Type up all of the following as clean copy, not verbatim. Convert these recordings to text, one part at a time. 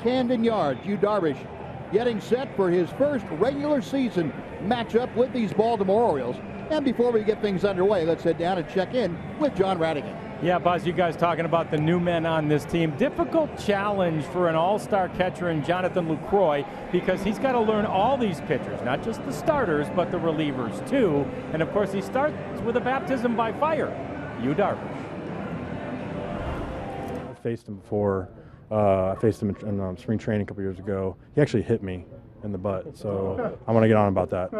Camden Yards. Yu Darvish getting set for his first regular season matchup with these Baltimore Orioles. And before we get things underway, let's head down and check in with John Radigan. Yeah, Buzz, you guys talking about the new men on this team. Difficult challenge for an all-star catcher in Jonathan Lucroy, because he's got to learn all these pitchers, not just the starters, but the relievers too. And of course, he starts with a baptism by fire. Yu Darvish. I faced him before. I faced him in spring training a couple years ago. He actually hit me in the butt, so I want to get on about that.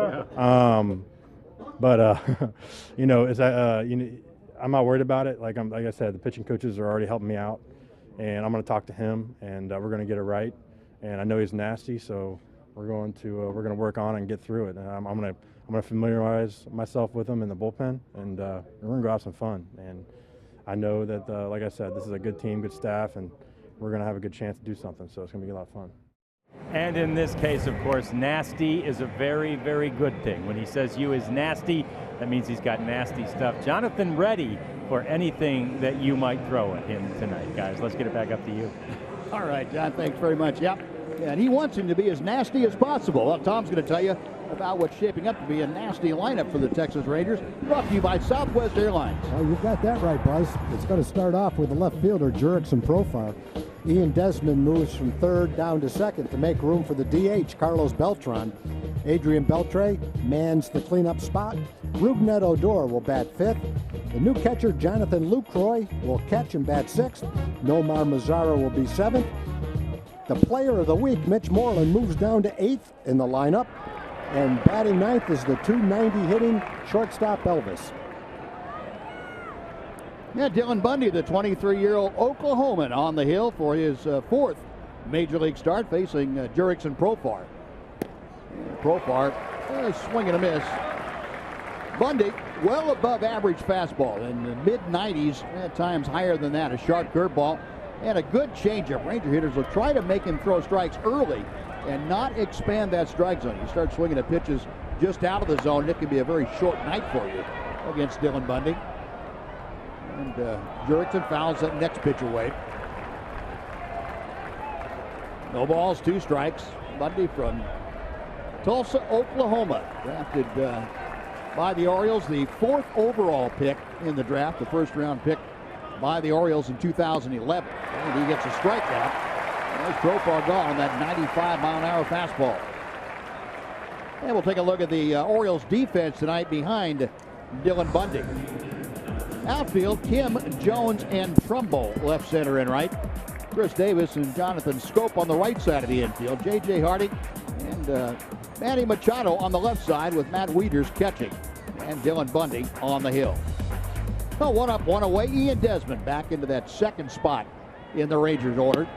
You know, I'm not worried about it. Like I said, the pitching coaches are already helping me out, and I'm going to talk to him, and we're going to get it right. And I know he's nasty, so we're going to work on it and get through it. And I'm going to familiarize myself with him in the bullpen, and we're going to go have some fun. And I know that, like I said, this is a good team, good staff, and we're going to have a good chance to do something. So it's going to be a lot of fun. And in this case, of course, nasty is a very, very good thing. When he says you is nasty, that means he's got nasty stuff. Jonathan, ready for anything that you might throw at him tonight, guys. Let's get it back up to you. All right, John, thanks very much. Yep. And he wants him to be as nasty as possible. Well, Tom's going to tell you about what's shaping up to be a nasty lineup for the Texas Rangers. Brought to you by Southwest Airlines. Well, you've got that right, Buzz. It's going to start off with the left fielder, Jurickson Profar. Ian Desmond moves from third down to second to make room for the DH, Carlos Beltran. Adrian Beltre mans the cleanup spot. Rougned Odor will bat fifth. The new catcher, Jonathan Lucroy, will catch and bat sixth. Nomar Mazara will be seventh. The player of the week, Mitch Moreland, moves down to eighth in the lineup. And batting ninth is the .290 hitting shortstop Elvis. Yeah, Dylan Bundy, the 23-year-old Oklahoman, on the hill for his fourth Major League start, facing Jurickson Profar. Profar, swing and a miss. Bundy, well above average fastball in the mid-90s, at times higher than that. A sharp curveball and a good changeup. Ranger hitters will try to make him throw strikes early and not expand that strike zone. You start swinging at pitches just out of the zone, and it can be a very short night for you against Dylan Bundy. And Jurickson fouls that next pitch away. No balls, two strikes. Bundy from Tulsa, Oklahoma, drafted by the Orioles, the fourth overall pick in the draft, the first round pick by the Orioles in 2011. And he gets a strikeout. There's Profar gone on that 95-mile-an-hour fastball. And we'll take a look at the Orioles defense tonight behind Dylan Bundy. Outfield, Kim, Jones, and Trumbull, left, center, and right. Chris Davis and Jonathan Scope on the right side of the infield. J.J. Hardy and Manny Machado on the left side, with Matt Weiters catching. And Dylan Bundy on the hill. Well, one up, one away. Ian Desmond back into that second spot in the Rangers order.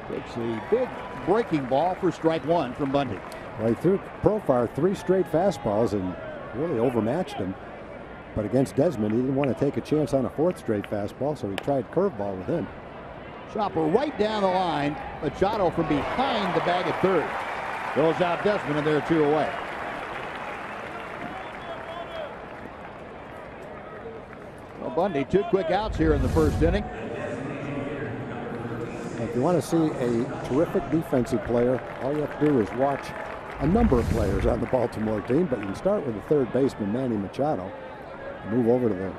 Takes the big breaking ball for strike one from Bundy. Well, he threw Profar three straight fastballs and really overmatched him. But against Desmond, he didn't want to take a chance on a fourth straight fastball, so he tried curveball with him. Chopper right down the line. Machado from behind the bag at third. Goes out Desmond, and they're two away. Well, Bundy, two quick outs here in the first inning. If you want to see a terrific defensive player, all you have to do is watch a number of players on the Baltimore team, but you can start with the third baseman, Manny Machado. Move over to the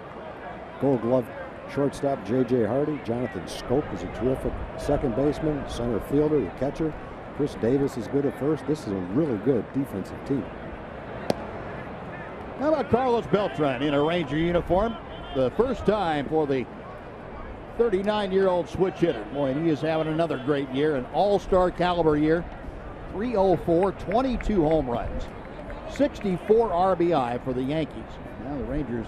Gold Glove shortstop, J.J. Hardy. Jonathan Scope is a terrific second baseman, center fielder, the catcher. Chris Davis is good at first. This is a really good defensive team. How about Carlos Beltran in a Ranger uniform? The first time for the 39-year-old switch hitter. Boy, and he is having another great year, an all-star caliber year. 304, 22 home runs, 64 RBI for the Yankees. Now the Rangers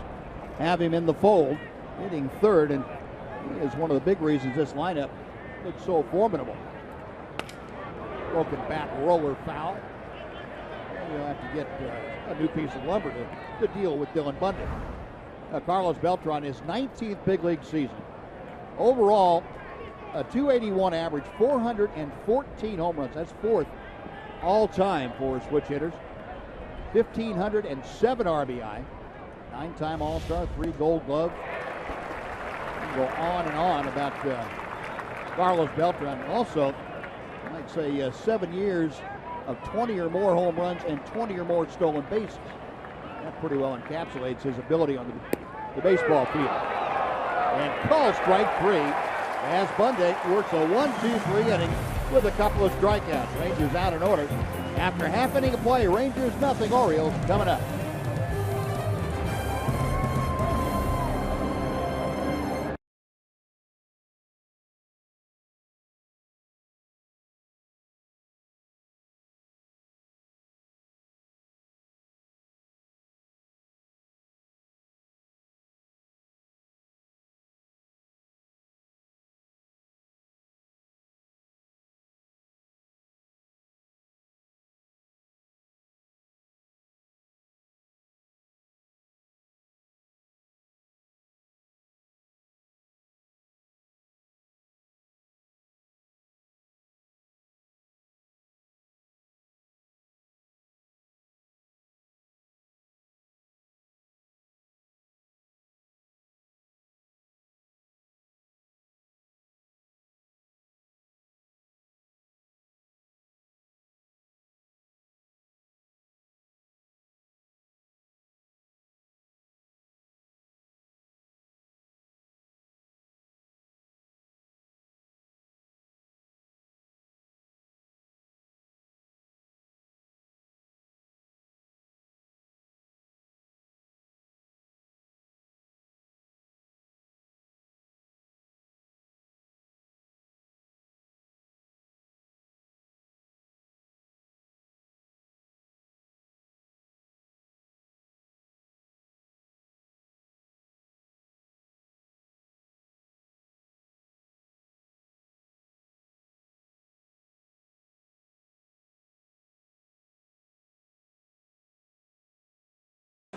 have him in the fold, hitting third, and he is one of the big reasons this lineup looks so formidable. Broken bat roller foul. And you'll have to get a new piece of lumber to deal with Dylan Bundy. Carlos Beltran, his 19th big league season. Overall, a .281 average, 414 home runs. That's fourth all-time for switch hitters. 1,507 RBI. 9-time All-Star, 3 Gold Gloves. Go on and on about Carlos Beltran. Also, I might say 7 years of 20 or more home runs and 20 or more stolen bases. That pretty well encapsulates his ability on the baseball field. And call strike 3 as Bundy works a 1-2-3 inning with a couple of strikeouts. Rangers out in order. After half inning of play, Rangers nothing, Orioles coming up.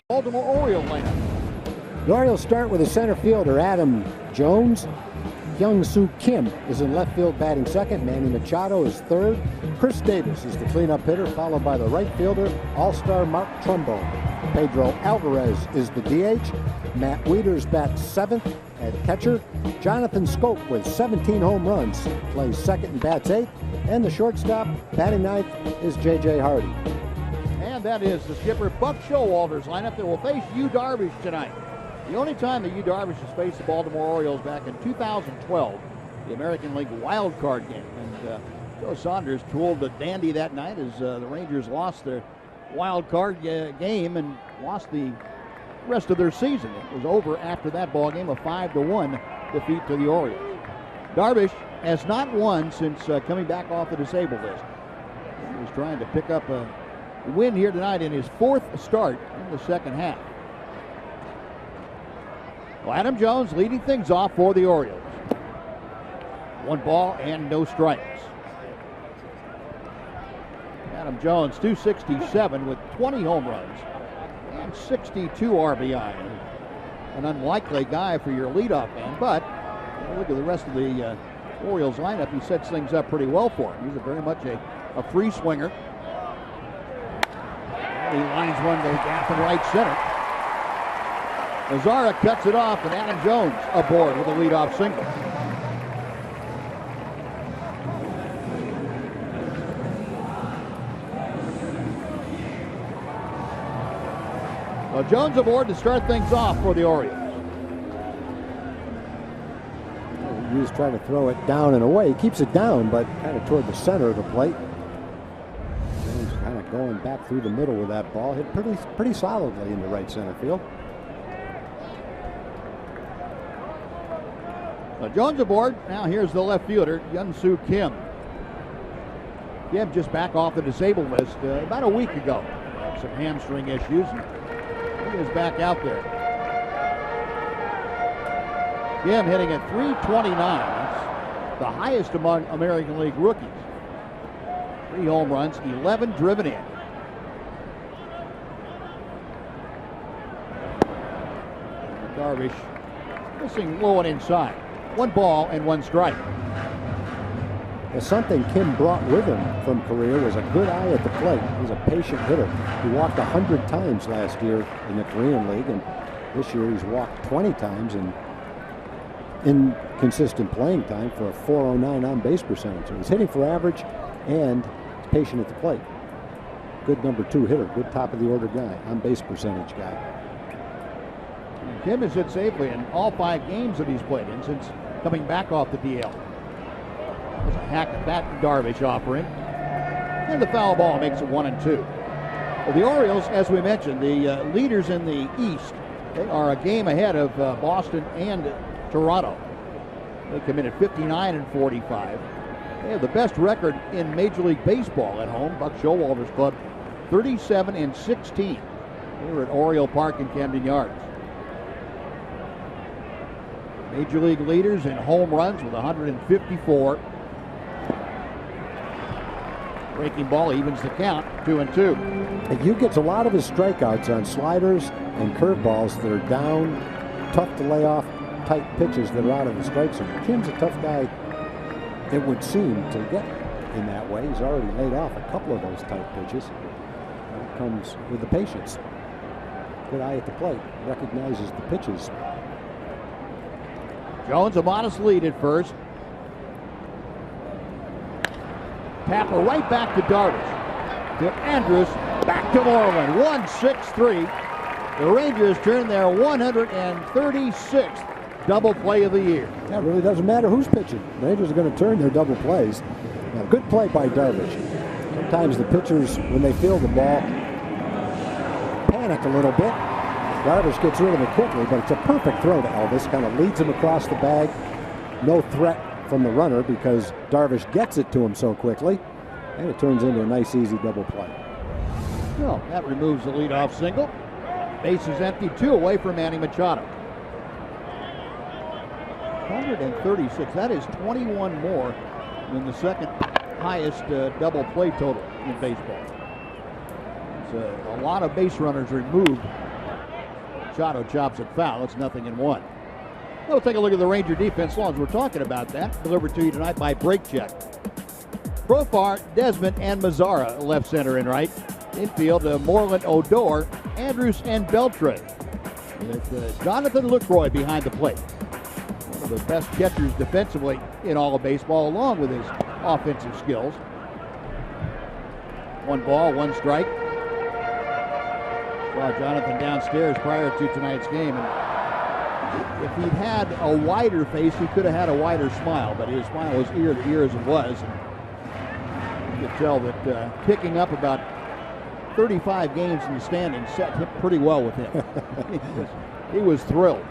Baltimore Orioles lineup. The Orioles start with a center fielder, Adam Jones. Hyung-Soo Kim is in left field batting second. Manny Machado is third. Chris Davis is the cleanup hitter, followed by the right fielder, all-star Mark Trumbo. Pedro Alvarez is the DH. Matt Weiters bats seventh at catcher. Jonathan Scope with 17 home runs plays second and bats eighth. And the shortstop batting ninth is J.J. Hardy. And that is the skipper Buck Showalter's lineup that will face Yu Darvish tonight. The only time that Yu Darvish has faced the Baltimore Orioles back in 2012, the American League wild card game. And Joe Saunders tooled the dandy that night as the Rangers lost their wild card game and lost the rest of their season. It was over after that ball game, a 5-1 defeat to the Orioles. Darvish has not won since coming back off the disabled list. He was trying to pick up a win here tonight in his fourth start in the second half. Well, Adam Jones leading things off for the Orioles. 1 ball and no strikes. Adam Jones, 267 with 20 home runs and 62 RBI. An unlikely guy for your leadoff man, but look at the rest of the Orioles lineup. He sets things up pretty well for him. He's very much a free swinger. He lines one to the gap in right center. Azara cuts it off, and Adam Jones aboard with a leadoff single. Well, Jones aboard to start things off for the Orioles. He was trying to throw it down and away. He keeps it down, but kind of toward the center of the plate. Jones kind of going back through the middle with that ball. Hit pretty solidly in the right center field. Jones aboard. Now here's the left fielder, Hyun-Soo Kim. Kim just back off the disabled list about a week ago. Had some hamstring issues. And he is back out there. Kim hitting at .329. That's the highest among American League rookies. 3 home runs, 11 driven in. Darvish missing low and inside. 1 ball and 1 strike. Well, something Kim brought with him from Korea was a good eye at the plate. He's a patient hitter. He walked 100 times last year in the Korean League, and this year he's walked 20 times, and inconsistent playing time for a .409 on-base percentage. So he's hitting for average and patient at the plate. Good number 2 hitter, good top of the order guy, on-base percentage guy. Kim has hit safely in all 5 games that he's played in since coming back off the DL. There's a hack at that Darvish offering. And the foul ball makes it 1-2. Well, the Orioles, as we mentioned, the leaders in the East, they are a game ahead of Boston and Toronto. They come in at 59-45. They have the best record in Major League Baseball at home. Buck Showalter's club, 37-16. They were at Oriole Park in Camden Yards. Major League leaders in home runs with 154. Breaking ball evens the count, 2-2. And Hugh gets a lot of his strikeouts on sliders and curveballs that are down, tough to lay off, tight pitches that are out of the strike zone. Kim's a tough guy, it would seem, to get in that way. He's already laid off a couple of those tight pitches. It comes with the patience. Good eye at the plate, recognizes the pitches. Jones a modest lead at first. Tapper right back to Darvish. To Andrus, back to Moreland. 1-6-3. The Rangers turn their 136th double play of the year. Yeah, it really doesn't matter who's pitching. The Rangers are going to turn their double plays. Now, good play by Darvish. Sometimes the pitchers, when they feel the ball, panic a little bit. Darvish gets rid of it quickly, but it's a perfect throw to Elvis. Kind of leads him across the bag. No threat from the runner because Darvish gets it to him so quickly, and it turns into a nice, easy double play. Well, that removes the leadoff single. Base is empty, 2 away from Manny Machado. 136. That is 21 more than the second highest double play total in baseball. It's a lot of base runners removed. Machado chops it foul. It's 0-1. We'll take a look at the Ranger defense as long as we're talking about that. Delivered to you tonight by Brake Check. Profar, Desmond, and Mazzara left, center, and right. Infield, Moreland, Odor, Andrus, and Beltre. With Jonathan Lucroy behind the plate. One of the best catchers defensively in all of baseball, along with his offensive skills. 1 ball, 1 strike. Saw Jonathan downstairs prior to tonight's game. And if he'd had a wider face, he could have had a wider smile, but his smile was ear to ear as it was. And you could tell that picking up about 35 games in the standings set him pretty well with him. he was thrilled.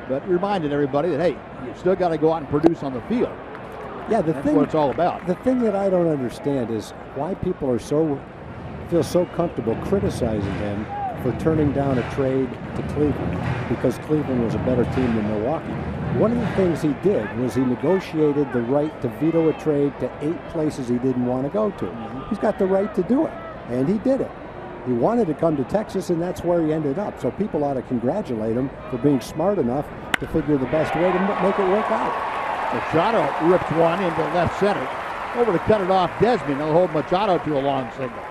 But reminded everybody that, hey, you still got to go out and produce on the field. Yeah, that's what it's all about. The thing that I don't understand is why people are feel so comfortable criticizing him for turning down a trade to Cleveland because Cleveland was a better team than Milwaukee. One of the things he did was he negotiated the right to veto a trade to 8 places he didn't want to go to. He's got the right to do it, and he did it. He wanted to come to Texas, and that's where he ended up. So people ought to congratulate him for being smart enough to figure the best way to make it work out. Machado rips one into left center. Over to cut it off Desmond. He'll hold Machado to a long single.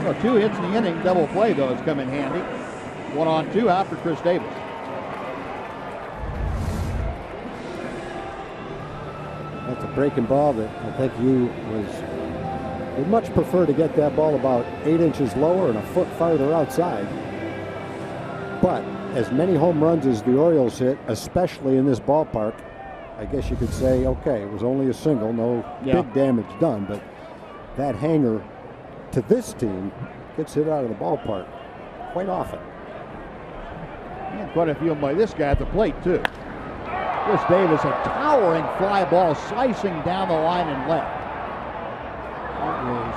Well, 2 hits in the inning. Double play, though, has come in handy. 1-on-2 out for Chris Davis. That's a breaking ball that I think would much prefer to get that ball about 8 inches lower and a foot farther outside. But as many home runs as the Orioles hit, especially in this ballpark, I guess you could say, okay, it was only a single, no big damage done, but that hanger to this team gets hit out of the ballpark quite often. And quite a few by this guy at the plate, too. Chris Davis, a towering fly ball slicing down the line and left. That was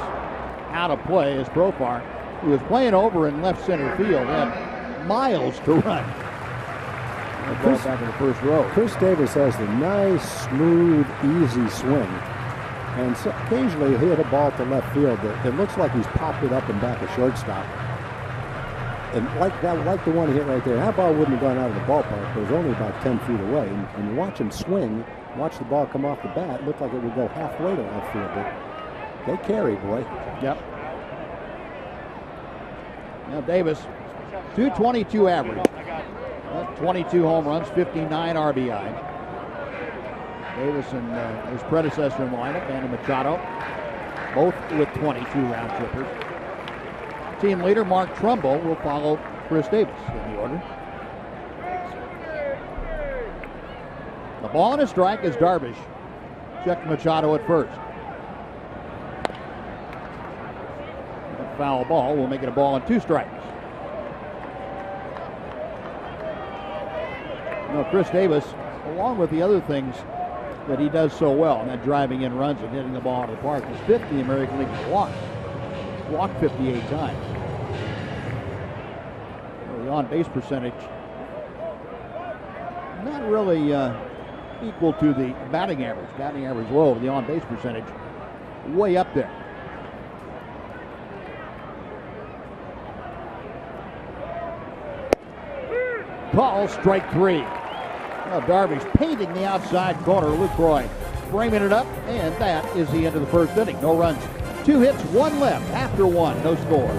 out of play as Profar, who was playing over in left center field, had miles to run. Ball back in the first row. Chris Davis has the nice, smooth, easy swing. And so occasionally he'll hit a ball to left field that it looks like he's popped it up and back a shortstop. And like the one he hit right there, that ball wouldn't have gone out of the ballpark. It was only about 10 feet away. And you watch him swing, watch the ball come off the bat, it looked like it would go halfway to left field. But they carry, boy. Yep. Now Davis .222 average. 22 home runs, 59 RBI. Davis and his predecessor in the lineup, Manny Machado, both with 22 round trippers. Team leader Mark Trumbo will follow Chris Davis in the order. The ball and a strike as Darvish checked Machado at first. A foul ball will make it a ball and 2 strikes. You know, Chris Davis, along with the other things that he does so well, and that driving in runs and hitting the ball out of the park, is 5th in the American League in walks. Walked 58 times. The on-base percentage not really equal to the batting average. Batting average low, the on-base percentage way up there. Call strike 3. Well, Darvish painting the outside corner. Lucroy framing it up, and that is the end of the first inning. No runs, 2 hits, 1 left. After 1, no score.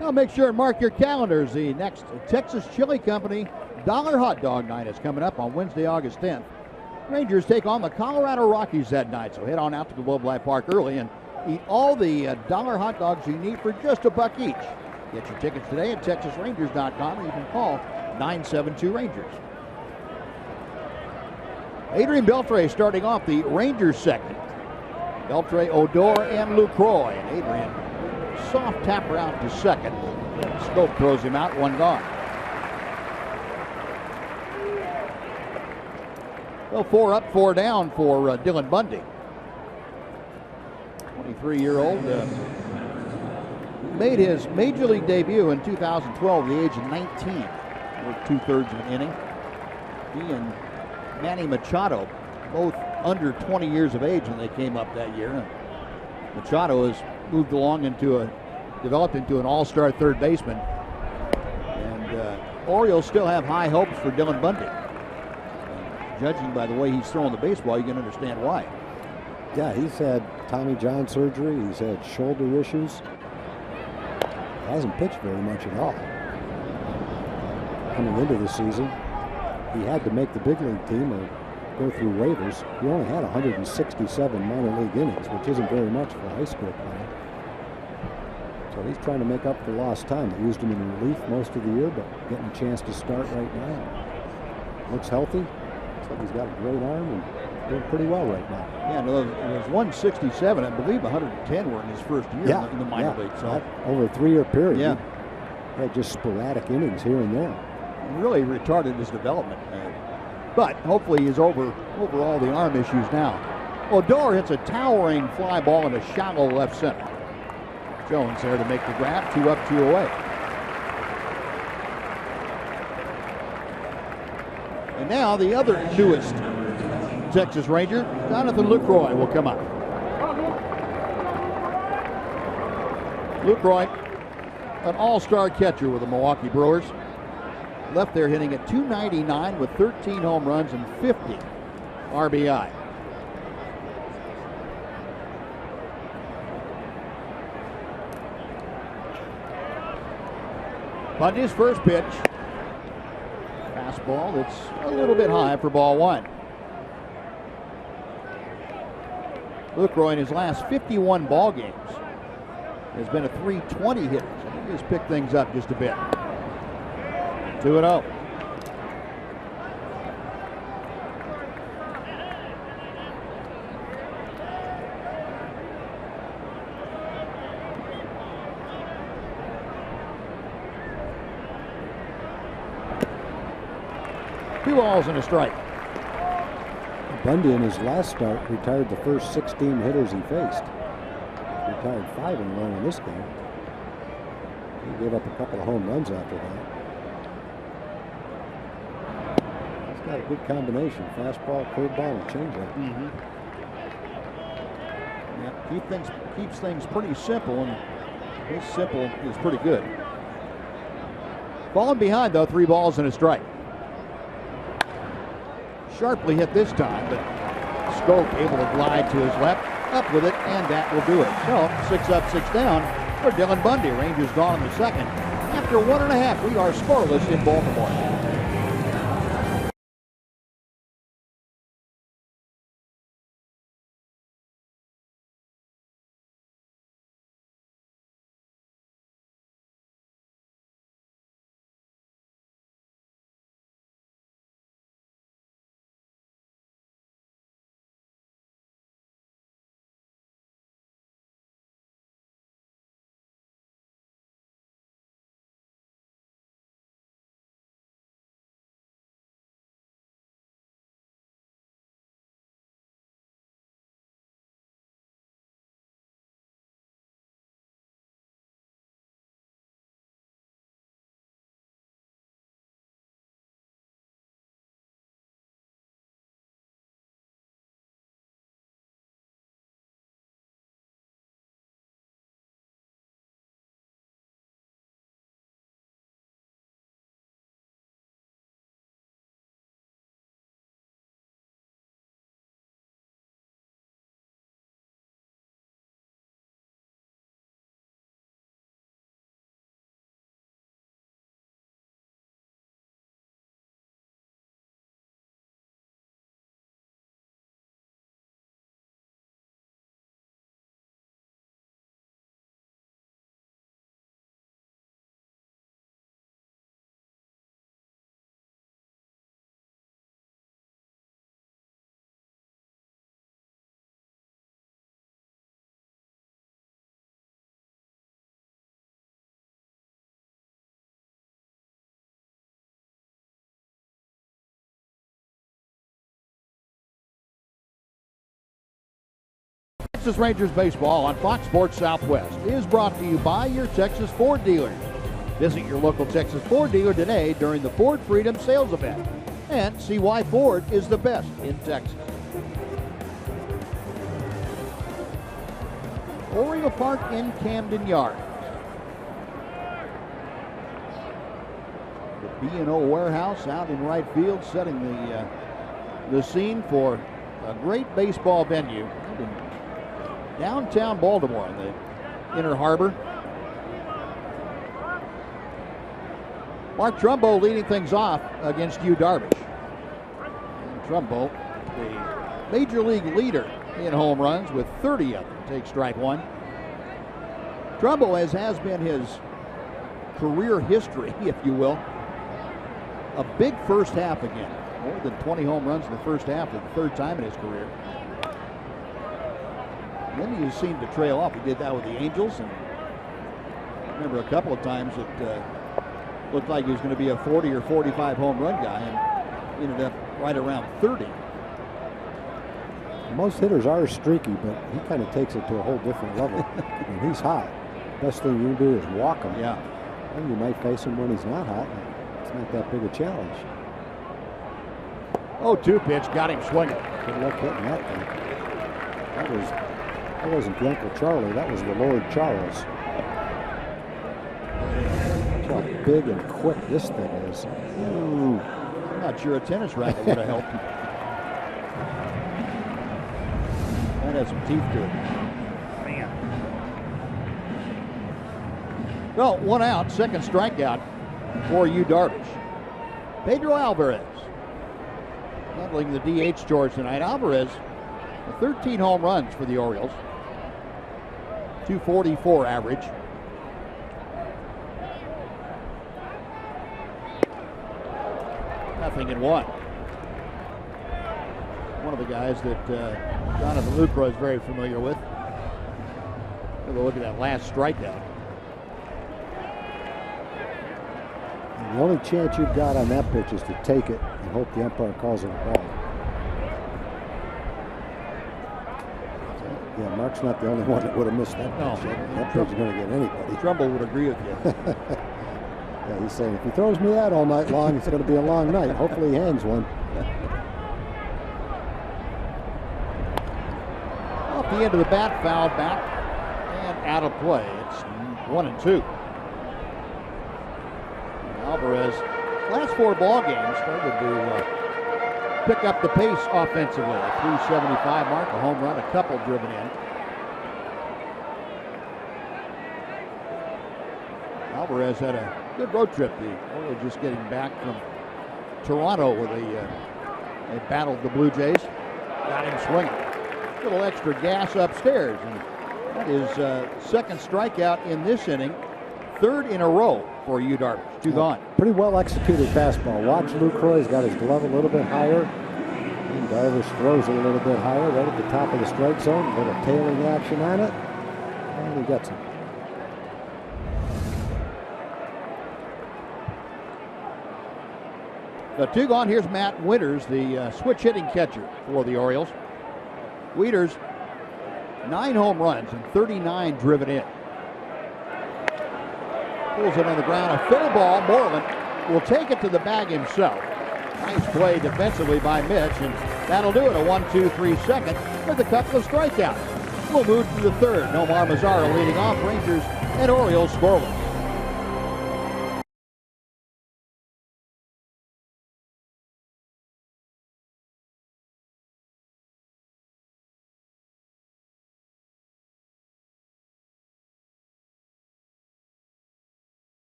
Now make sure and mark your calendars. The next Texas Chili Company Dollar Hot Dog Night is coming up on Wednesday, August 10th. Rangers take on the Colorado Rockies that night, so head on out to the Globe Life Park early and eat all the dollar hot dogs you need for just $1 each. Get your tickets today at TexasRangers.com, or you can call 972-RANGERS. Adrian Beltre starting off the Rangers second. Beltre, Odor, and Lucroy. And Adrian, soft tapper out to second. Stoke throws him out, 1 gone. Well, 4 up, 4 down for Dylan Bundy. 23-year-old made his major league debut in 2012 at the age of 19. Worked 2/3 of an inning. He and Manny Machado, both under 20 years of age when they came up that year. And Machado has moved along developed into an all-star third baseman. And Orioles still have high hopes for Dylan Bundy. Judging by the way he's throwing the baseball, you can understand why. Yeah, he's had Tommy John surgery. He's had shoulder issues. Hasn't pitched very much at all. Coming into the season, he had to make the big league team or go through waivers. He only had 167 minor league innings, which isn't very much for a high school player. So he's trying to make up for lost time. They used him in relief most of the year, but getting a chance to start right now. Looks healthy. Looks like he's got a great arm and doing pretty well right now. Yeah, no, it was 167. I believe 110 were in his first year in the minor league. So over a 3-year period, he had just sporadic innings here and there. Really retarded his development. But hopefully he's over all the arm issues now. Odor hits a towering fly ball in a shallow left center. Jones there to make the grab. 2 up, 2 away. And now the other newest Texas Ranger, Jonathan Lucroy, will come up. Lucroy, an all-star catcher with the Milwaukee Brewers. Left there hitting at .299 with 13 home runs and 50 RBI. Bundy's first pitch. Fastball that's a little bit high for ball 1. Lucroy in his last 51 ball games has been a .320 hitter. So he just picked things up just a bit. 2-0. Two balls and a strike. Bundy in his last start retired the first 16 hitters he faced. Retired 5 in a row in this game. He gave up a couple of home runs after that. He's got a good combination: fastball, curveball, and changeup. Yeah, keeps things pretty simple, and his simple is pretty good. Falling behind though, 3 balls and a strike. Sharply hit this time, but Skoke able to glide to his left, up with it, and that will do it. So 6 up, 6 down for Dylan Bundy. Rangers gone in the second. After 1.5, we are scoreless in Baltimore. Texas Rangers baseball on Fox Sports Southwest is brought to you by your Texas Ford dealers. Visit your local Texas Ford dealer today during the Ford Freedom Sales Event and see why Ford is the best in Texas. Oriole Park in Camden Yards. The B&O Warehouse out in right field, setting the scene for a great baseball venue in downtown Baltimore in the Inner Harbor. Mark Trumbo leading things off against Yu Darvish. And Trumbo, the major league leader in home runs with 30 of them, takes strike 1. Trumbo, as has been his career history, if you will, a big first half again. More than 20 home runs in the first half for the 3rd time in his career. Then he seemed to trail off. He did that with the Angels, and I remember a couple of times it looked like he was going to be a 40 or 45 home run guy, and ended up right around 30. Most hitters are streaky, but he kind of takes it to a whole different level. And he's hot. Best thing you can do is walk him. Yeah. And you might face him when he's not hot. It's not that big a challenge. 0-2 pitch, got him swinging. Good luck hitting that thing. That wasn't the Uncle Charlie. That was the Lord Charles. That's how big and quick this thing is. Ooh. I'm not sure a tennis racket would have helped. That has some teeth to it. Man. Well, 1 out, second strikeout for Darvish. Pedro Alvarez handling the DH charge tonight. Alvarez, 13 home runs for the Orioles. 244 average. Nothing in 1. One of the guys that Jonathan Lucroy is very familiar with. Have a look at that last strikeout. And the only chance you've got on that pitch is to take it and hope the umpire calls it a ball. Yeah, Mark's not the only one that would have missed that pitch. That pitch is going to get anybody. Trumbull would agree with you. Yeah, he's saying, if he throws me that all night long, it's going to be a long night. Hopefully he hangs one. Off the end of the bat, foul back, and out of play. It's 1-2. Alvarez, last 4 ball games, started to pick up the pace offensively. A 375 mark, a home run, a couple driven in. Alvarez had a good road trip. The Orioles just getting back from Toronto where they battled the Blue Jays. Got him swinging. A little extra gas upstairs. And that is second strikeout in this inning. 3rd in a row for Darvish. 2 gone. Pretty well executed fastball. Watch Lucroy. He's got his glove a little bit higher. And Darvish throws it a little bit higher, right at the top of the strike zone. A little tailing action on it. And he gets it. The 2 gone. Here's Matt Weiters, the switch hitting catcher for the Orioles. Weiters, 9 home runs and 39 driven in. Pulls it on the ground. A fair ball. Moreland will take it to the bag himself. Nice play defensively by Mitch, and that'll do it. A 1-2-3 second with a couple of strikeouts. We'll move to the 3rd. Nomar Mazara leading off. Rangers and Orioles scoreless.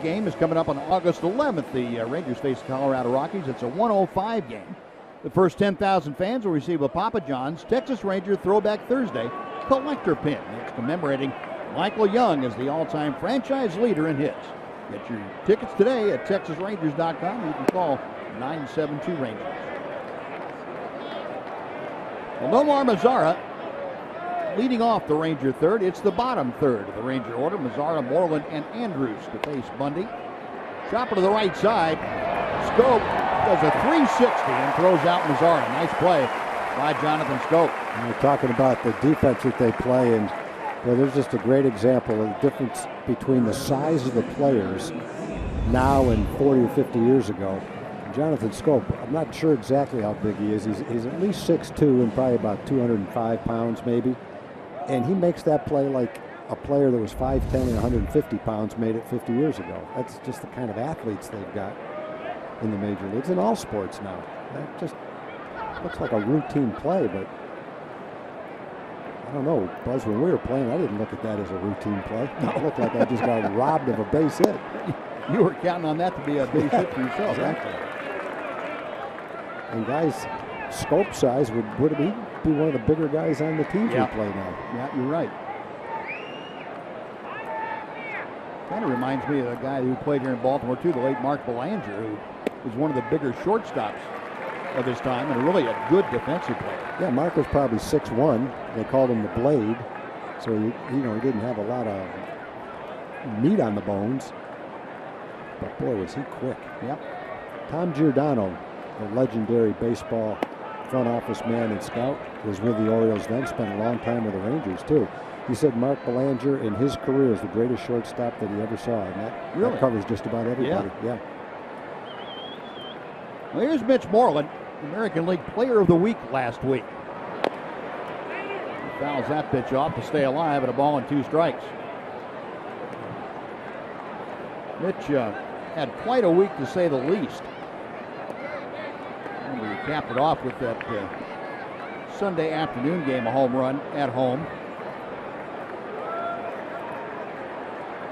Game is coming up on August 11th. The Rangers face the Colorado Rockies. It's a 105 game. The first 10,000 fans will receive a Papa John's Texas Ranger Throwback Thursday collector pin. It's commemorating Michael Young as the all-time franchise leader in hits. Get your tickets today at TexasRangers.com. You can call 972 Rangers. Well, Nomar Mazara leading off the Ranger third. It's the bottom third of the Ranger order. Mazara, Moreland, and Andrews to face Bundy. Chopper to the right side. Scope does a 360 and throws out Mazara. Nice play by Jonathan Scope. And we're talking about the defense that they play, and there's just a great example of the difference between the size of the players now and 40 or 50 years ago. Jonathan Scope, I'm not sure exactly how big he is. He's at least 6'2" and probably about 205 pounds maybe. And he makes that play like a player that was 5'10" and 150 pounds made it 50 years ago. That's just the kind of athletes they've got in the major leagues, in all sports now. That just looks like a routine play, but I don't know, Buzz, when we were playing, I didn't look at that as a routine play. It looked like I just got robbed of a base hit. You were counting on that to be a base hit for yourself. Exactly. And guys, Scope size would he be one of the bigger guys on the team who play now? Yeah, you're right. Kind of reminds me of a guy who played here in Baltimore too, the late Mark Belanger, who was one of the bigger shortstops of his time and really a good defensive player. Yeah, Mark was probably 6'1". They called him the Blade, so he didn't have a lot of meat on the bones. But boy, was he quick. Yep. Tom Giordano, the legendary baseball front office man and scout, was with the Orioles then, spent a long time with the Rangers too. He said Mark Belanger in his career is the greatest shortstop that he ever saw, and that covers just about everybody. Yeah. Well, here's Mitch Moreland, American League Player of the Week last week. He fouls that pitch off to stay alive at a ball and 2 strikes. Mitch had quite a week to say the least. And we capped it off with that Sunday afternoon game, a home run at home.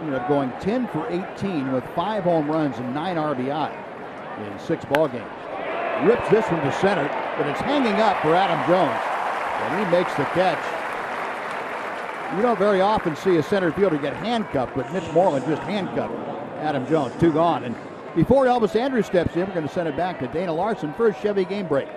Ended up going 10 for 18 with 5 home runs and 9 RBI in 6 ball games. Rips this one to center, but it's hanging up for Adam Jones, and he makes the catch. You don't very often see a center fielder get handcuffed, but Mitch Moreland just handcuffed Adam Jones. 2 gone. And before Elvis Andrews steps in, we're going to send it back to Dana Larson for a Chevy game break.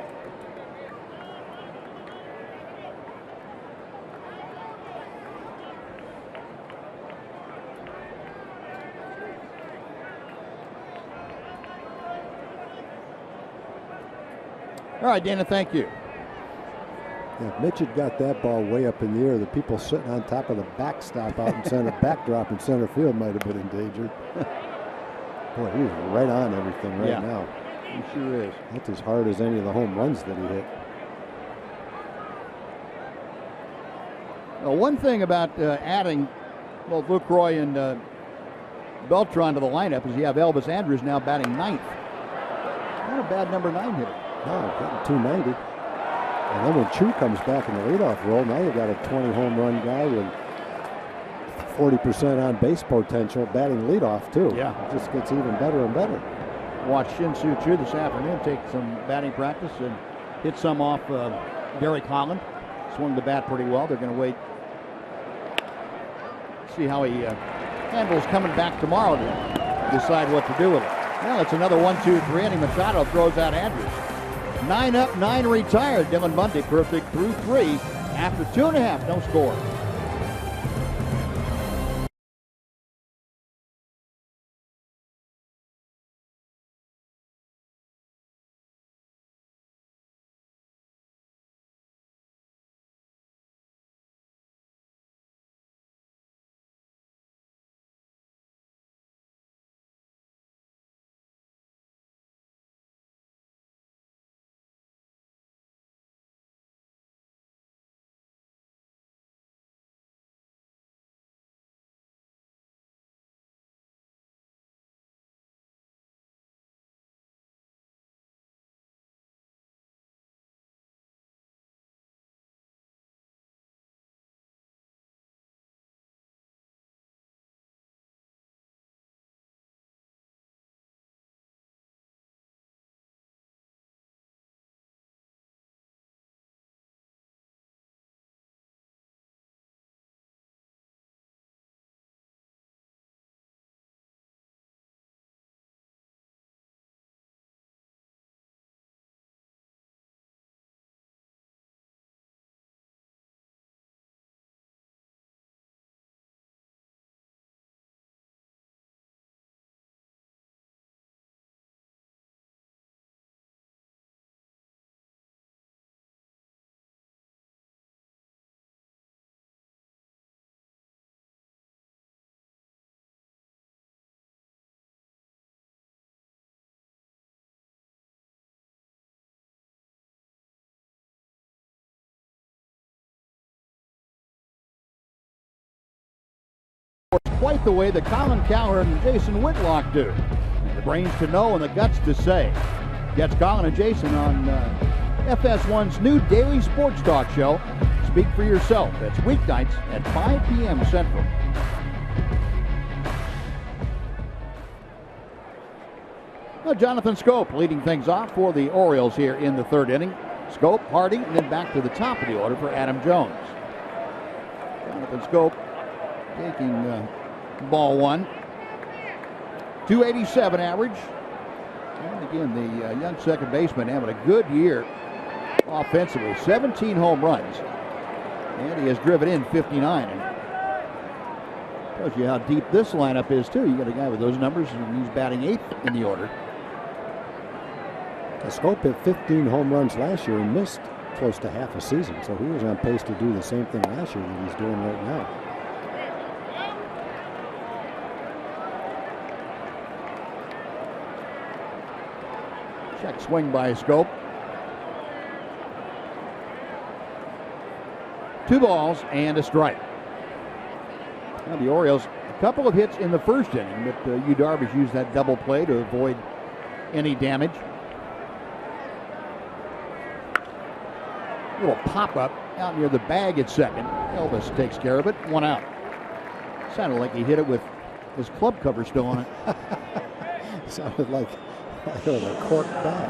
All right, Dana, thank you. Yeah, if Mitch had got that ball way up in the air, the people sitting on top of the backstop out in center, backdrop in center field might have been endangered. Boy, he's right on everything right now. He sure is. That's as hard as any of the home runs that he hit. Well, one thing about adding both Lucroy and Beltran to the lineup is you have Elvis Andrews now batting 9th. Not a bad number 9 hitter. No, getting 290. And then when Chu comes back in the leadoff role, now you've got a 20 home run guy with 40% on base potential batting leadoff too. Yeah. It just gets even better and better. Watched Shin-Soo Choo this afternoon take some batting practice and hit some off Derek Holland. Swung the bat pretty well. They're going to wait, see how he handles coming back tomorrow to decide what to do with it. Well, it's another 1-2-3 inning. Machado throws out Andrews. 9 up, 9 retired. Dylan Bundy perfect through 3 after 2.5, no score. quite the way that Colin Cowherd and Jason Whitlock do. The brains to know and the guts to say. Gets Colin and Jason on FS1's new daily sports talk show, Speak for Yourself. That's weeknights at 5 p.m. Central. Well, Jonathan Schoop leading things off for the Orioles here in the third inning. Schoop, Hardy, and then back to the top of the order for Adam Jones. Jonathan Schoop taking ball one. 287 average. And again, the young second baseman having a good year offensively. 17 home runs. And he has driven in 59. And tells you how deep this lineup is, too. You got a guy with those numbers, and he's batting 8th in the order. Schoop hit 15 home runs last year and missed close to half a season, so he was on pace to do the same thing last year that he's doing right now. Check swing by Schoop. 2 balls and a strike. Now the Orioles, a couple of hits in the first inning, but Darvish used that double play to avoid any damage. Little pop-up out near the bag at second. Elvis takes care of it. 1 out. Sounded like he hit it with his club cover still on it. Sounded like a cork bat.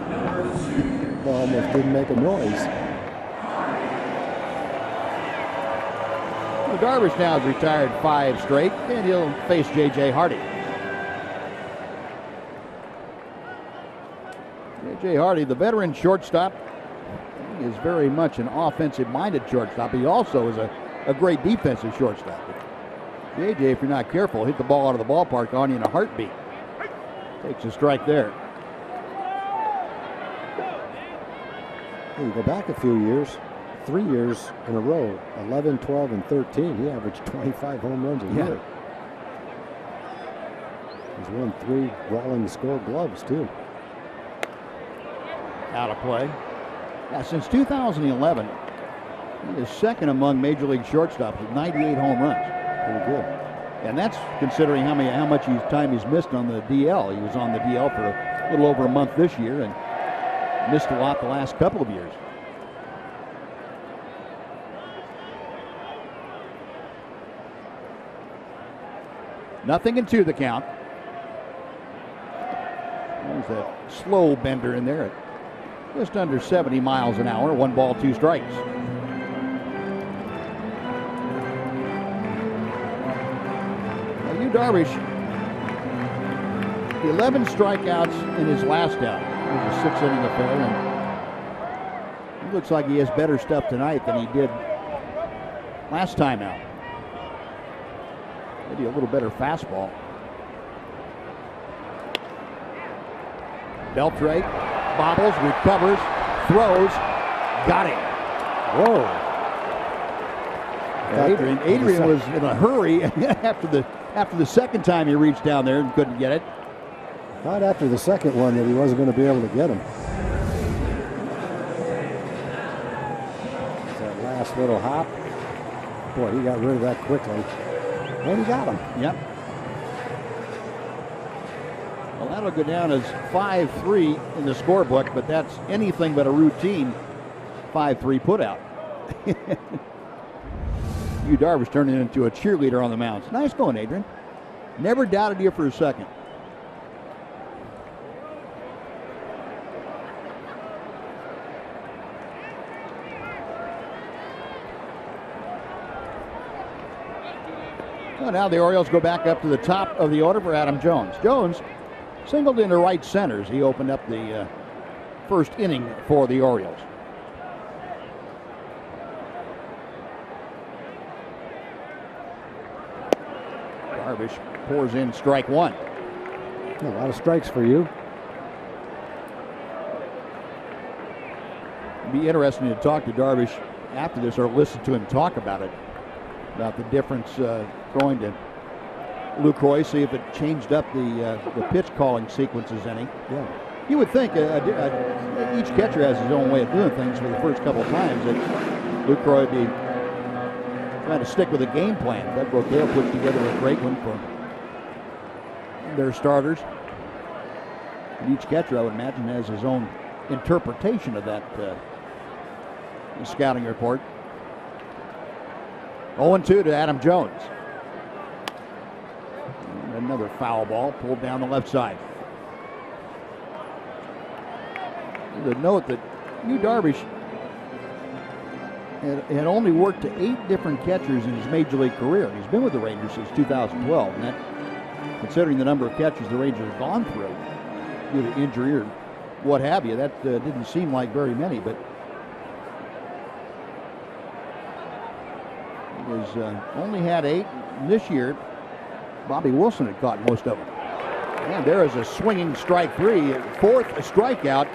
Well, almost didn't make a noise. Well, Darvish now has retired 5 straight, and he'll face J.J. Hardy. J.J. Hardy, the veteran shortstop, he is very much an offensive-minded shortstop. He also is a great defensive shortstop. J.J., if you're not careful, hit the ball out of the ballpark on you in a heartbeat. Takes a strike there. You go back a few years, 3 years in a row, 11, 12, and 13. He averaged 25 home runs a year. He's won 3 Rawlings Gold Gloves, too. Out of play. Yeah, since 2011, he is second among Major League shortstops with 98 home runs. Pretty good. And that's considering how much time he's missed on the DL. He was on the DL for a little over a month this year and missed a lot the last couple of years. Nothing in 2 the count. There's that slow bender in there at just under 70 miles an hour. 1 ball, 2 strikes. Now, Darvish, 11 strikeouts in his last out. It was a 6-inning affair, and he looks like he has better stuff tonight than he did last time out. Maybe a little better fastball. Beltre bobbles, recovers, throws, got him. Whoa. Adrian was in a hurry after the second time he reached down there and couldn't get it. Thought after the second one that he wasn't going to be able to get him. That last little hop. Boy, he got rid of that quickly. And he got him. Yep. Well, that'll go down as 5-3 in the scorebook, but that's anything but a routine 5-3 putout. Darvish turning into a cheerleader on the mound. Nice going, Adrian. Never doubted you for a second. Well, now the Orioles go back up to the top of the order for Adam Jones. Jones singled into right center as he opened up the first inning for the Orioles. Darvish pours in strike 1. A lot of strikes for you. It'd be interesting to talk to Darvish after this, or listen to him talk about it, about the difference throwing to Lucroy, see if it changed up the pitch calling sequences any. Yeah. You would think each catcher has his own way of doing things for the first couple of times, that Lucroy would be trying to stick with a game plan. Doug Brocail put together a great one for their starters. And each catcher, I would imagine, has his own interpretation of that scouting report. 0-2 to Adam Jones. And another foul ball pulled down the left side. To note that Darvish had only worked to 8 different catchers in his major league career. He's been with the Rangers since 2012, and that, considering the number of catchers the Rangers have gone through due to injury or what have you, that didn't seem like very many, but he was only had 8 this year. Bobby Wilson had caught most of them. And there is a swinging strike 3, 4th strikeout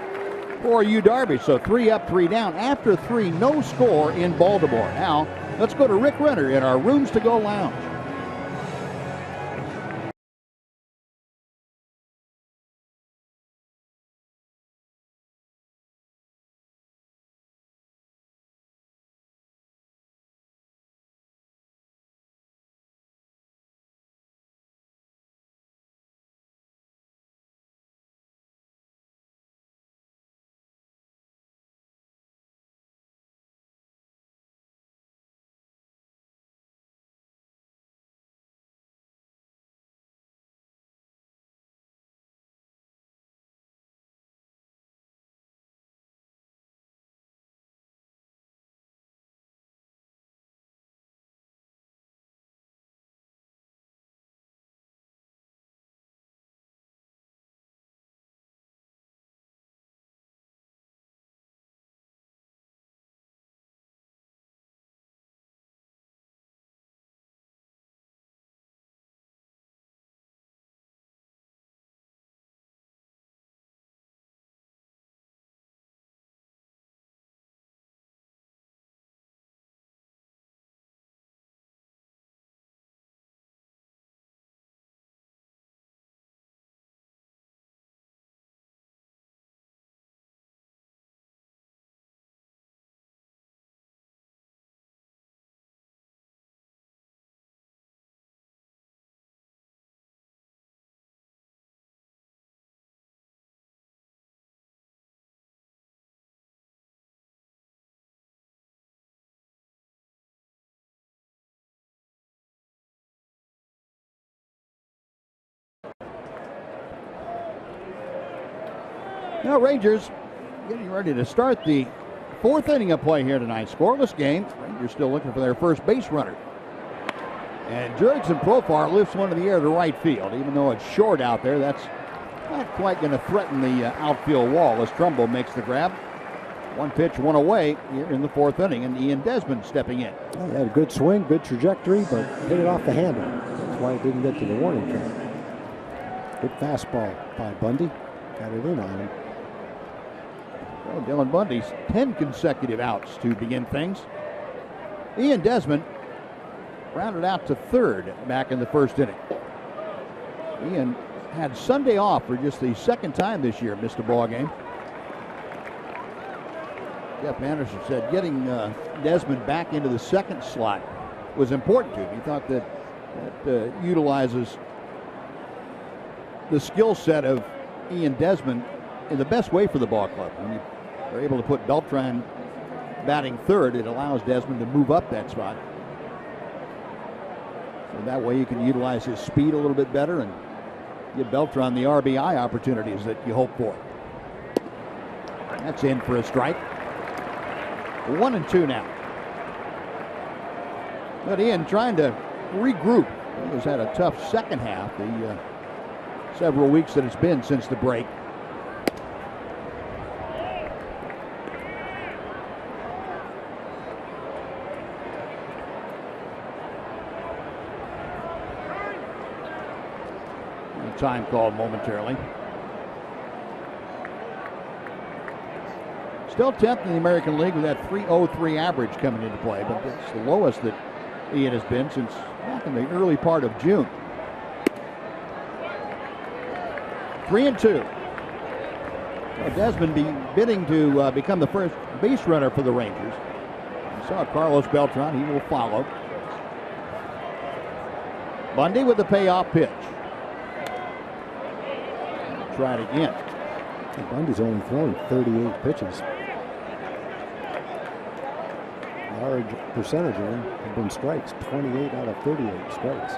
for Darvish. So 3 up, 3 down. After 3, no score in Baltimore. Now, let's go to Rick Renner in our Rooms to Go lounge. Now Rangers getting ready to start the 4th inning of play here tonight. Scoreless game. Rangers still looking for their first base runner. And Jurickson Profar lifts one in the air to right field. Even though it's short out there, that's not quite going to threaten the outfield wall as Trumbo makes the grab. 1 pitch, 1 away here in the 4th inning, and Ian Desmond stepping in. Well, he had a good swing, good trajectory, but hit it off the handle. That's why he didn't get to the warning track. Good fastball by Bundy. Got it in on him. Well, Dylan Bundy's 10 consecutive outs to begin things. Ian Desmond rounded out to 3rd back in the 1st inning. Ian had Sunday off for just the 2nd time this year, missed a ball game. Jeff Anderson said getting Desmond back into the 2nd slot was important to him. He thought that utilizes the skill set of Ian Desmond in the best way for the ball club. When you are able to put Beltran batting 3rd, it allows Desmond to move up that spot. So that way you can utilize his speed a little bit better and give Beltran the RBI opportunities that you hope for. That's in for a strike. 1-2 now. But Ian trying to regroup. He has had a tough 2nd half, the several weeks that it's been since the break. Time called momentarily. Still 10th in the American League with that 3.03 average coming into play, but it's the lowest that Ian has been since back in the early part of June. 3-2. Well, Desmond bidding to become the first base runner for the Rangers. You saw Carlos Beltran, he will follow. Bundy with the payoff pitch. Try it again. Bundy's only thrown 38 pitches. Large percentage of them have been strikes. 28 out of 38 strikes.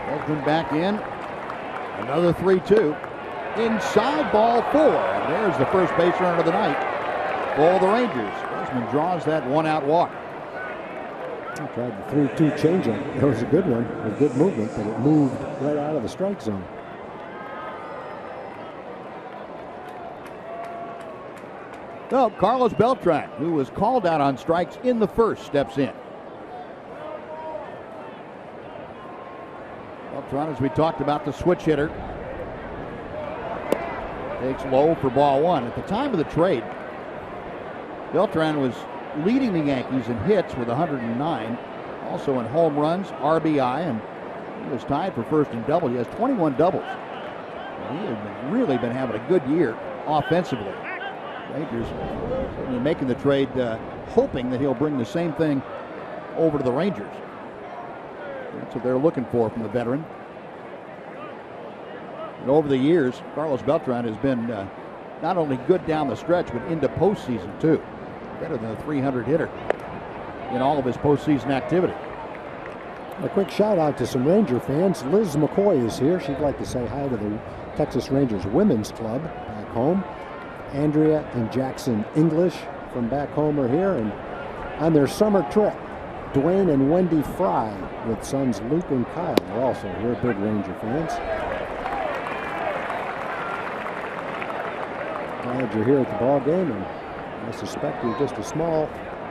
Desmond back in. Another 3-2. Inside, ball 4. And there's the first base runner of the night for the Rangers. Desmond draws that one-out walk. He tried the 3-2 changeup. It was a good one, a good movement, but it moved right out of the strike zone. So Carlos Beltran, who was called out on strikes in the first, steps in. Beltran, as we talked about, the switch hitter. Takes low for ball 1. At the time of the trade, Beltran was leading the Yankees in hits with 109, also in home runs, RBI, and he was tied for first in doubles. He has 21 doubles. He has really been having a good year offensively. Rangers making the trade, hoping that he'll bring the same thing over to the Rangers. That's what they're looking for from the veteran. And over the years, Carlos Beltran has been not only good down the stretch, but into postseason too. Better than a 300 hitter in all of his postseason activity. A quick shout out to some Ranger fans. Liz McCoy is here. She'd like to say hi to the Texas Rangers Women's Club back home. Andrea and Jackson English from back home are here, and on their summer trip, Dwayne and Wendy Fry with sons Luke and Kyle are also here, big Ranger fans. Glad you're here at the ball game, and I suspect you're just a small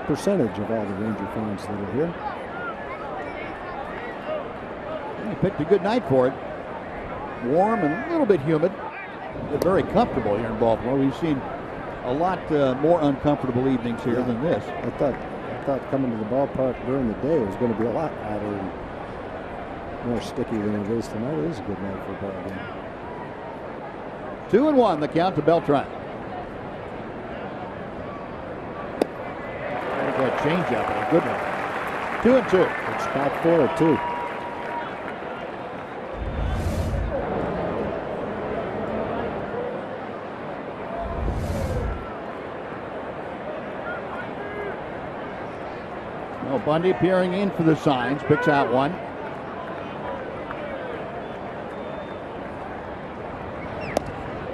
percentage of all the Ranger fans that are here. He picked a good night for it. Warm and a little bit humid. But very comfortable here in Baltimore. We've seen a lot more uncomfortable evenings here than this. I thought coming to the ballpark during the day was going to be a lot hotter and more sticky than it is tonight. It is a good night for a ball game. 2-1, the count to Beltran. That changeup, a good one. 2-2. It's spot 4 or 2. Well, Bundy peering in for the signs, picks out one.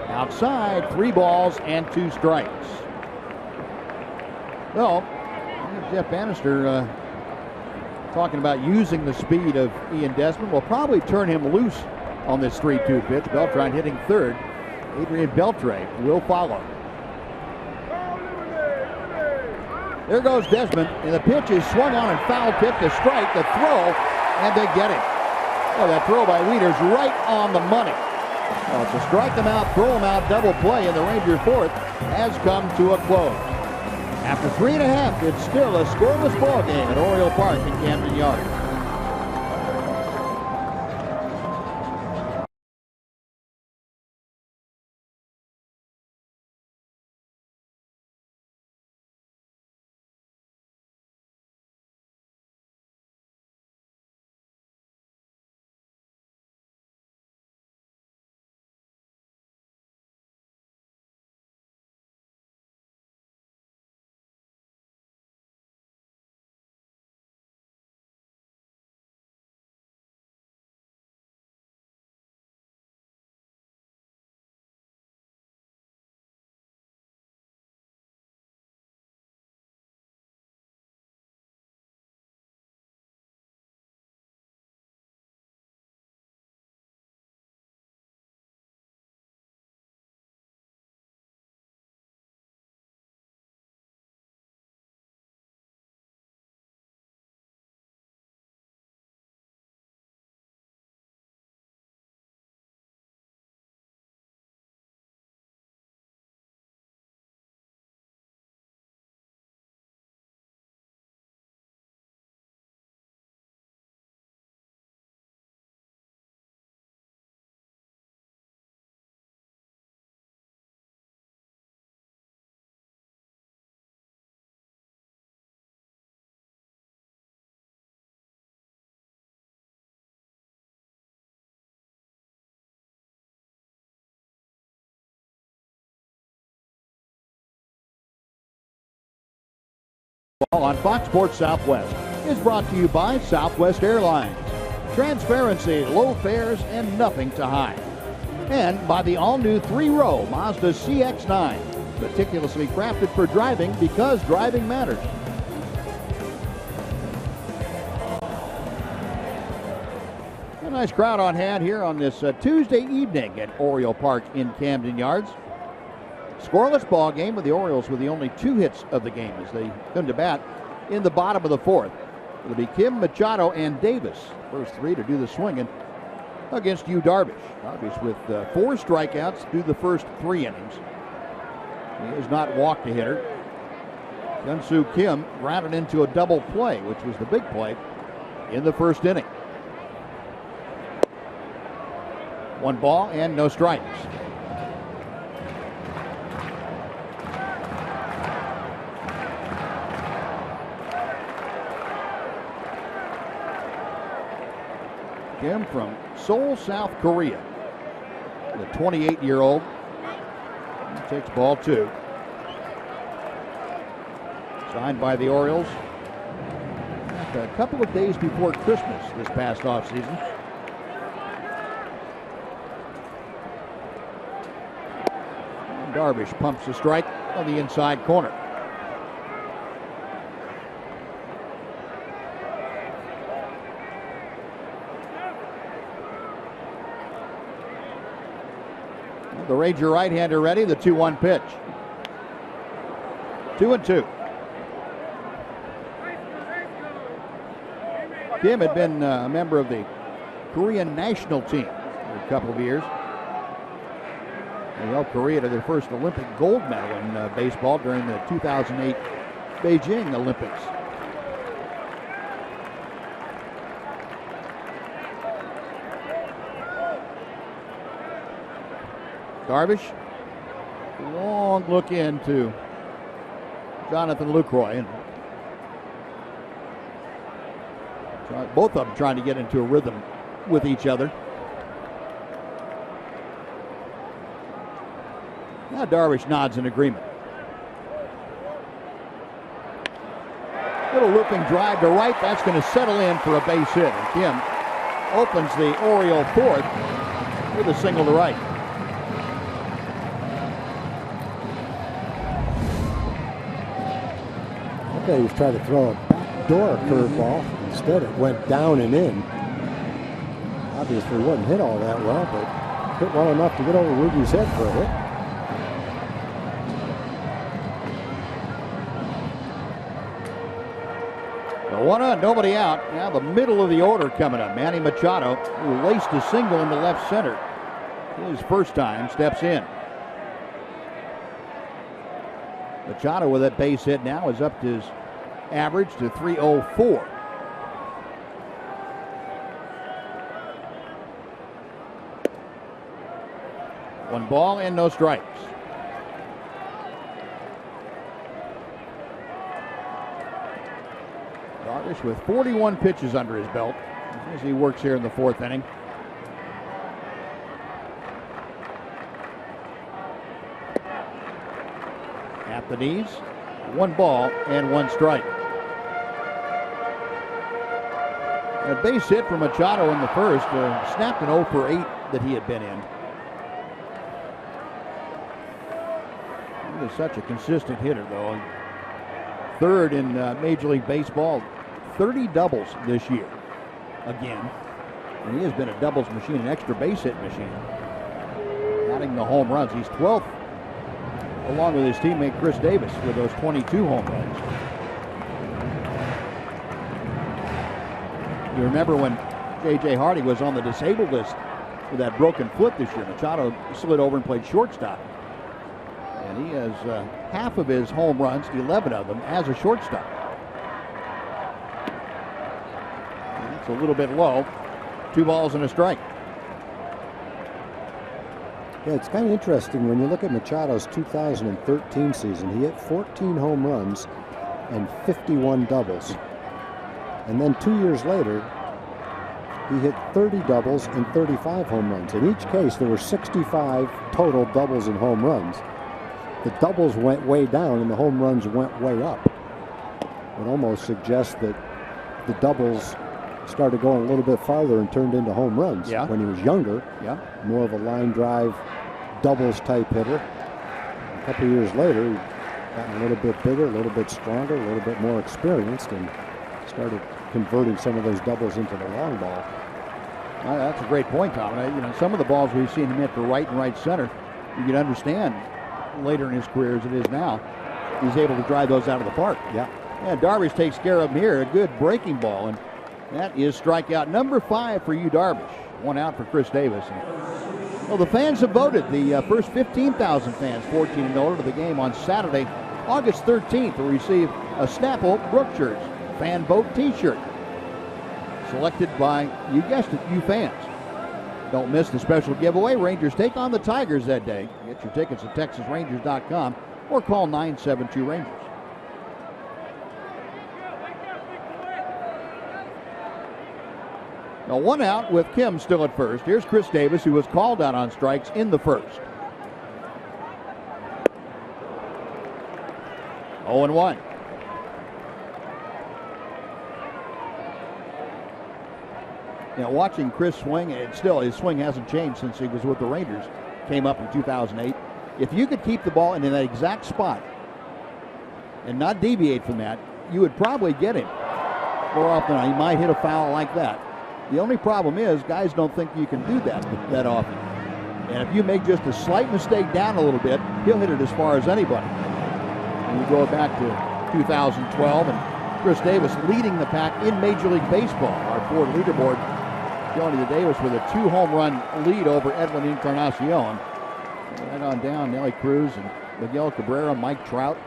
Outside, 3 balls and 2 strikes. Well, Jeff Bannister talking about using the speed of Ian Desmond will probably turn him loose on this 3-2 pitch. Beltran hitting third. Adrian Beltre will follow. There goes Desmond, and the pitch is swung on and foul tip to strike. The throw, and they get it. Oh, that throw by Weiters right on the money. Well, to strike them out, throw them out, double play, and the Rangers' fourth has come to a close. After 3.5, it's still a scoreless ball game at Oriole Park in Camden Yards. Baseball on Fox Sports Southwest is brought to you by Southwest Airlines. Transparency, low fares, and nothing to hide. And by the all-new 3-row Mazda CX-9, meticulously crafted for driving because driving matters. A nice crowd on hand here on this Tuesday evening at Oriole Park in Camden Yards. Scoreless ball game with the Orioles with the only 2 hits of the game as they come to bat in the bottom of the 4th. It'll be Kim, Machado, and Davis, first 3 to do the swinging against Darvish. Darvish with 4 strikeouts through the first 3 innings. He has not walked a hitter. Hyun-Soo Kim grounded into a double play, which was the big play in the first inning. 1 ball and no strikes. Kim from Seoul, South Korea. The 28-year-old takes ball 2. Signed by the Orioles a couple of days before Christmas this past offseason. Darvish pumps a strike on the inside corner. The Ranger right-hander ready, the 2-1 pitch. 2-2. Kim had been a member of the Korean national team for a couple of years. They helped Korea to their first Olympic gold medal in baseball during the 2008 Beijing Olympics. Darvish, long look into Jonathan Lucroy. And both of them trying to get into a rhythm with each other. Now Darvish nods in agreement. Little looping drive to right. That's going to settle in for a base hit. And Kim opens the Oriole 4th with a single to right. Okay, he was trying to throw a backdoor curveball. Instead, it went down and in. Obviously, wasn't hit all that well, but hit well enough to get over Ruby's head for a hit. So 1 nobody out. Now the middle of the order coming up. Manny Machado, who laced a single into left center. His first time, steps in. Machado with that base hit now is up to his average to 304. One ball and no strikes. Darvish with 41 pitches under his belt as he works here in the 4th inning. At the knees, 1 ball and 1 strike. A base hit for Machado in the first, snapped an 0 for 8 that he had been in. He is such a consistent hitter, though. 3rd in Major League Baseball, 30 doubles this year, again. And he has been a doubles machine, an extra base hit machine. Adding the home runs, he's 12th, along with his teammate Chris Davis with those 22 home runs. You remember when J.J. Hardy was on the disabled list with that broken foot this year. Machado slid over and played shortstop. And he has half of his home runs, 11 of them, as a shortstop. It's a little bit low. 2 balls and a strike. Yeah, it's kind of interesting when you look at Machado's 2013 season. He hit 14 home runs and 51 doubles. And then 2 years later, he hit 30 doubles and 35 home runs. In each case, there were 65 total doubles and home runs. The doubles went way down and the home runs went way up. would almost suggest that the doubles started going a little bit farther and turned into home runs. Yeah. When he was younger, more of a line drive, doubles type hitter. A couple years later, he got a little bit bigger, a little bit stronger, a little bit more experienced, and started converting some of those doubles into the long ball. Well, that's a great point, Tom. Some of the balls we've seen him hit for right and right center, you can understand later in his career as it is now, he's able to drive those out of the park. Yeah, Darvish takes care of him here. A good breaking ball, and that is strikeout number 5 for Yu Darvish. One out for Chris Davis. Well, the fans have voted. The first 15,000 fans, 14 and older, to the game on Saturday, August 13th, will receive a Snapple Brookshire's fan vote T-shirt, selected by, you guessed it, you fans. Don't miss the special giveaway. Rangers take on the Tigers that day. Get your tickets at TexasRangers.com or call 972-RANGERS. Now, one out with Kim still at first. Here's Chris Davis, who was called out on strikes in the first. 0-1. Watching Chris swing, and still his swing hasn't changed since he was with the Rangers. Came up in 2008. If you could keep the ball in that exact spot and not deviate from that, you would probably get him more often. He might hit a foul like that. The only problem is guys don't think you can do that often. And if you make just a slight mistake down a little bit, he'll hit it as far as anybody. And you go back to 2012, and Chris Davis leading the pack in Major League Baseball. Our Ford leaderboard showing you Davis with a 2-home run lead over Edwin Encarnacion. Right on down, Nelly Cruz and Miguel Cabrera, Mike Trout.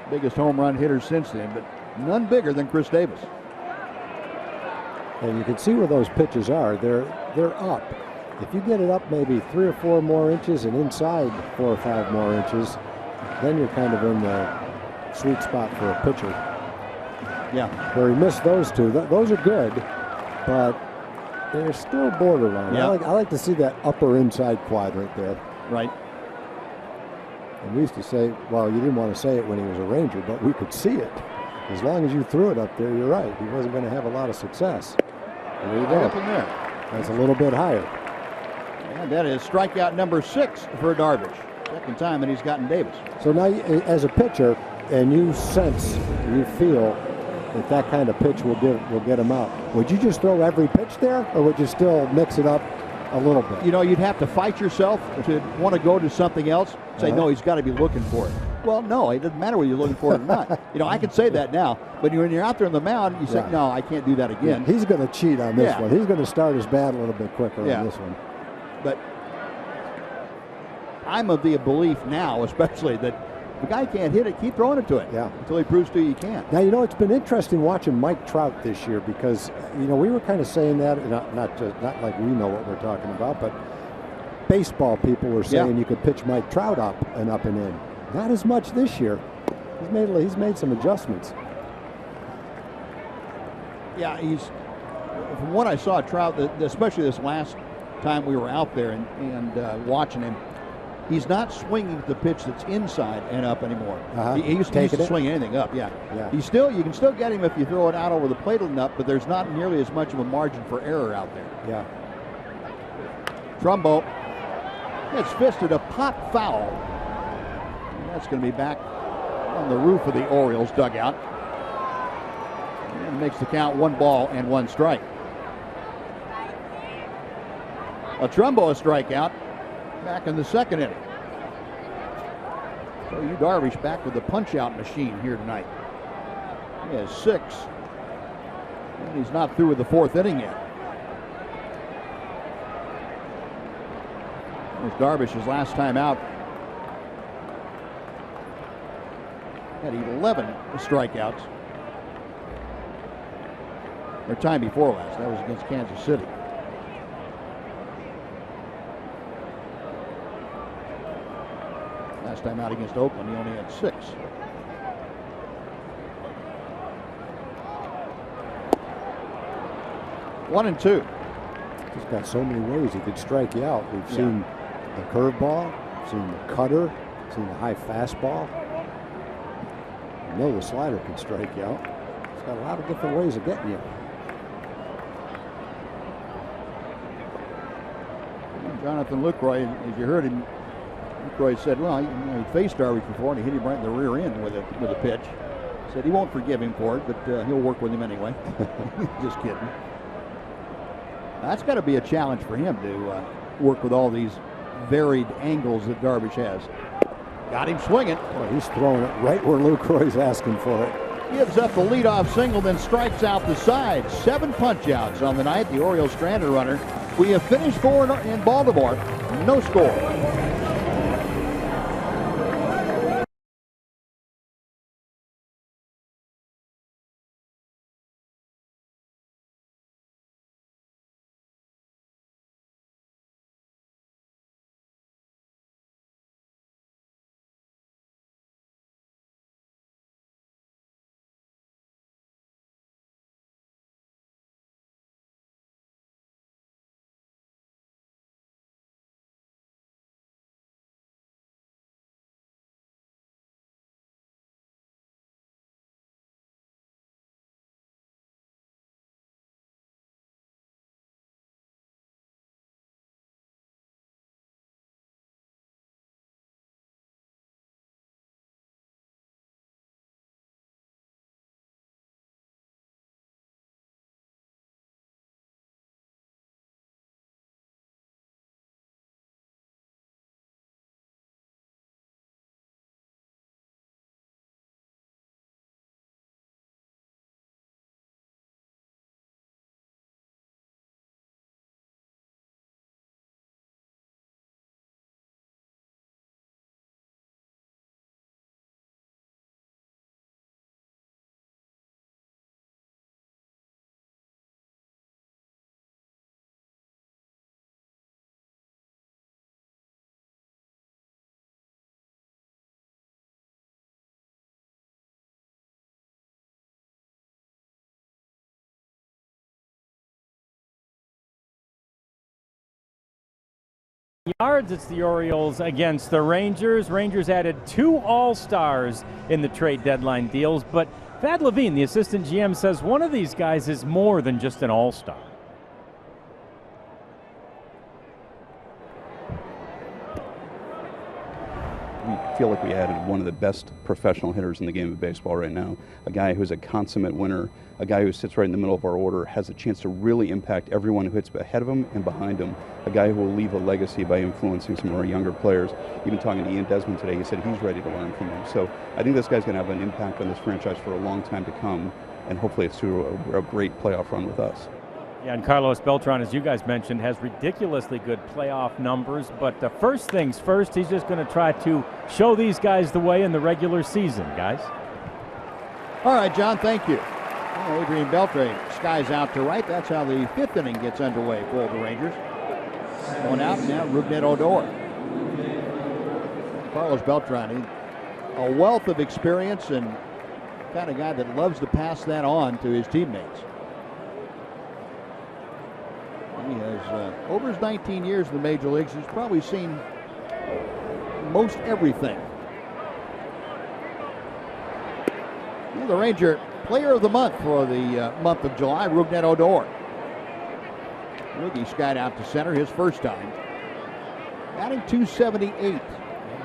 Biggest home run hitters since then, but none bigger than Chris Davis. And you can see where those pitches are. They're up. If you get it up maybe 3 or 4 more inches and inside 4 or 5 more inches, then you're kind of in the sweet spot for a pitcher. Yeah. Where he missed those two. Those are good, but they're still borderline. Yeah. I like to see that upper inside quadrant there. Right. And we used to say, well, you didn't want to say it when he was a Ranger, but we could see it. As long as you threw it up there, you're right. He wasn't going to have a lot of success. There you go. Up in there. That's a little bit higher. And that is strikeout number 6 for Darvish. Second time that he's gotten Davis. So now, as a pitcher, and you sense, you feel that kind of pitch will get him out, would you just throw every pitch there, or would you still mix it up a little bit? You'd have to fight yourself to want to go to something else. Say, no, he's got to be looking for it. Well, no, it doesn't matter whether you're looking for it or not. I can say that now, but when you're out there on the mound, you say, no, I can't do that again. Yeah, he's going to cheat on this one. He's going to start his bat a little bit quicker on this one. But I'm of the belief now, especially, that the guy can't hit it, keep throwing it to it until he proves to you can. Now, it's been interesting watching Mike Trout this year because, we were kind of saying that, not like we know what we're talking about, but baseball people were saying you could pitch Mike Trout up and in. Not as much this year. He's made some adjustments. Yeah, from what I saw, Trout, especially this last time we were out there and watching him, he's not swinging the pitch that's inside and up anymore. He used to swing anything up. Yeah. You can still get him if you throw it out over the plate and up, but there's not nearly as much of a margin for error out there. Yeah. Trumbo gets fisted, a pop foul. And that's going to be back on the roof of the Orioles dugout. And makes the count 1 ball and 1 strike. A Trumbo a strikeout back in the second inning. So Yu Darvish back with the punch-out machine here tonight. He has 6. And he's not through with the 4th inning yet. There's Darvish's last time out. Had 11 strikeouts. Their time before last, that was against Kansas City. Last time out against Oakland, he only had 6. One and two. He's got so many ways he could strike you out. We've seen the curveball, seen the cutter, seen the high fastball. know the slider can strike you out. It's got a lot of different ways of getting you. Jonathan Lucroy, as you heard him, Lucroy said, well, he faced Darvish before and he hit him right in the rear end with a pitch. Said he won't forgive him for it, but he'll work with him anyway. Just kidding. That's got to be a challenge for him to work with all these varied angles that Darvish has. Got him swinging. Boy, he's throwing it right where Lucroy's asking for it. Gives up the leadoff single, then strikes out the side. 7 punch-outs on the night. The Orioles stranded runner. We have finished 4 in Baltimore. No score. Yards, it's the Orioles against the Rangers. Rangers added 2 All-Stars in the trade deadline deals, but Thad Levine, the assistant GM, says one of these guys is more than just an All-Star. We feel like we added one of the best professional hitters in the game of baseball right now. A guy who's a consummate winner, a guy who sits right in the middle of our order, has a chance to really impact everyone who hits ahead of him and behind him. A guy who will leave a legacy by influencing some of our younger players. Even talking to Ian Desmond today, he said he's ready to learn from him. So I think this guy's going to have an impact on this franchise for a long time to come, and hopefully it's through a great playoff run with us. Yeah, and Carlos Beltran, as you guys mentioned, has ridiculously good playoff numbers. But first things first, he's just going to try to show these guys the way in the regular season, guys. All right, John, thank you. Well, Adrian Beltre skies out to right. That's how the 5th inning gets underway for the Rangers. Going out now, Rougned Odor. Carlos Beltran, a wealth of experience and kind of guy that loves to pass that on to his teammates. He has, over his 19 years in the major leagues, he's probably seen most everything. Well, the Ranger Player of the Month for the month of July, Rougned Odor. Rookie skied out to center his first time. Batting .278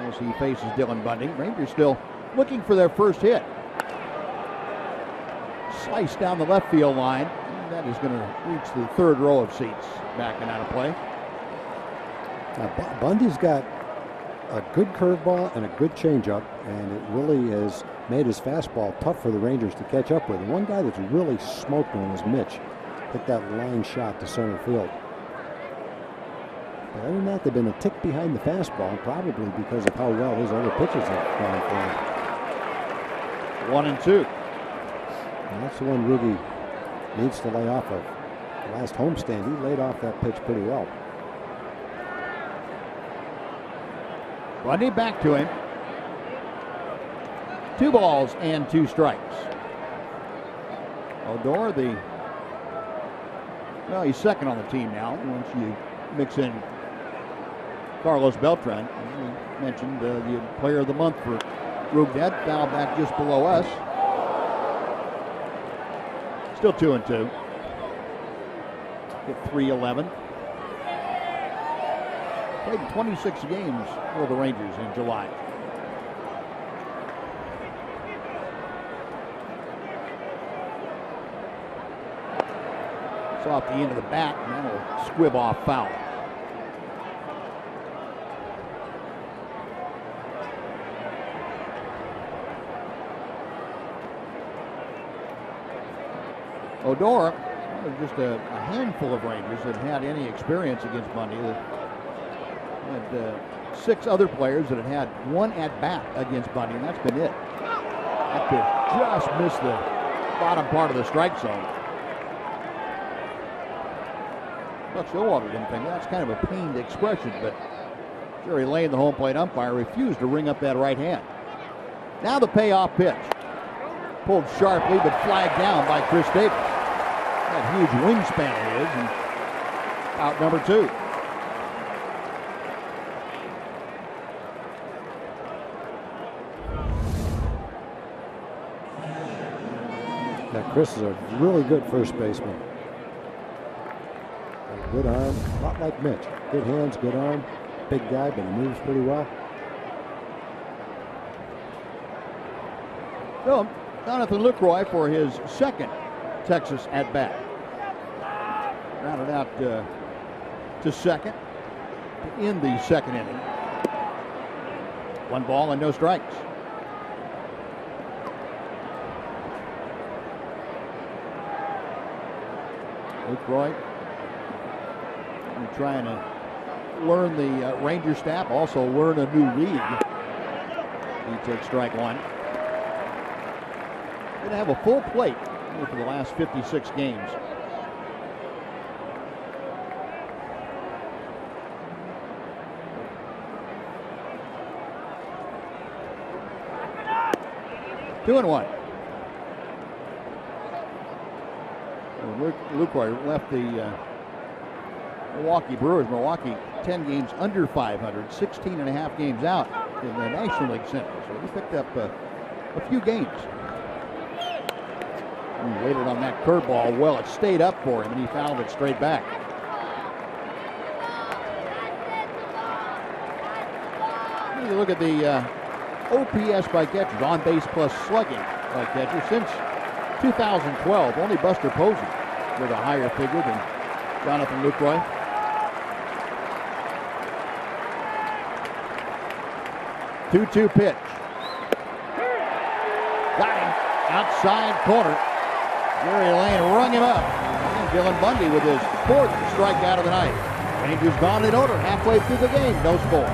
as he faces Dylan Bundy. Rangers still looking for their first hit. Sliced down the left field line. That is going to reach the 3rd row of seats, backing out of play. Now, Bundy's got a good curveball and a good changeup, and it really has made his fastball tough for the Rangers to catch up with. And one guy that's really smoked him was Mitch. Hit that line shot to center field. But other than that, they've been a tick behind the fastball, probably because of how well his other pitches have gone for him. 1-2. And that's the one Ruby needs to lay off of. The last homestand, he laid off that pitch pretty well. Bundy back to him. 2 balls and 2 strikes. Odor, he's second on the team now. Once you mix in Carlos Beltran, as you mentioned, the Player of the Month for Rugnet foul back just below us. Still 2-2. Hit .311. Played in 26 games for the Rangers in July. It's off the end of the bat, and that'll squib off foul. Odor, just a handful of Rangers that had any experience against Bundy. Had 6 other players that had one at bat against Bundy, and that's been it. That pitch just missed the bottom part of the strike zone. Buck Showalter didn't think that's kind of a pained expression, but Jerry Lane, the home plate umpire, refused to ring up that right hand. Now the payoff pitch. Pulled sharply, but flagged down by Chris Davis. That huge wingspan it is, and out number 2. Now Chris is a really good first baseman. Good arm, a lot like Mitch. Good hands, good arm. Big guy, but he moves pretty well. So, Jonathan Lucroy for his second Texas at-bat. Rounded out to second to end the second inning. 1 ball and no strikes. Lucroy trying to learn the Ranger staff, also learn a new league. He took strike 1. Going to have a full plate for the last 56 games. Two and 1. Lucroy left the Milwaukee Brewers. Milwaukee 10 games under 500, 16 and a half games out in the National League Central. So he picked up a few games. He waited on that curveball well. It stayed up for him, and he fouled it straight back. You look at the OPS by catchers, on base plus slugging by catchers. Since 2012, only Buster Posey with a higher figure than Jonathan Lucroy. Two-two pitch. Got him outside corner. Jerry Lane rung him up. And Dylan Bundy with his 4th strikeout of the night. Rangers gone in order halfway through the game. No score.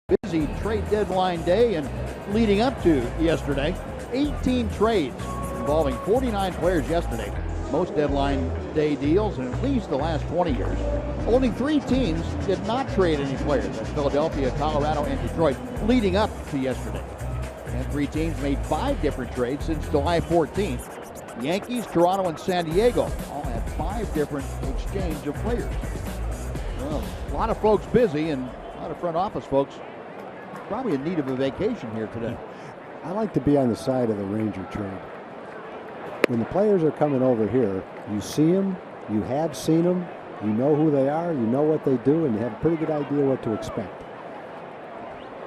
busy trade deadline day and leading up to yesterday. 18 trades involving 49 players yesterday. Most deadline day deals in at least the last 20 years. Only 3 teams did not trade any players. That's Philadelphia, Colorado, and Detroit leading up to yesterday. And 3 teams made 5 different trades since July 14th. Yankees, Toronto, and San Diego all had 5 different exchange of players. Well, a lot of folks busy and a lot of front office folks probably in need of a vacation here today. I like to be on the side of the Ranger trade. When the players are coming over here, you see them, you have seen them, you know who they are, you know what they do, and you have a pretty good idea what to expect.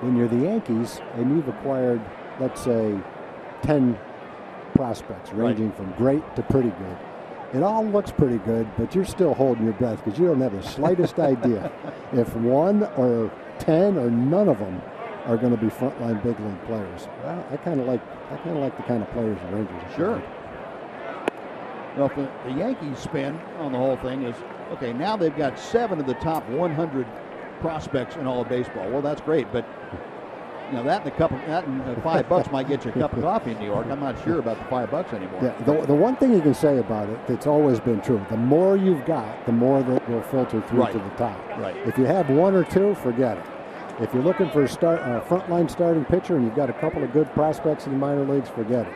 When you're the Yankees and you've acquired, let's say, 10 prospects ranging from great to pretty good, it all looks pretty good, but you're still holding your breath because you don't have the slightest idea if 1 or 10 or none of them are going to be frontline big league players. Well, I kind of like the kind of players the Rangers are. Sure. Well, the Yankees spin on the whole thing is, okay, now they've got 7 of the top 100 prospects in all of baseball. Well, that's great, but you know that and $5 might get you a cup of coffee in New York. I'm not sure about the $5 anymore. Yeah, the one thing you can say about it that's always been true: the more you've got, the more that will filter through to the top. Right. If you have 1 or 2, forget it. If you're looking for a frontline starting pitcher and you've got a couple of good prospects in the minor leagues, forget it.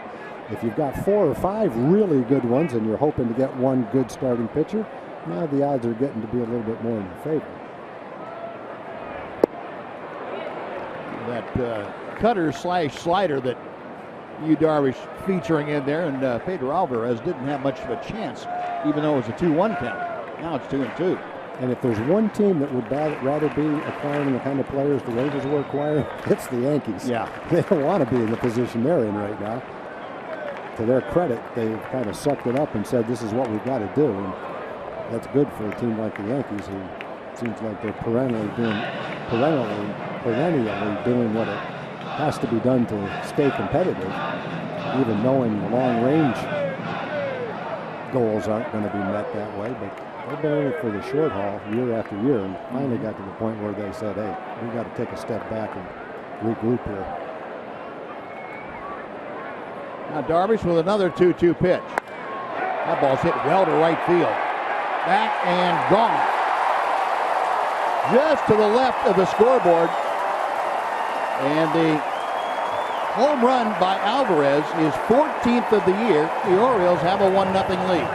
If you've got 4 or 5 really good ones and you're hoping to get 1 good starting pitcher, now the odds are getting to be a little bit more in your favor. That cutter / slider that Darvish featuring in there, and Pedro Alvarez didn't have much of a chance, even though it was a 2-1 count. Now it's 2-2. And if there's one team that would rather be acquiring the kind of players the Rangers were acquiring, it's the Yankees. Yeah. They don't want to be in the position they're in right now. To their credit, they've kind of sucked it up and said, this is what we've got to do. And that's good for a team like the Yankees, who seems like they're perennially doing what it has to be done to stay competitive, even knowing the long-range goals aren't going to be met that way. But they've been in it for the short haul year after year, and finally got to the point where they said, hey, we got to take a step back and regroup here. Now Darvish with another 2-2 pitch. That ball's hit well to right field. Back and gone. Just to the left of the scoreboard. And the home run by Alvarez is 14th of the year. The Orioles have a 1-0 lead.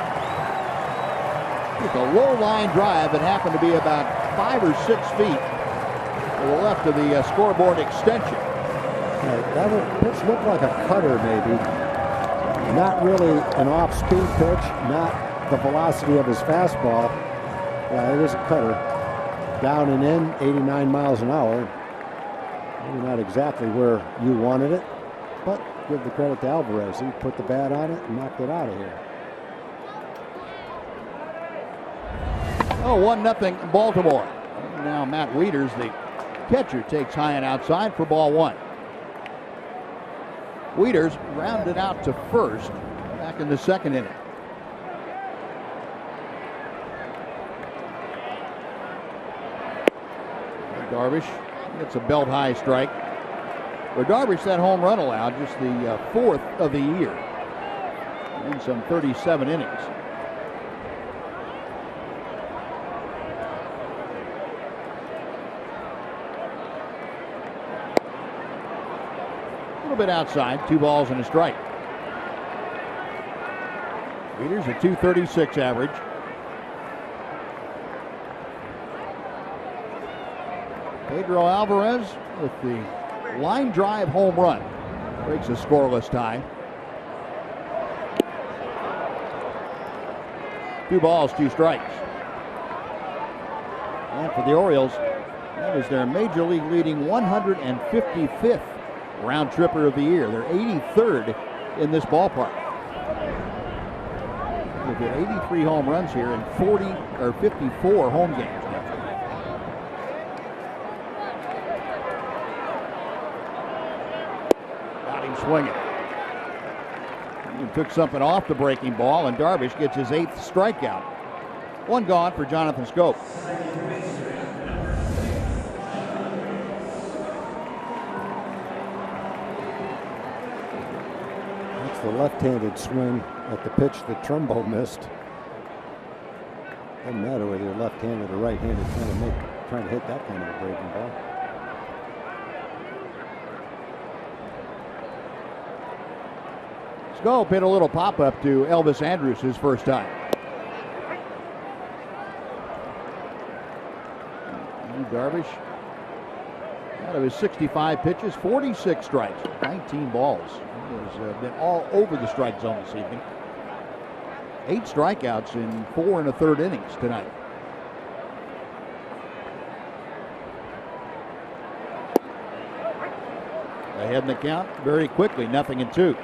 It's a low line drive that happened to be about 5 or 6 feet to the left of the scoreboard extension. That pitch looked like a cutter, maybe. Not really an off-speed pitch, not the velocity of his fastball. Yeah, it is a cutter. Down and in, 89 miles an hour. Maybe not exactly where you wanted it, but give the credit to Alvarez. He put the bat on it and knocked it out of here. Oh, 1-0 Baltimore. Now Matt Weiters, the catcher, takes high and outside for ball 1. Weiters rounded out to first back in the 2nd inning. Darvish gets a belt high strike. For Darvish, that home run allowed just the 4th of the year in some 37 innings. A little bit outside, 2 balls and a strike. Weiters a .236 average. Pedro Alvarez with the line drive home run breaks a scoreless tie. 2 balls, 2 strikes. And for the Orioles, that is their major league leading 155th round tripper of the year. They're 83rd in this ballpark. They've hit 83 home runs here in 54 home games. Got him swinging. He took something off the breaking ball, and Darvish gets his 8th strikeout. 1 gone for Jonathan Schoop. the left-handed swing at the pitch that Trumbo missed. Doesn't matter whether you're left-handed or right-handed, trying to hit that kind of a breaking ball. Scope hit a little pop-up to Elvis Andrus his first time. Darvish, out of his 65 pitches, 46 strikes, 19 balls. He has been all over the strike zone this evening. 8 strikeouts in 4 1/3 innings tonight. Ahead in the count very quickly, 0-2.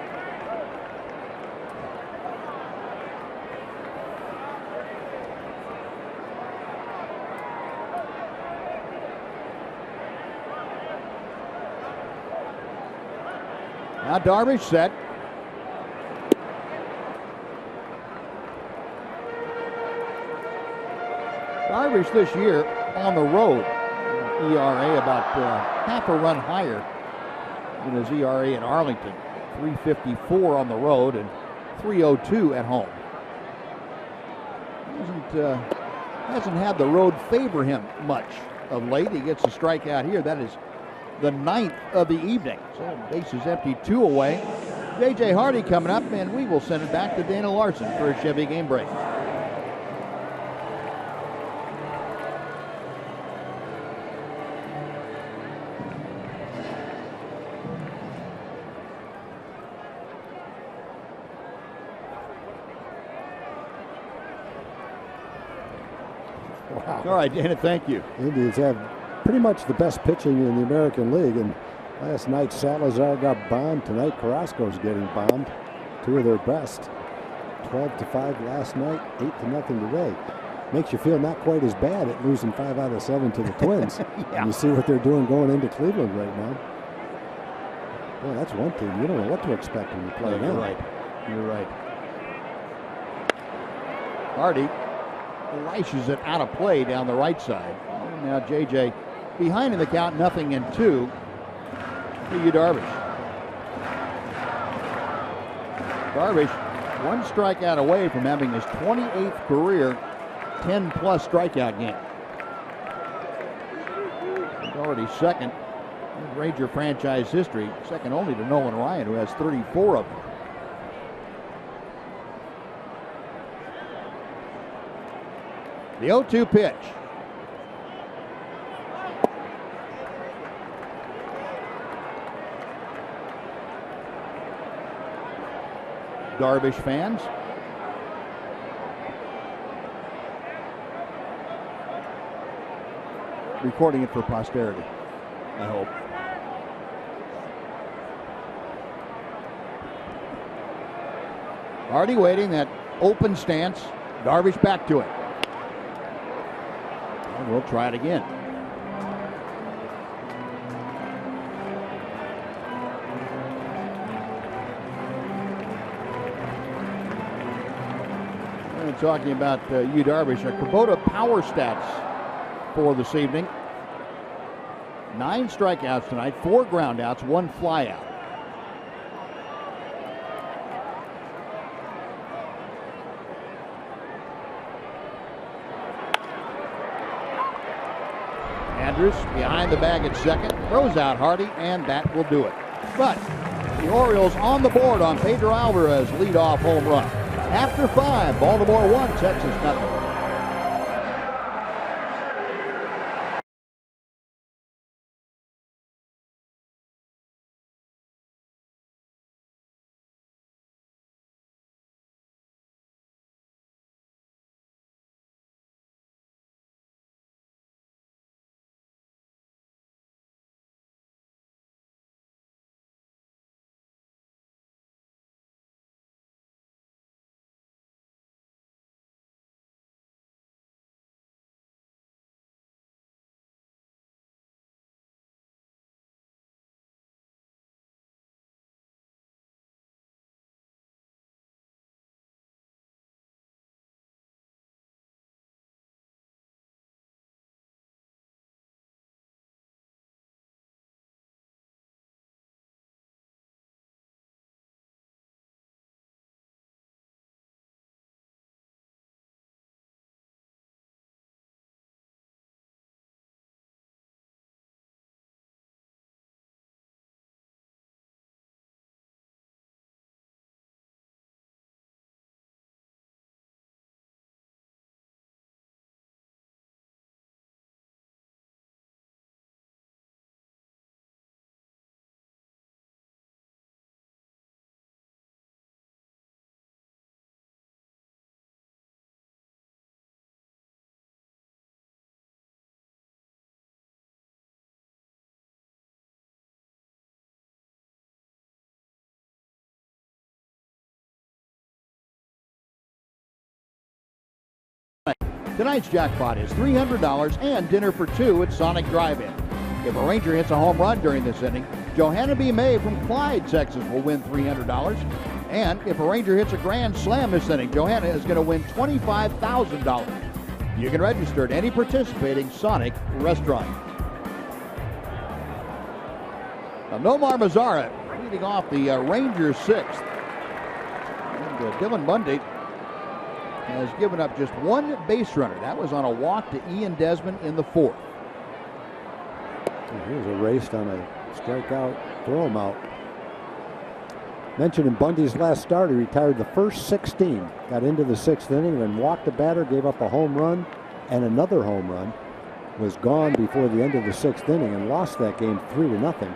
Now Darvish set. Darvish this year on the road, ERA about half a run higher than his ERA in Arlington. 3.54 on the road and 3.02 at home. Hasn't had the road favor him much of late. He gets a strikeout here. That is the 9th of the evening. So bases empty, 2 away. J.J. Hardy coming up, and we will send it back to Dana Larson for a Chevy game break. Wow. All right, Dana, thank you. Indians have pretty much the best pitching in the American League, and last night Salazar got bombed. Tonight Carrasco's getting bombed. 2 of their best. 12-5 last night, 8-0 today. Makes you feel not quite as bad at losing 5 out of 7 to the Twins. Yeah. And you see what they're doing going into Cleveland right now. Well, that's one team. You don't know what to expect when you play them. You're right. You're right. Hardy lashes it out of play down the right side. And now J.J. behind in the count, 0-2 to Yu Darvish. Darvish 1 strikeout away from having his 28th career 10-plus strikeout game. He's already second in Ranger franchise history, second only to Nolan Ryan, who has 34 of them. The 0-2 pitch. Darvish fans. Recording it for posterity, I hope. Hardy waiting, that open stance. Darvish back to it. And we'll try it again. We're talking about Yu Darvish. A Kubota power stats for this evening. 9 strikeouts tonight, 4 groundouts, 1 flyout. Andrus behind the bag at second, throws out Hardy, and that will do it. But the Orioles on the board on Pedro Alvarez leadoff home run. After 5, Baltimore 1, Texas 0. Tonight's jackpot is $300 and dinner for two at Sonic Drive-In. If a Ranger hits a home run during this inning, Johanna B. May from Clyde, Texas will win $300. And if a Ranger hits a grand slam this inning, Johanna is going to win $25,000. You can register at any participating Sonic restaurant. Now, Nomar Mazara leading off the Rangers sixth. And Dylan Bundy has given up just one base runner. That was on a walk to Ian Desmond in the fourth. He was erased on a strikeout, throw him out. Mentioned in Bundy's last start, he retired the first 16, got into the sixth inning, then walked the batter, gave up a home run and another home run, was gone before the end of the sixth inning and lost that game 3-0.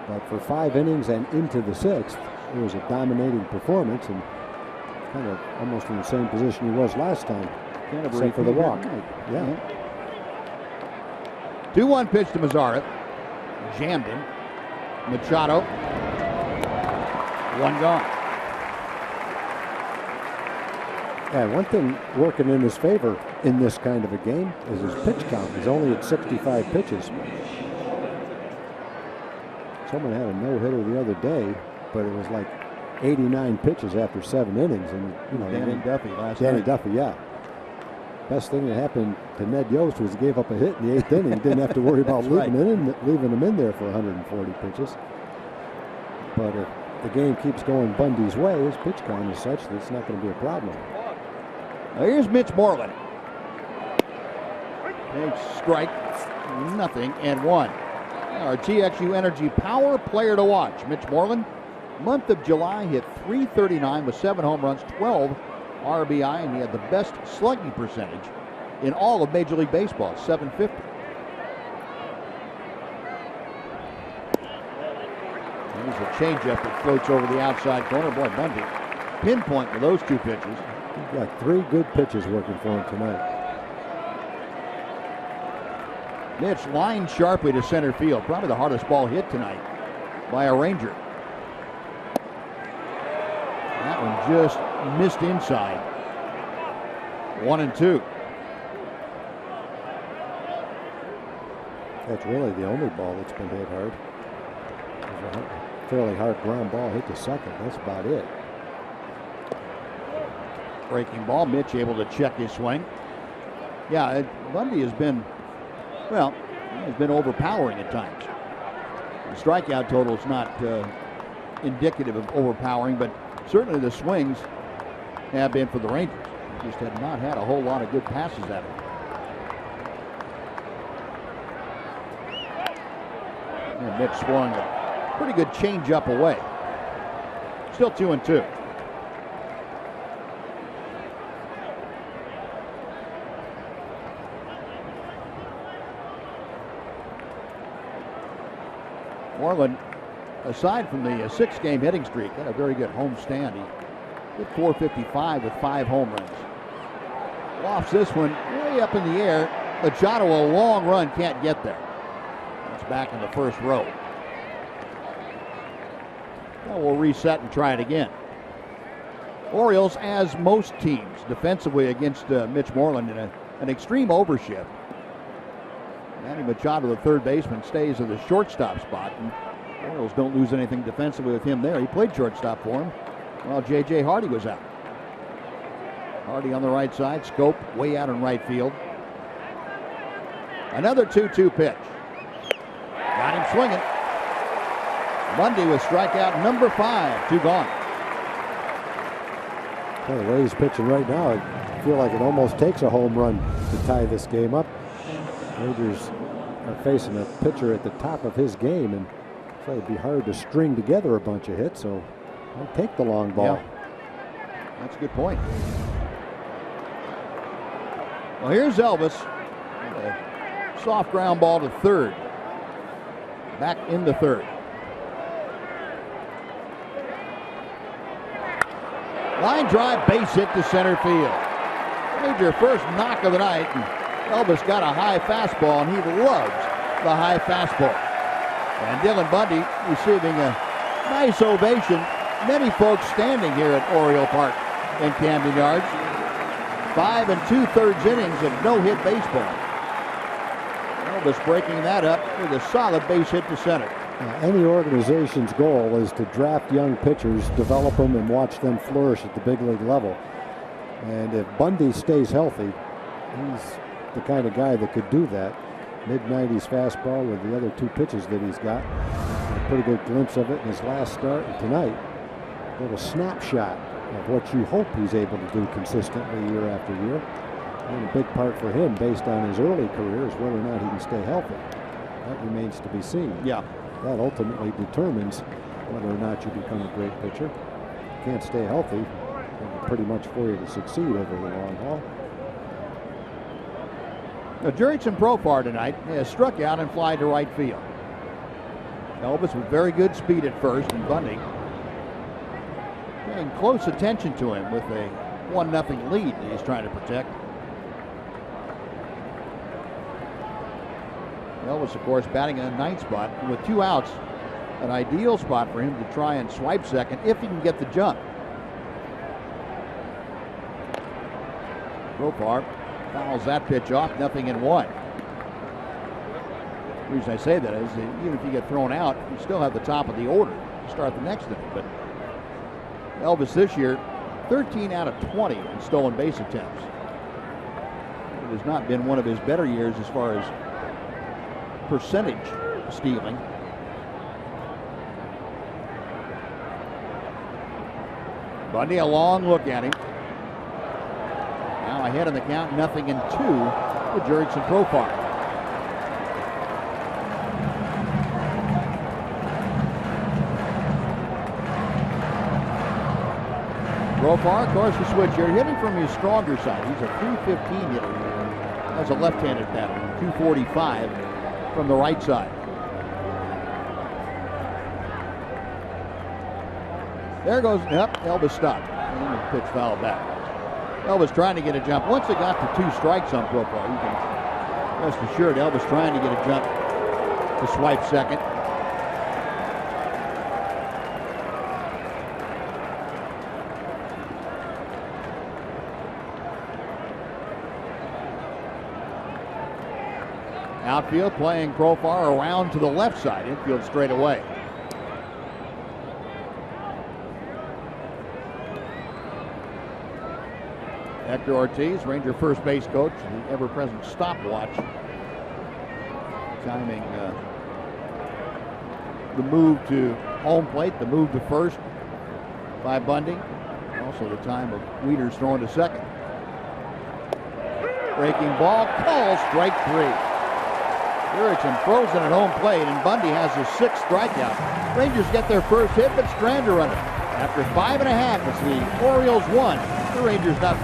But for 5 innings and into the sixth, it was a dominating performance and kind of almost in the same position he was last time, except for the walk. Yeah. 2-1 pitch to Mazara. Jammed him. Machado. One gone. Yeah, one thing working in his favor in this kind of a game is his pitch count. He's only at 65 pitches. Someone had a no-hitter the other day, but it was like 89 pitches after 7 innings. And you know, Danny Duffy last night. Danny Duffy, yeah. Best thing that happened to Ned Yost was he gave up a hit in the 8th inning. Didn't have to worry about leaving him in there for 140 pitches. But if the game keeps going Bundy's way, his pitch count is such that it's not going to be a problem. Now here's Mitch Moreland. Big strike, 0-1. Our TXU Energy Power Player to watch, Mitch Moreland. Month of July hit .339 with 7 home runs, 12 RBI, and he had the best slugging percentage in all of Major League Baseball, .750. There's a changeup that floats over the outside corner. Boy, Bundy pinpoint with those 2 pitches. He's got 3 good pitches working for him tonight. Mitch lined sharply to center field. Probably the hardest ball hit tonight by a Ranger. That one just missed inside. 1-2. That's really the only ball that's been hit hard. There's a fairly hard ground ball hit to second. That's about it. Breaking ball. Mitch able to check his swing. Yeah, Bundy has been, well, he's been overpowering at times. The strikeout total is not indicative of overpowering, but certainly the swings have been for the Rangers. They just have not had a whole lot of good passes at him. And Mitch throwing a pretty good change-up away. Still 2-2. Moreland, aside from the 6-game hitting streak, had a very good home stand. He hit .455 with 5 home runs. Lofts this one way up in the air. Machado, a long run, can't get there. It's back in the first row. Now we'll reset and try it again. Orioles, as most teams, defensively against Mitch Moreland in an extreme overshift. Manny Machado, the third baseman, stays in the shortstop spot, and Orioles don't lose anything defensively with him there. He played shortstop for him while J.J. Hardy was out. Hardy on the right side, Scope way out in right field. Another 2-2 pitch. Got him swinging. Bundy with strikeout number 5, 2 gone. Well, the way he's pitching right now, I feel like it almost takes a home run to tie this game up. Rangers are facing a pitcher at the top of his game, and so it'd be hard to string together a bunch of hits, so I'll take the long ball. Yeah. That's a good point. Well, here's Elvis. A soft ground ball to third. Back in the third. Line drive, base hit to center field. Ranger first knock of the night. And Elvis got a high fastball, and he loves the high fastball. And Dylan Bundy receiving a nice ovation. Many folks standing here at Oriole Park in Camden Yards. 5 2/3 innings of no-hit baseball. Elvis breaking that up with a solid base hit to center. Any organization's goal is to draft young pitchers, develop them, and watch them flourish at the big league level. And if Bundy stays healthy, he's the kind of guy that could do that. Mid-90s fastball with the other 2 pitches that he's got. A pretty good glimpse of it in his last start. And tonight, a little snapshot of what you hope he's able to do consistently year after year. And a big part for him, based on his early career, is whether or not he can stay healthy. That remains to be seen. Yeah. That ultimately determines whether or not you become a great pitcher. You can't stay healthy, and pretty much for you to succeed over the long haul. Now, Jurickson Profar tonight has struck out and fly to right field. Elvis with very good speed at first, and Bundy paying close attention to him with a 1-0 lead that he's trying to protect. Elvis, of course, batting in the 9th spot with 2 outs. An ideal spot for him to try and swipe second if he can get the jump. Profar fouls that pitch off, 0-1. The reason I say that is that even if you get thrown out, you still have the top of the order to start the next inning. But Elvis this year, 13 out of 20 in stolen base attempts. It has not been one of his better years as far as percentage stealing. Bundy, a long look at him. Now ahead in the count, 0-2 with Jurickson Profar. Profar, of course, the switch here, hitting from his stronger side. He's a .315 hitter as a left-handed batter, .245 from the right side. There goes, yep, Elvis stopped. And the pitch foul back. Elvis trying to get a jump. Once they got to 2 strikes on Profar, you can rest assured Elvis trying to get a jump to swipe second. Outfield playing Profar around to the left side. Infield straight away. Hector Ortiz, Ranger first base coach, the ever-present stopwatch, timing the move to home plate, the move to first by Bundy. Also the time of Weiters throwing to second. Breaking ball, call, strike 3. Jurickson frozen at home plate, and Bundy has his 6th strikeout. Rangers get their first hit, but strand a runner. After 5.5, it's the Orioles 1, the Rangers 0.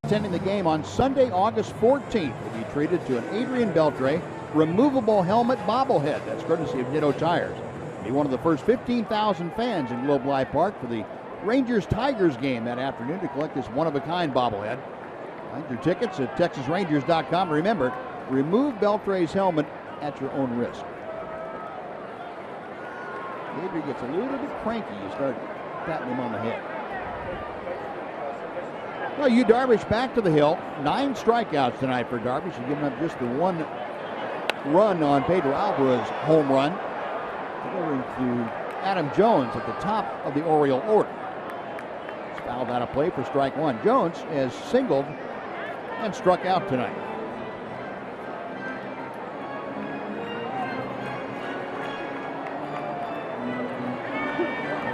Attending the game on Sunday, August 14th, will be treated to an Adrian Beltre removable helmet bobblehead. That's courtesy of Ditto Tires. Be one of the first 15,000 fans in Globe Life Park for the Rangers-Tigers game that afternoon to collect this one-of-a-kind bobblehead. Find your tickets at TexasRangers.com. Remember, remove Beltre's helmet at your own risk. Adrian gets a little bit cranky. You start patting him on the head. Well, Darvish back to the hill. 9 strikeouts tonight for Darvish. He's given up just the 1 run on Pedro Alvarez home run. Going to Adam Jones at the top of the Oriole order. He's fouled out of play for strike 1. Jones has singled and struck out tonight.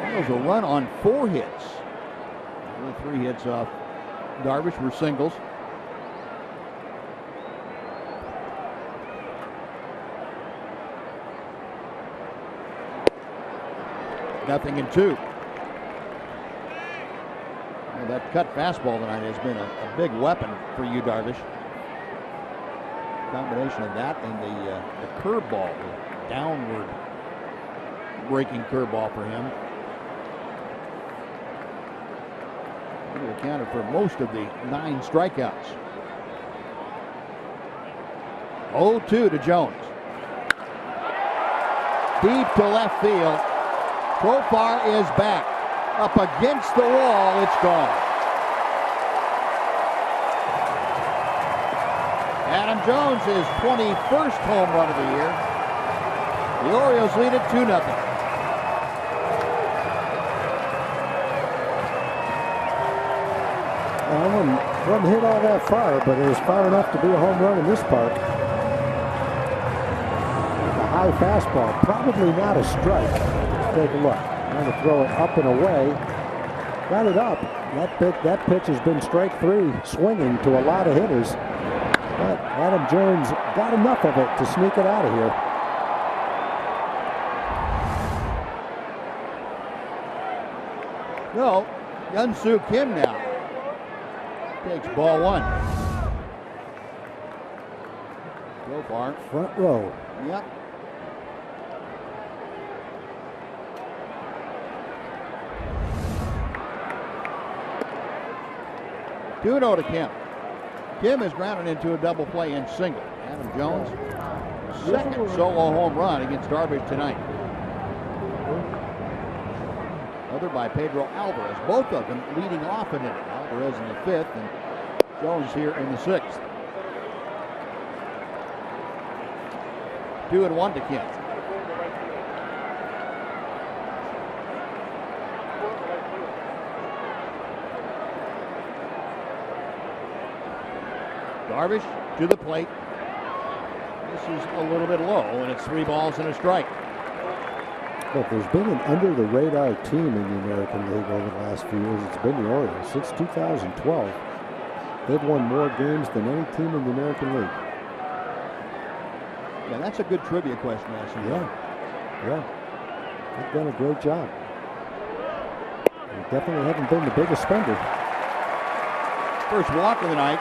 Orioles will run on 4 hits. The 3 hits off Darvish were singles. Nothing in 2. Well, that cut fastball tonight has been a big weapon for Darvish. Combination of that and the curveball, the downward breaking curveball for him. He accounted for most of the 9 strikeouts. 0-2 to Jones. Deep to left field. Profar is back. Up against the wall, it's gone. Adam Jones, his 21st home run of the year. The Orioles lead it 2-0. I wouldn't hit all that far, but it was far enough to be a home run in this park. A high fastball, probably not a strike. Let's take a look. Trying to throw it up and away. Got it up. That pitch has been strike 3, swinging to a lot of hitters. But Adam Jones got enough of it to sneak it out of here. No, Hyun-Soo Kim now takes ball 1. So far. Front row. Yep. Two-0 to Kim. Kim is grounded into a double play and single. Adam Jones, second solo home run against Darvish tonight. Other by Pedro Alvarez. Both of them leading off an inning. Alvarez in the 5th and Jones here in the 6th. 2-1 to Kim. Darvish to the plate. This is a little bit low, and it's 3 balls and a strike. Look, there's been an under-the-radar team in the American League over the last few years. It's been the Orioles. Since 2012, they've won more games than any team in the American League. Yeah, that's a good trivia question, actually. Yeah. They've done a great job. They definitely haven't been the biggest spender. First walk of the night.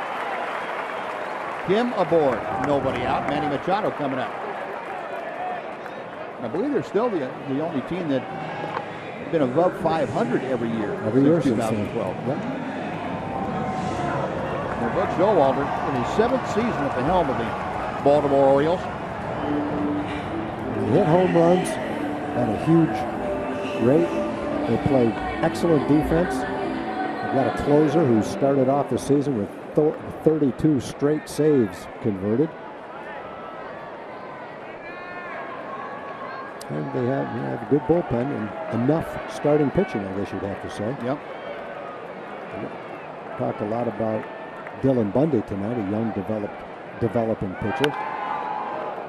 Kim aboard. Nobody out. Manny Machado coming up. I believe they're still the only team that has been above 500 every year. Every year since since 2012. Yep. Now, Butch Showalter in his 7th season at the helm of the Baltimore Orioles. They hit home runs at a huge rate. They played excellent defense. They've got a closer who started off the season with 32 straight saves converted. And they have a good bullpen and enough starting pitching, I guess you'd have to say. Yep. Talked a lot about Dylan Bundy tonight, a young developing pitcher.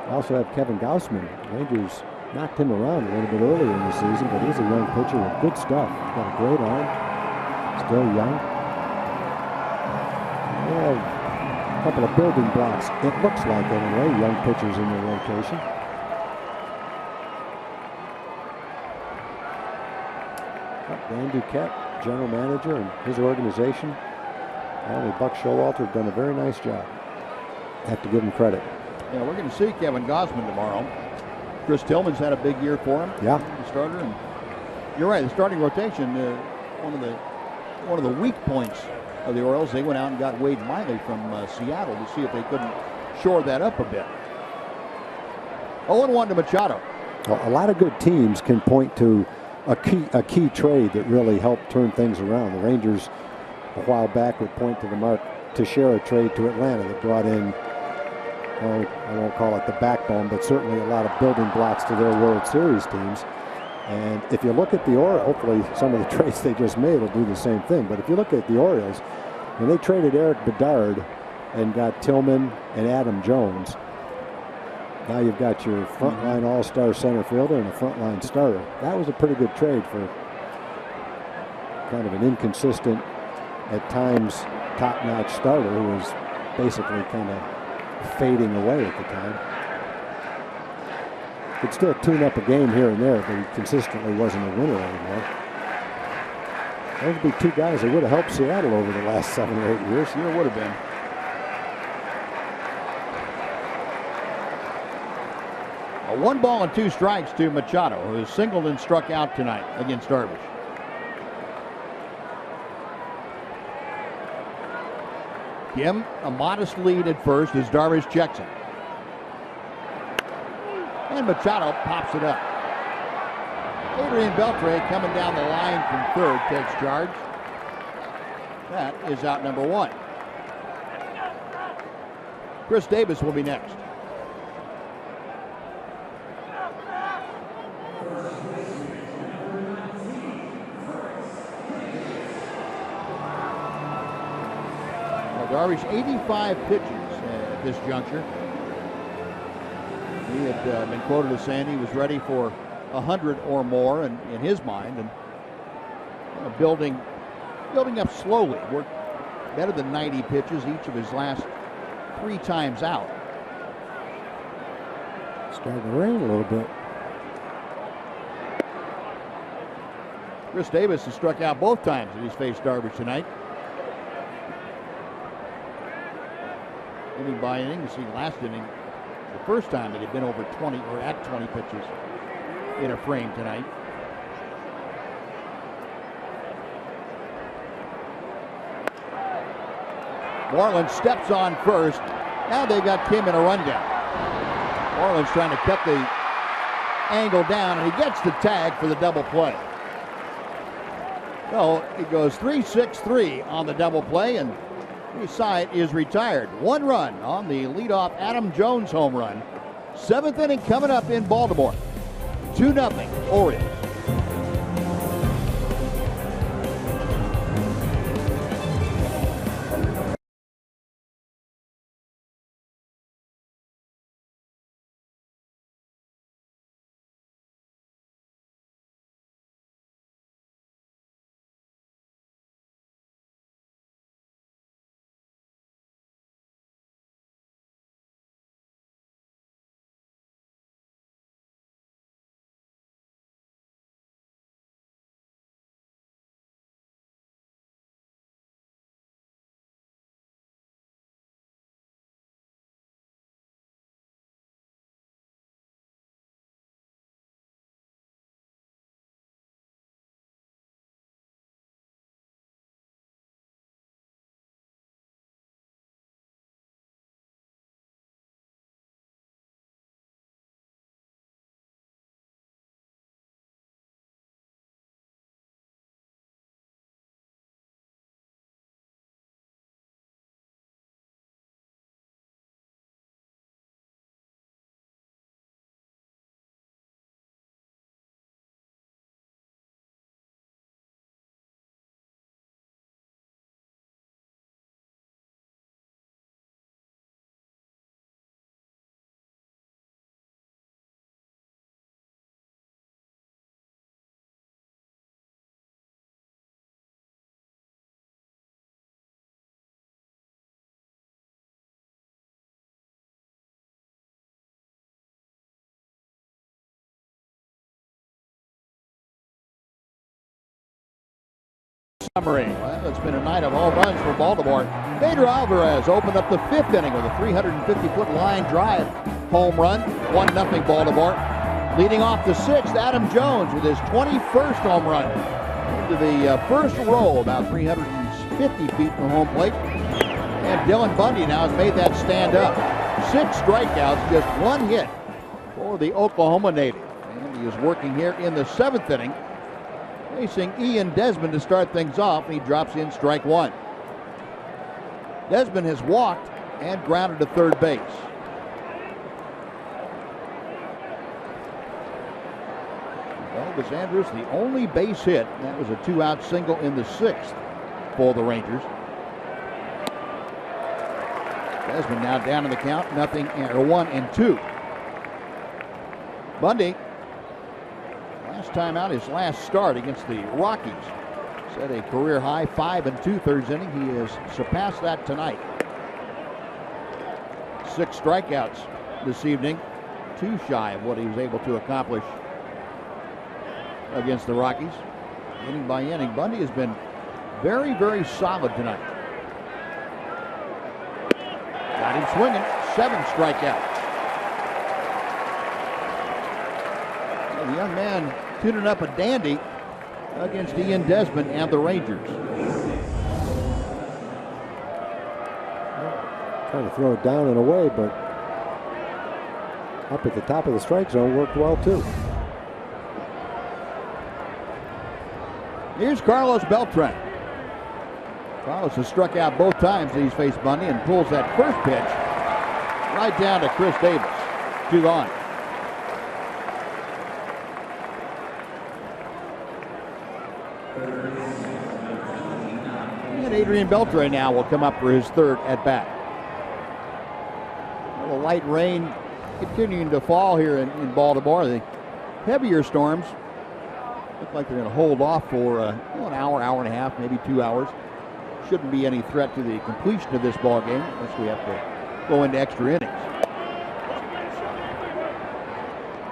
Also have Kevin Gausman. Rangers knocked him around a little bit earlier in the season, but he's a young pitcher with good stuff. He's got a great arm. Still young. They have a couple of building blocks, it looks like anyway, young pitchers in their rotation. Dan Duquette, general manager, and his organization Well, Buck Showalter have done a very nice job. Have to give him credit. Yeah, we're going to see Kevin Gausman tomorrow. Chris Tillman's had a big year for him. Yeah. The starter. And you're right, the starting rotation, one of the weak points of the Orioles, they went out and got Wade Miley from Seattle to see if they couldn't shore that up a bit. 0-1 to Machado. Well, a lot of good teams can point to a key trade that really helped turn things around. The Rangers a while back would point to the Mark Teixeira trade to Atlanta that brought in, well, I won't call it the backbone, but certainly a lot of building blocks to their World Series teams. And if you look at the Orioles, hopefully some of the trades they just made will do the same thing. But if you look at the Orioles, when they traded Eric Bedard and got Tillman and Adam Jones, now you've got your frontline all-star center fielder and a frontline starter. That was a pretty good trade for kind of an inconsistent, at times top-notch starter who was basically kind of fading away at the time. Could still tune up a game here and there, but he consistently wasn't a winner anymore. Those would be two guys that would have helped Seattle over the last 7 or 8 years. Sure would have been. A 1 ball and 2 strikes to Machado, who is singled and struck out tonight against Darvish. Kim, a modest lead at first as Darvish checks it. And Machado pops it up. Adrian Beltre coming down the line from third takes charge. That is out number 1. Chris Davis will be next. Darvish 85 pitches at this juncture. He had been quoted as saying he was ready for 100 or more in his mind, and building up slowly. Worked better than 90 pitches each of his last 3 times out. Starting to rain a little bit. Chris Davis has struck out both times that he's faced Darvish tonight. Inning by inning. You see last inning, the first time it had been over 20 or at 20 pitches in a frame tonight. Moreland steps on first. Now they got Kim in a rundown. Moreland's trying to cut the angle down, and he gets the tag for the double play. So it goes 3-6-3 on the double play, and his side is retired. 1 run on the leadoff Adam Jones home run. 7th inning coming up in Baltimore. 2-0 Orioles. summary. Well, it's been a night of home runs for Baltimore. Bader Alvarez opened up the 5th inning with a 350-foot line drive home run. 1-0 Baltimore. Leading off the 6th, Adam Jones with his 21st home run. Into the first row, about 350 feet from home plate. And Dylan Bundy now has made that stand up. 6 strikeouts, just 1 hit for the Oklahoma native. And he is working here in the 7th inning, facing Ian Desmond to start things off, and he drops in strike 1. Desmond has walked and grounded to third base. Elvis Andrus, the only base hit. That was a 2-out single in the 6th for the Rangers. Desmond now down in the count, 1-2. Bundy, last time out, his last start against the Rockies, set a career high 5 2/3 inning. He has surpassed that tonight. 6 strikeouts this evening, 2 shy of what he was able to accomplish against the Rockies. Inning by inning, Bundy has been very, very solid tonight. Got him swinging, 7 strikeouts. The young man tuning up a dandy against Ian Desmond and the Rangers. Trying to throw it down and away, but up at the top of the strike zone worked well too. Here's Carlos Beltran. Carlos has struck out both times he's faced Bundy and pulls that first pitch right down to Chris Davis. 2 gone. And Adrian Beltre now will come up for his 3rd at bat. Well, the light rain continuing to fall here in Baltimore. The heavier storms look like they're going to hold off for an hour, hour and a half, maybe 2 hours. Shouldn't be any threat to the completion of this ball game unless we have to go into extra innings.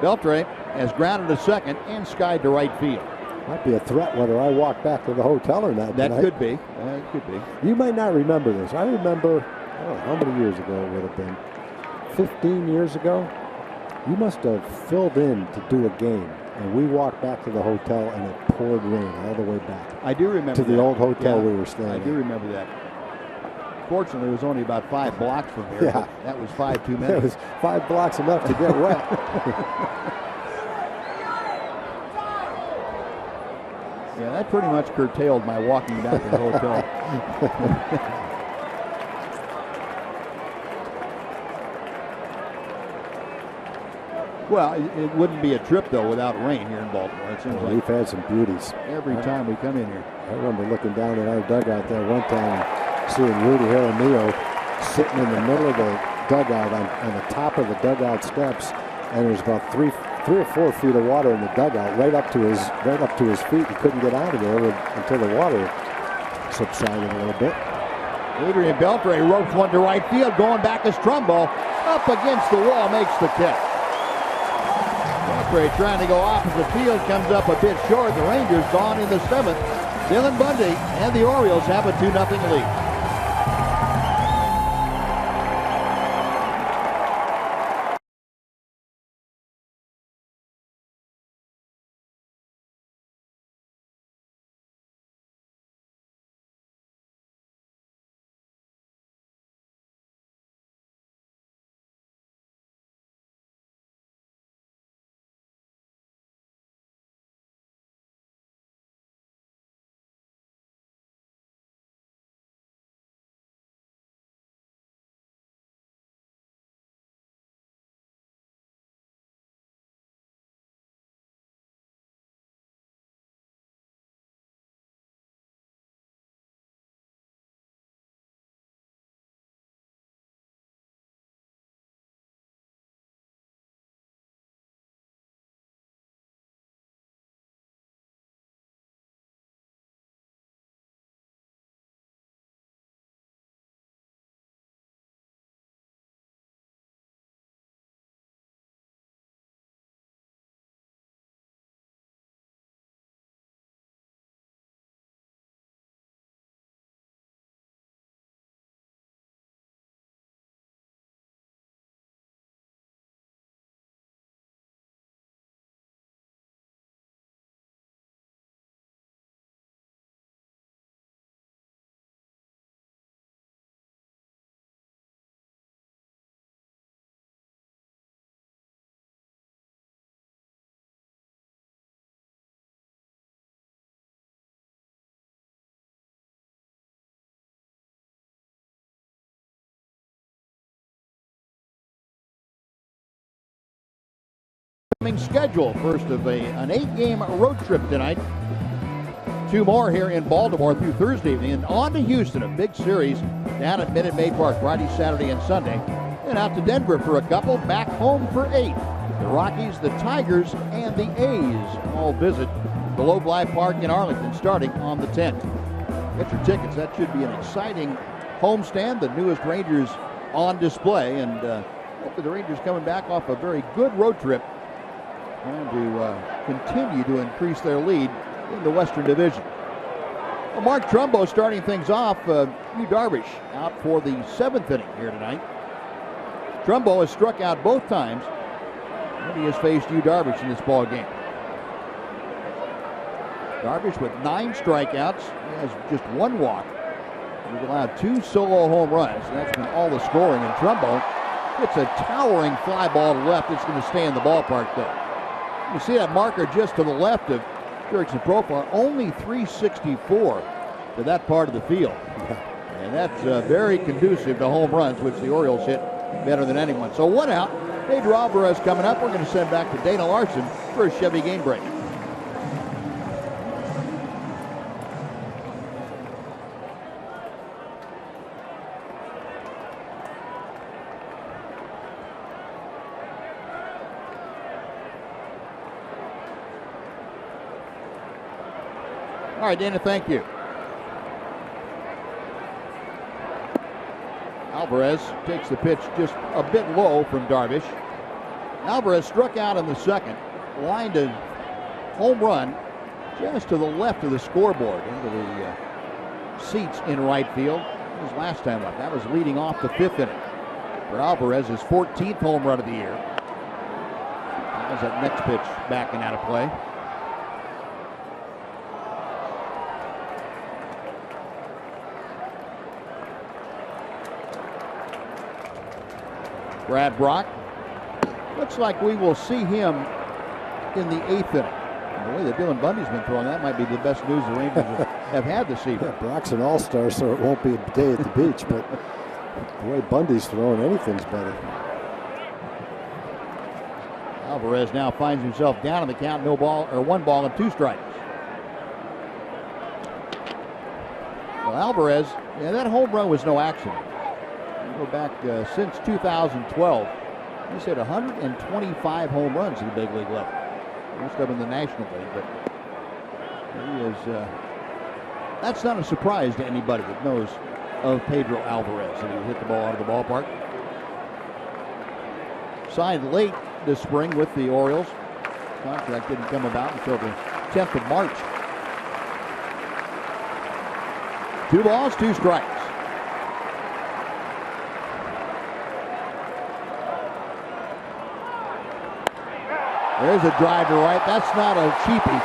Beltre has grounded to second and skied to right field. Might be a threat whether I walk back to the hotel or not tonight. That could be. That could be. You might not remember this. I remember, I don't know how many years ago it would have been. 15 years ago, you must have filled in to do a game, and we walked back to the hotel and it poured rain all the way back. I do remember to that. the old hotel we were staying I do remember that. Fortunately, it was only about 5 blocks from here. Yeah. That was 5 too many. It was 5 blocks enough to get wet. Yeah, that pretty much curtailed my walking back to the hotel. Well, it wouldn't be a trip, though, without rain here in Baltimore. It seems like we've had some beauties. Every time we come in here. I remember looking down at our dugout there one time and seeing Rudy Jaramillo sitting in the middle of the dugout on the top of the dugout steps, and there was about 3 or 4 feet of water in the dugout right up to his feet. He couldn't get out of there until the water subsided a little bit. Adrian Beltre ropes one to right field, going back as Trumbo up against the wall, makes the catch. Beltre trying to go opposite field, comes up a bit short. The Rangers gone in the 7th. Dylan Bundy and the Orioles have a 2-0 lead. schedule. First of an 8-game road trip tonight. 2 more here in Baltimore through Thursday evening, and on to Houston, a big series down at Minute Maid Park Friday, Saturday, and Sunday. Then out to Denver for a couple, back home for 8. The Rockies, the Tigers, and the A's all visit the Globe Life Park in Arlington starting on the 10th. Get your tickets. That should be an exciting homestand. The newest Rangers on display, and hopefully the Rangers coming back off a very good road trip, trying to continue to increase their lead in the Western Division. Well, Mark Trumbo starting things off. Yu Darvish out for the 7th inning here tonight. Trumbo has struck out both times when he has faced Yu Darvish in this ball game. Darvish with 9 strikeouts. He has just 1 walk. He's allowed 2 solo home runs. That's been all the scoring. And Trumbo hits a towering fly ball to left. It's going to stay in the ballpark, though. You see that marker just to the left of Jurickson Profar, only 364 to that part of the field. And that's very conducive to home runs, which the Orioles hit better than anyone. So 1 out. Pedro Alvarez coming up. We're going to send back to Dana Larson for a Chevy game break. All right, Dana, thank you. Alvarez takes the pitch just a bit low from Darvish. Alvarez struck out in the 2nd, lined a home run just to the left of the scoreboard into the seats in right field. His last time up. That was leading off the 5th inning for Alvarez, his 14th home run of the year. How's that next pitch backing out of play? Brad Brock. Looks like we will see him in the 8th inning. And the way that Dylan Bundy's been throwing, that might be the best news the Rangers have had this evening. Yeah, Brock's an all-star, so it won't be a day at the beach, but the way Bundy's throwing, anything's better. Alvarez now finds himself down in the count, 1 ball and 2 strikes. Well, Alvarez, yeah, that home run was no accident. Go back since 2012. He's hit 125 home runs at the big league level. Most of them in the National League, but he is. That's not a surprise to anybody that knows of Pedro Alvarez, that he hit the ball out of the ballpark. Signed late this spring with the Orioles. Contract didn't come about until the 10th of March. 2 balls, 2 strikes. There's a drive to right. That's not a cheapie.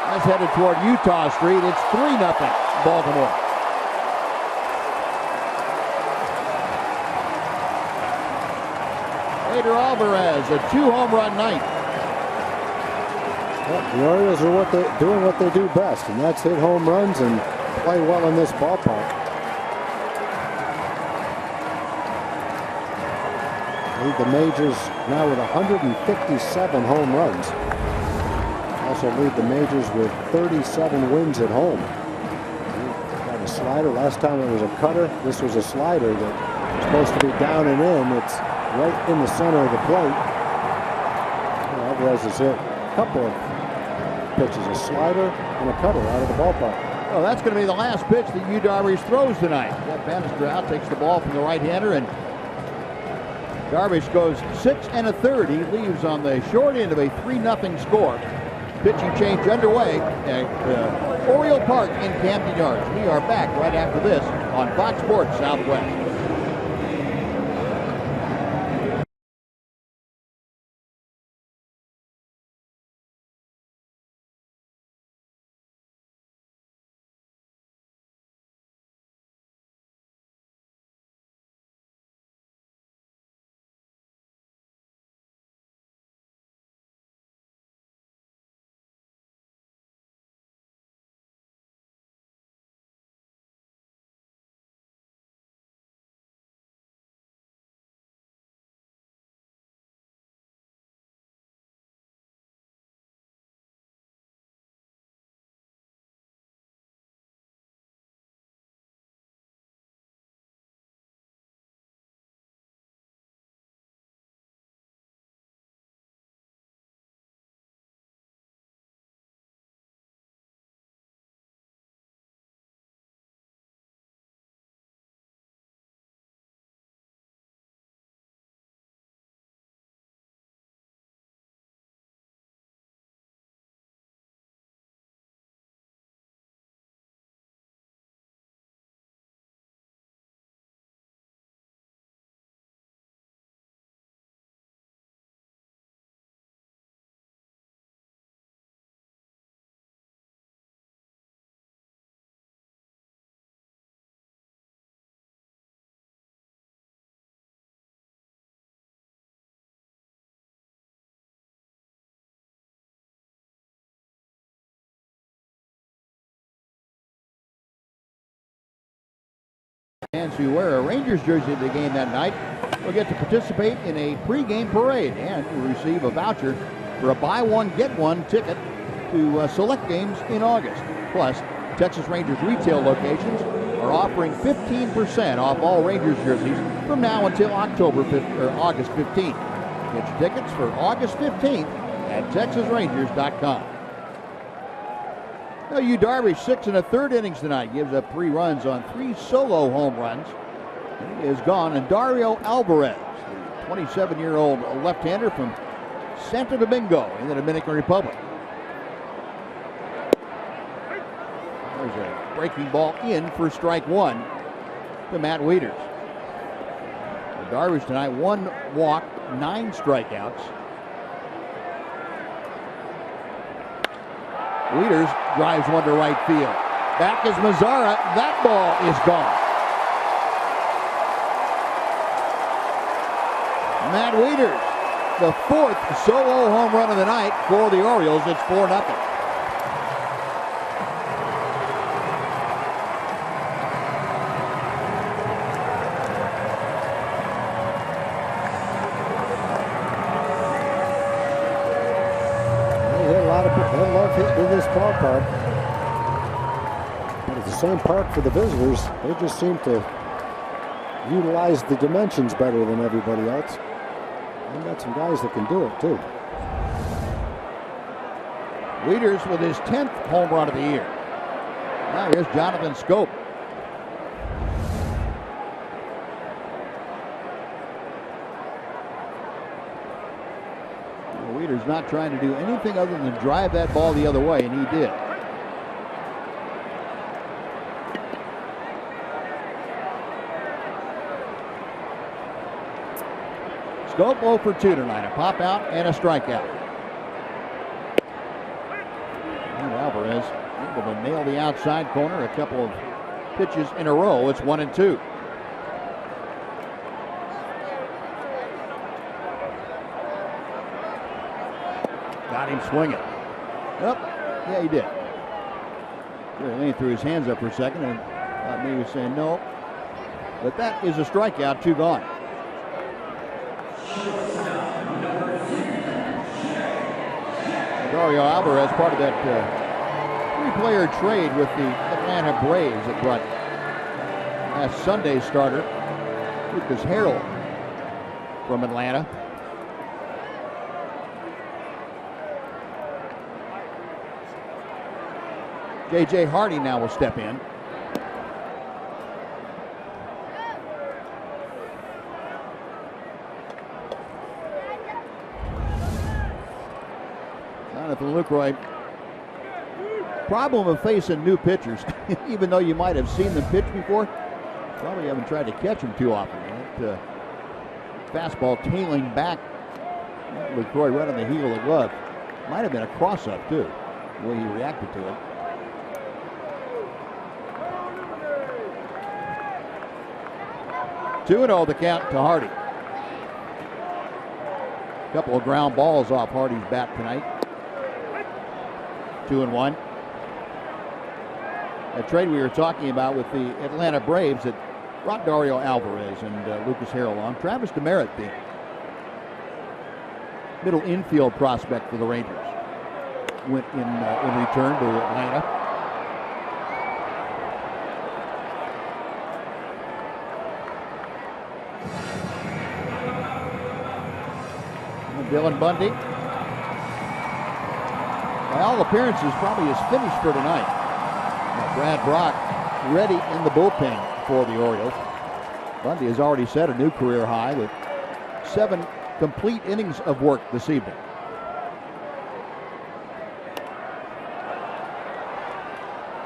That's headed toward Utah Street. It's 3-0 Baltimore. Pedro Alvarez, a 2-home run night. Well, the Orioles are doing what they do best, and that's hit home runs and play well in this ballpark. Lead the majors now with 157 home runs. Also lead the majors with 37 wins at home. Got a slider. Last time it was a cutter. This was a slider that was supposed to be down and in. It's right in the center of the plate. Alvarez has hit a couple of pitches, a slider and a cutter out of the ballpark. Oh, that's going to be the last pitch that Yu Darvish throws tonight. That Bannister out, takes the ball from the right-hander, and Darvish goes 6 1/3. He leaves on the short end of a 3-0 score. Pitching change underway at Oriole Park in Camden Yards. We are back right after this on Fox Sports Southwest. Fans who wear a Rangers jersey at the game that night will get to participate in a pregame parade and will receive a voucher for a buy one, get one ticket to select games in August. Plus, Texas Rangers retail locations are offering 15% off all Rangers jerseys from now until August 15th. Get your tickets for August 15th at TexasRangers.com. Now, Darvish, 6 1/3 innings tonight, gives up 3 runs on 3 solo home runs. He is gone. And Dario Alvarez, the 27-year-old left-hander from Santo Domingo in the Dominican Republic. There's a breaking ball in for strike 1 to Matt Weiters. Darvish tonight, 1 walk, 9 strikeouts. Weiters drives one to right field. Back is Mazzara. That ball is gone. Matt Weiters, the 4th solo home run of the night for the Orioles. It's 4-0. They love hitting this ballpark. But it's the same park for the visitors. They just seem to utilize the dimensions better than everybody else. They've got some guys that can do it too. Weiters with his 10th home run of the year. Now here's Jonathan Scope. Weiters not trying to do anything other than drive that ball the other way, and he did. Scope 0 for 2 tonight. A pop out and a strikeout. And Alvarez able to nail the outside corner a couple of pitches in a row. It's 1-2. Got him swinging. Up. Yeah, he did. He threw his hands up for a second and thought maybe he was saying no. But that is a strikeout, 2 gone. Dario Alvarez, part of that 3-player trade with the Atlanta Braves that brought last Sunday's starter, Lucas Harrell, from Atlanta. J.J. Hardy now will step in. Jonathan Lucroy, problem of facing new pitchers, even though you might have seen them pitch before, probably haven't tried to catch them too often. That fastball tailing back, Lucroy right on the heel of the glove. Might have been a cross-up too, the way he reacted to it. 2-0 the count to Hardy. A couple of ground balls off Hardy's bat tonight. 2-1. A trade we were talking about with the Atlanta Braves that brought Dario Alvarez and Lucas Harrell on. Travis Demerit, the middle infield prospect for the Rangers, went in return to Atlanta. Dylan Bundy, by all appearances, probably is finished for tonight. Now Brad Brock ready in the bullpen for the Orioles. Bundy has already set a new career high with 7 complete innings of work this evening.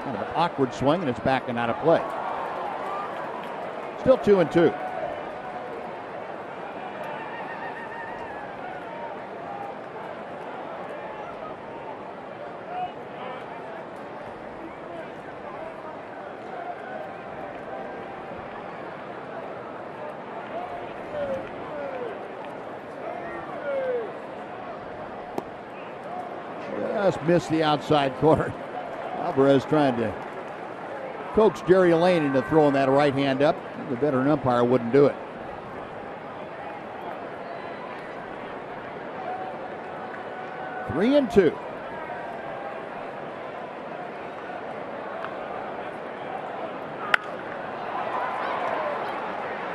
Kind of an awkward swing, and it's back and out of play. Still 2-2. Just missed the outside corner. Alvarez trying to coaxed Jerry Lane into throwing that right hand up. The veteran umpire wouldn't do it. Three and two.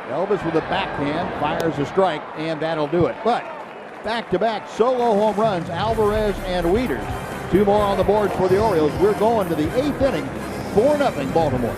Elvis with a backhand fires a strike, and that'll do it. But back-to-back solo home runs, Alvarez and Weiters. Two more on the boards for the Orioles. We're going to the 8th inning, 4-0 Baltimore.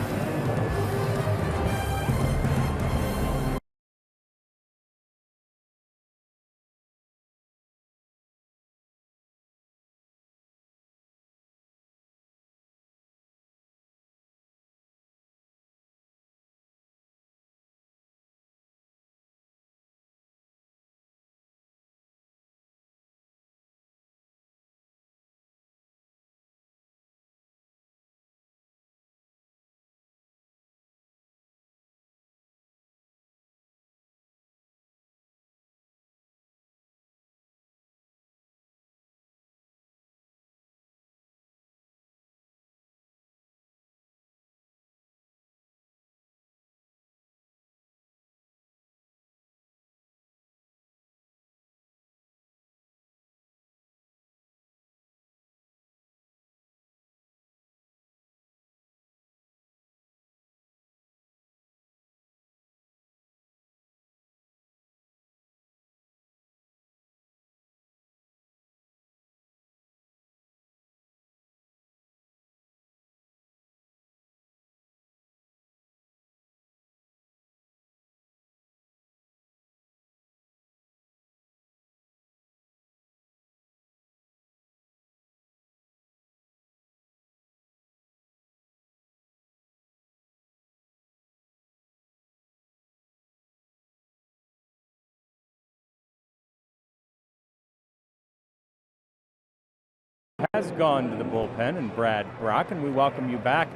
Has gone to the bullpen, and Brad Brock, and we welcome you back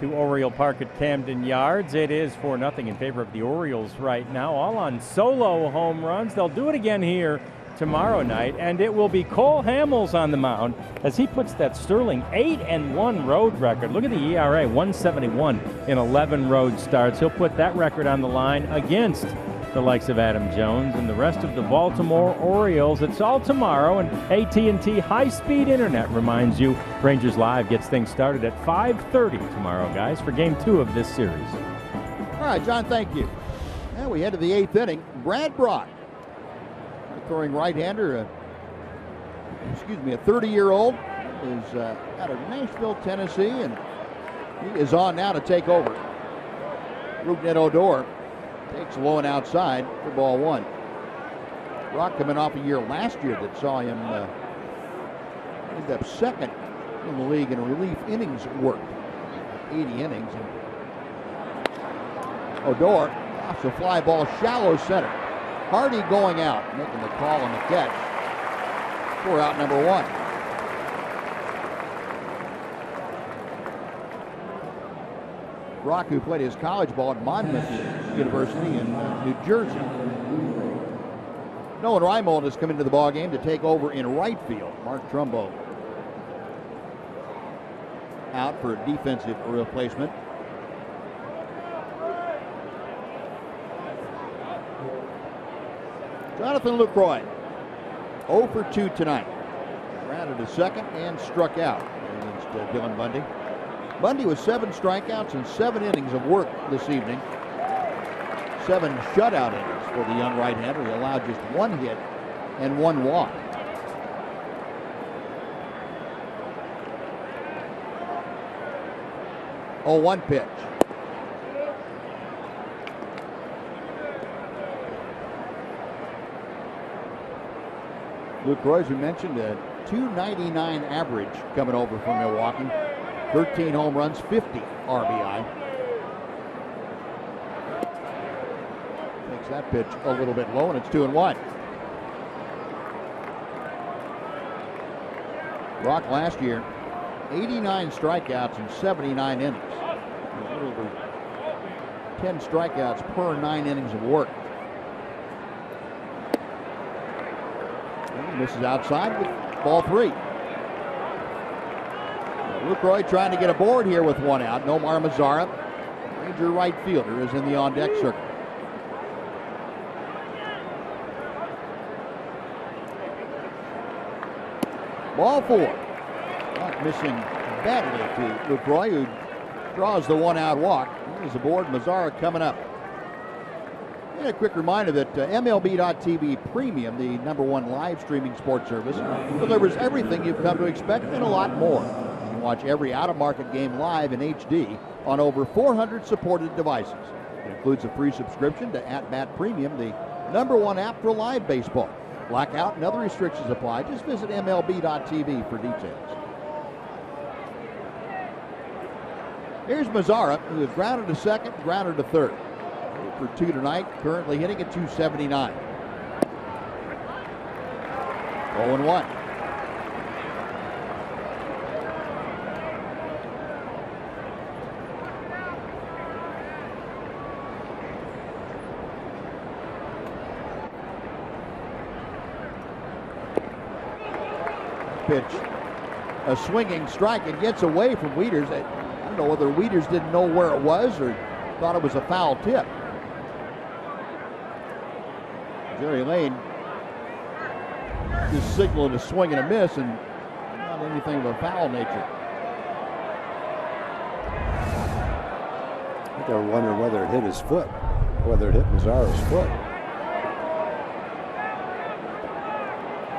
to Oriole Park at Camden Yards. It is 4-0 in favor of the Orioles right now, all on solo home runs. They'll do it again here tomorrow night, and it will be Cole Hamels on the mound as he puts that sterling 8-1 road record. Look at the ERA, 171 in 11 road starts. He'll put that record on the line against the likes of Adam Jones and the rest of the Baltimore Orioles. It's all tomorrow, and AT&T high-speed internet reminds you Rangers Live gets things started at 5:30 tomorrow, guys, for Game 2 of this series. All right, John, thank you. Now we head to the 8th inning. Brad Brock, throwing right-hander, a 30-year-old, is out of Nashville, Tennessee, and he is on now to take over. Rougned Odor takes low and outside for ball one. Brock coming off a year last year that saw him end up second in the league in relief innings work, 80 innings. And Odor offs a fly ball shallow center. Hardy going out, making the call on the catch for out number one. Brock, who played his college ball at Monmouth University in New Jersey. Nolan Reimold has come into the ballgame to take over in right field. Mark Trumbo out for a defensive replacement. Jonathan Lucroy, 0 for 2 tonight. Grounded to second and struck out against Dylan Bundy. Bundy with 7 strikeouts and 7 innings of work this evening. 7 shutout innings for the young right-hander. He allowed just 1 hit and 1 walk. Oh, 1 pitch. Lucroy, as we mentioned, a .299 average coming over from Milwaukee. 13 home runs, 50 RBI. Takes that pitch a little bit low, and it's 2-1. Brock last year, 89 strikeouts and 79 innings. A little over 10 strikeouts per 9 innings of work. And he misses outside with ball 3. LaCroix trying to get aboard here with one out. Nomar Mazara, Ranger right fielder, is in the on-deck circle. Ball 4. Not missing badly to LaCroix, who draws the one-out walk. Here's aboard Mazara coming up. And a quick reminder that MLB.TV Premium, the #1 live streaming sports service, delivers everything you've come to expect and a lot more. You can watch every out-of-market game live in HD on over 400 supported devices. It includes a free subscription to @Bat Premium, the #1 app for live baseball. Blackout and other restrictions apply. Just visit MLB.TV for details. Here's Mazara, who is grounded to second, grounded to third. For 2 tonight, currently hitting at .279. 0-1. Pitch, a swinging strike, and gets away from Weiters. I don't know whether Weiters didn't know where it was or thought it was a foul tip. Jerry Lane just signaling a swing and a miss, and not anything of a foul nature. I think they were wondering whether it hit his foot, whether it hit Mazara's foot.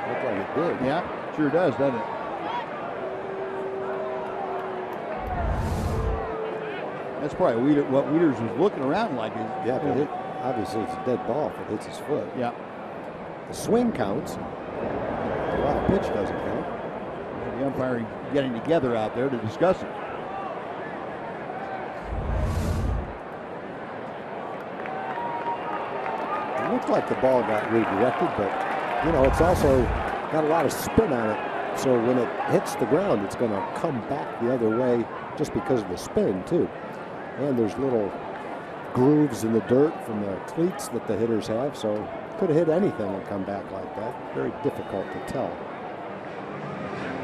Looked like it did. Yeah, sure does, doesn't it? That's probably what Weiters was looking around like. Yeah, but obviously it's a dead ball if it hits his foot. Yeah. The swing counts. The wild pitch doesn't count. The umpire getting together out there to discuss it. It looked like the ball got redirected, but you know, it's also got a lot of spin on it. So when it hits the ground, it's going to come back the other way just because of the spin too. And there's little grooves in the dirt from the cleats that the hitters have, so could have hit anything and come back like that. Very difficult to tell.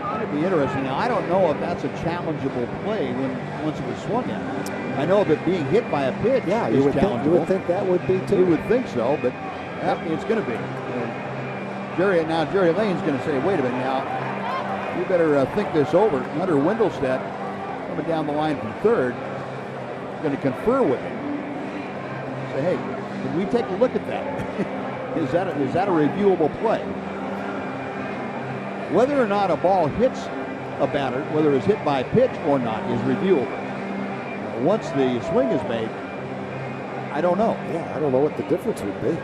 That'd be interesting. Now, I don't know if that's a challengeable play once it was swung at. I know that being hit by a pitch Yeah, is you would challengeable. think that would be too. You would think so, but it's going to be. Jerry Lane's going to say, wait a minute now, you better think this over. Hunter Wendelstedt, coming down the line from third, going to confer with him. Say, hey, can we take a look at that? Is that a reviewable play? Whether or not a ball hits a batter, whether it's hit by pitch or not, is reviewable. Once the swing is made, I don't know. Yeah, I don't know what the difference would be.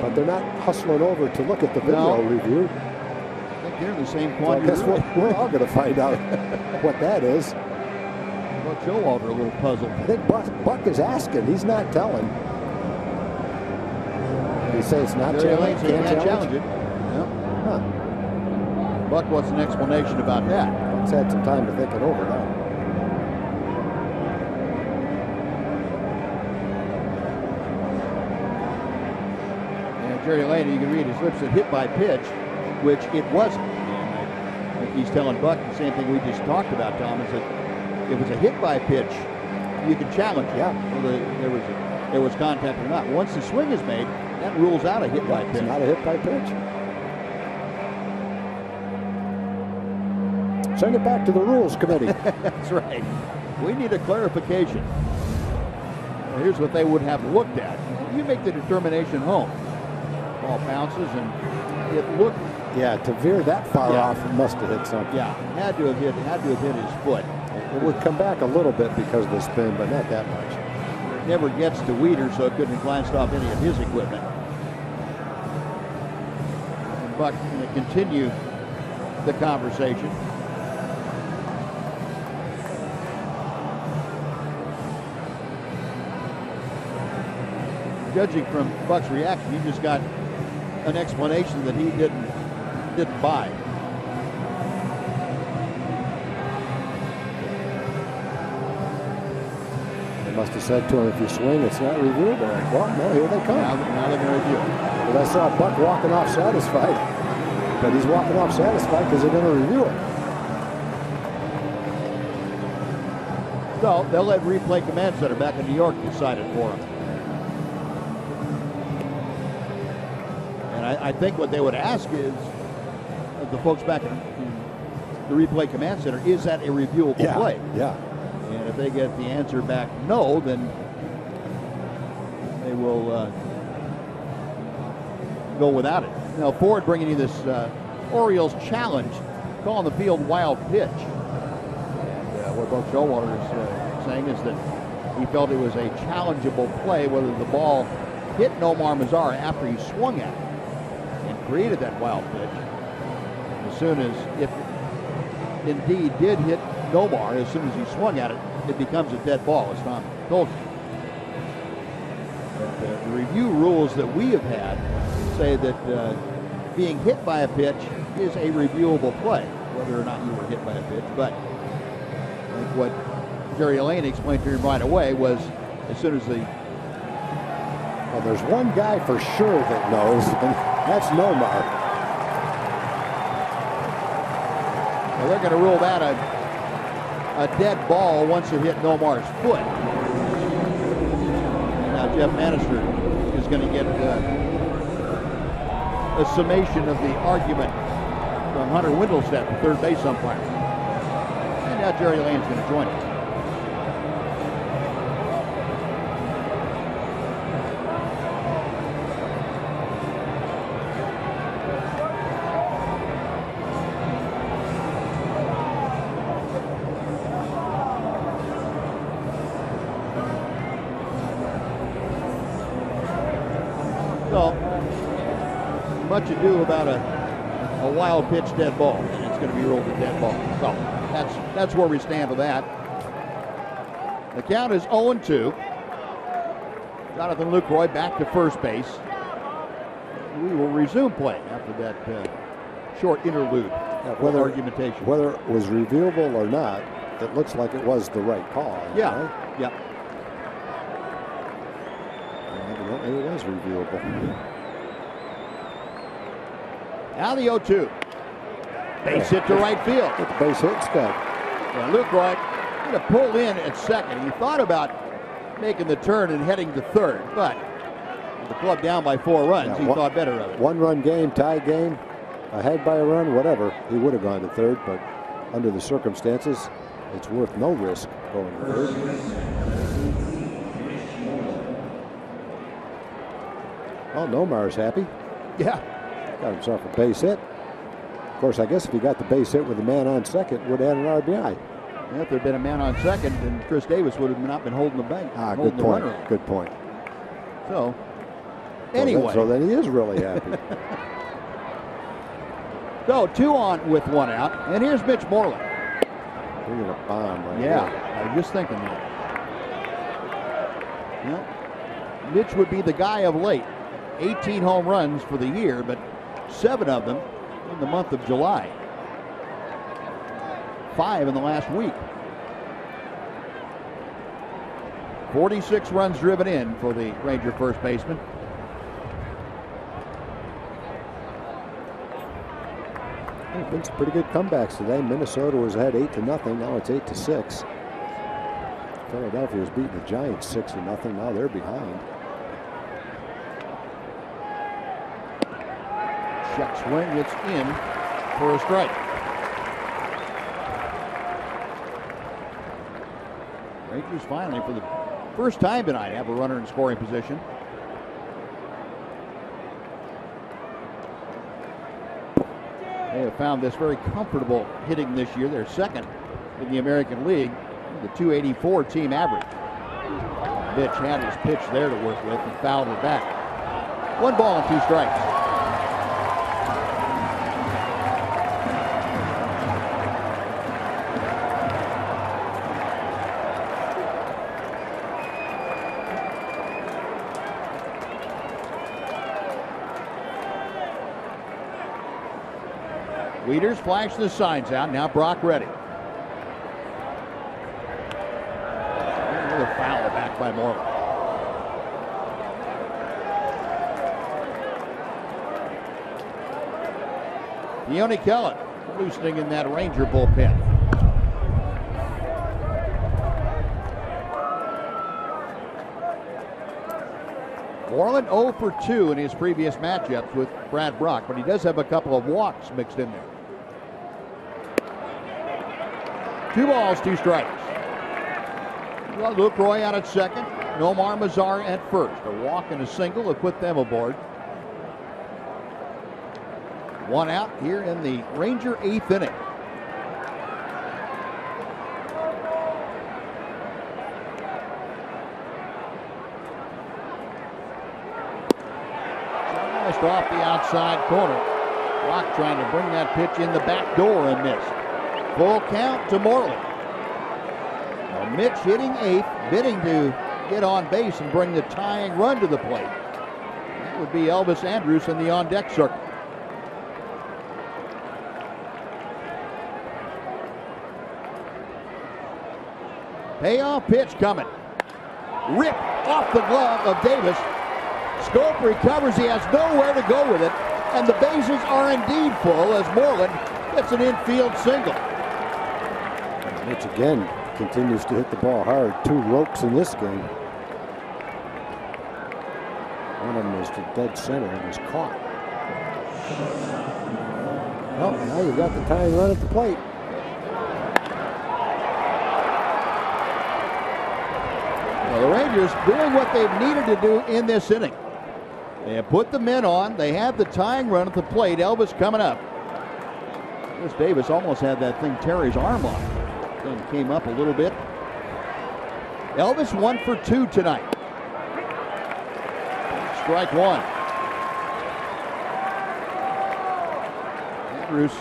But they're not hustling over to look at the video review. I think they're in the same So I quandary. guess we're all going to find out what that is. Well, Showalter a little puzzled. I think Buck is asking. He's not telling. He says it's not Jerry Lane challenged. said he can't challenge challenge it. Yeah. Huh. Buck wants an explanation about that. Buck's had some time to think it over now. Jerry Lane, you can read his lips, said hit by pitch, which it wasn't. And I think he's telling Buck the same thing we just talked about, Tom, is that if it's a hit by pitch, you can challenge it. Yeah. Whether there was contact or not. Once the swing is made, that rules out a hit by pitch. It's not a hit by pitch. Send it back to the Rules Committee. That's right. We need a clarification. Well, here's what they would have looked at. You make the determination home. Ball bounces and it looked. Yeah, to veer that far off, it must have hit something. Yeah, had to have hit his foot. It would come back a little bit because of the spin, but not that much. It never gets to Weiters, so it couldn't have glanced off any of his equipment. And Buck going to continue the conversation. Judging from Buck's reaction, he just got an explanation that he didn't buy. Must have said to him, if you swing, it's not reviewable. Like, well, no, here they come. Now they're going to review it. But I saw Buck walking off satisfied. But he's walking off satisfied because they're going to review it. So they'll let replay command center back in New York decide it for him. And I think what they would ask is, the folks back in the replay command center, is that a reviewable play? Yeah. And if they get the answer back no, then they will go without it. Now Ford bringing you this Orioles challenge, calling the field wild pitch. What Buck Showalter is saying is that he felt it was a challengeable play, whether the ball hit Nomar Mazara after he swung at it and created that wild pitch. As soon as, if indeed did hit Nomar, as soon as he swung at it, it becomes a dead ball, as Tom told you. But, the review rules that we have had say that being hit by a pitch is a reviewable play, whether or not you were hit by a pitch. But I think what Jerry Lane explained to him right away was, as soon as the... Well, there's one guy for sure that knows, and that's Nomar. Well, they're going to rule that a dead ball once it hit Nomar's foot. Now Jeff Manister is going to get a summation of the argument from Hunter Windelstedt, the third base umpire. And now Jerry Lane's going to join it. So, much ado about a wild pitch dead ball, and it's going to be ruled a dead ball. So that's where we stand with that. The count is 0-2. Jonathan Lucroy back to first base. We will resume play after that short interlude. Whether argumentation, whether it was reviewable or not, it looks like it was the right call. Yeah, right? yeah. Evidently it was reviewable. Now the 0-2. Base hit to right field. Get the base hit, Scott. Well, Lucroy going to pull in at second. He thought about making the turn and heading to third, but with the club down by 4 runs, he thought better of it. 1-run game, tie game, ahead by a run, whatever. He would have gone to third, but under the circumstances, it's worth no risk going to third. Well, Nomar's happy. Yeah. Got himself a base hit. Of course, I guess if he got the base hit with a man on second, would have had an RBI. Yeah, if there had been a man on second, then Chris Davis would have not been holding the bank. Good point. Good point. So, anyway. So then he is really happy. So, 2 on with 1 out. And here's Mitch Moreland. Bringing a bomb right Yeah, here. I was just thinking that. Yeah. Mitch would be the guy of late. 18 home runs for the year, but 7 of them in the month of July. 5 in the last week. 46 runs driven in for the Ranger first baseman. There's been some pretty good comebacks today. Minnesota was ahead 8-0. Now it's 8-6. Philadelphia was beating the Giants 6-0. Now they're behind. Check swing, it's in for a strike. Rangers finally, for the first time tonight, have a runner in scoring position. They have found this very comfortable hitting this year. They're second in the American League, the .284 team average. Mitch had his pitch there to work with and fouled it back. 1 ball and 2 strikes. Weiters flashed the signs out. Now Brock ready. Another foul back Moreland. Keone Kellen loosening in that Ranger bullpen. Moreland 0 for 2 in his previous matchups with Brad Brock, but he does have a couple of walks mixed in there. 2 balls, 2 strikes. Lucroy out at second. Nomar Mazar at first. A walk and a single will put them aboard. 1 out here in the Ranger 8th inning. Just off the outside corner. Rock trying to bring that pitch in the back door and missed. Full count to Moreland. Now Mitch hitting 8th, bidding to get on base and bring the tying run to the plate. That would be Elvis Andrus in the on-deck circle. Payoff pitch coming. Ripped off the glove of Davis. Scope recovers. He has nowhere to go with it. And the bases are indeed full as Moreland gets an infield single. Mitch again continues to hit the ball hard. 2 ropes in this game. One of them is to dead center and was caught. Well, now you've got the tying run at the plate. Well, the Rangers doing what they've needed to do in this inning. They have put the men on. They have the tying run at the plate. Elvis coming up. Chris Davis almost had that thing tear his arm off. Then came up a little bit. Elvis 1 for 2 tonight. Strike 1. Andrus,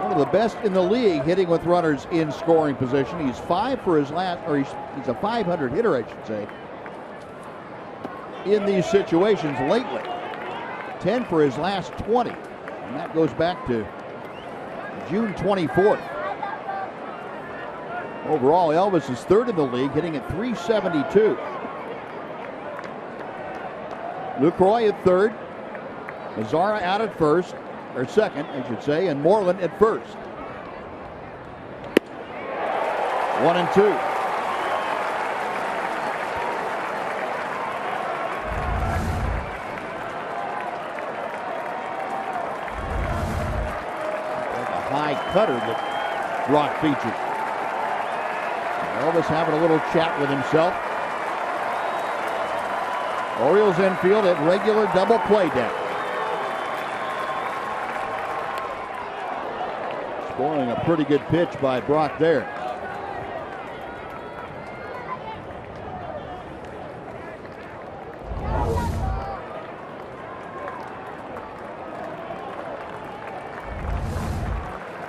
one of the best in the league hitting with runners in scoring position. He's 5 for his last, or he's a 500 hitter, I should say, in these situations lately. 10 for his last 20. And that goes back to June 24th. Overall, Elvis is 3rd in the league, hitting at .372. Lucroy at 3rd. Mazara out at 1st, or 2nd, I should say, and Moreland at 1st. 1 and 2. Like a high cutter that Brock featured. Elvis having a little chat with himself. Orioles infield at regular double play down. Scoring a pretty good pitch by Brock there.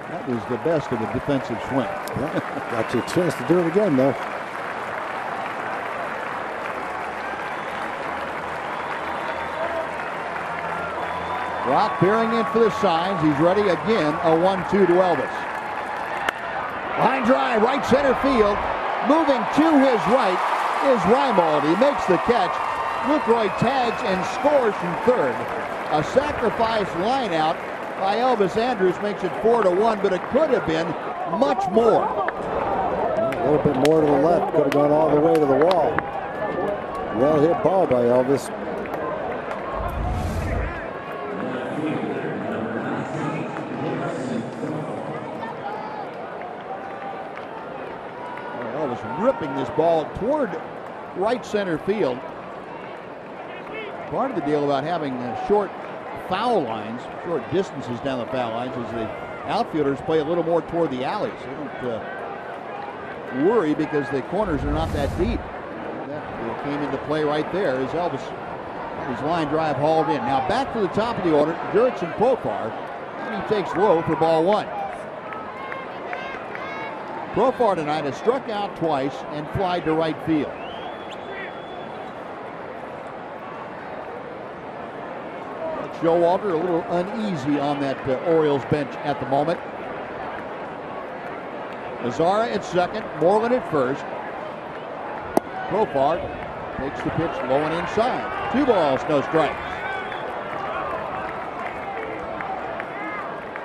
That was the best of a defensive swing. Yeah, got you a chance to do it again, though. Brock peering in for the signs. He's ready again. A 1-2 to Elvis. Line drive, right center field. Moving to his right is Reimold. He makes the catch. Lucroy tags and scores from 3rd. A sacrifice line out by Elvis Andrus makes it 4-1, but it could have been much more. A little bit more to the left. Could have gone all the way to the wall. Well hit ball by Elvis. Ripping this ball toward right center field. Part of the deal about having short foul lines, short distances down the foul lines, is the outfielders play a little more toward the alleys. They don't worry because the corners are not that deep. That came into play right there as Elvis, his line drive hauled in. Now back to the top of the order, Jurickson Profar, and he takes low for ball 1. Profar tonight has struck out twice and flied to right field. Showalter a little uneasy on that Orioles bench at the moment. Mazara at 2nd, Moreland at 1st. Profar takes the pitch low and inside. 2 balls, no strikes.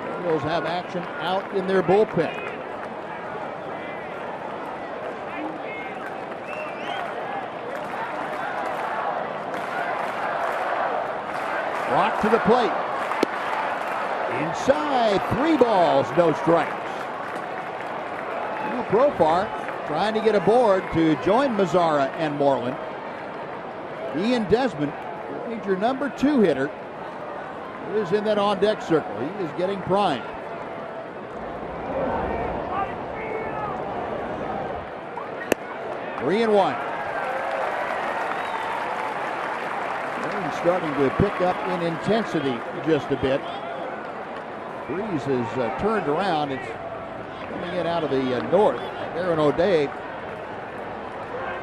The Orioles have action out in their bullpen. Rock to the plate. Inside, 3 balls, no strikes. Well, Profar trying to get aboard to join Mazzara and Moreland. Ian Desmond, Ranger number 2 hitter, is in that on-deck circle. He is getting primed. Three and 1. Starting to pick up in intensity just a bit. Breeze has turned around. It's coming in out of the north. Aaron O'Day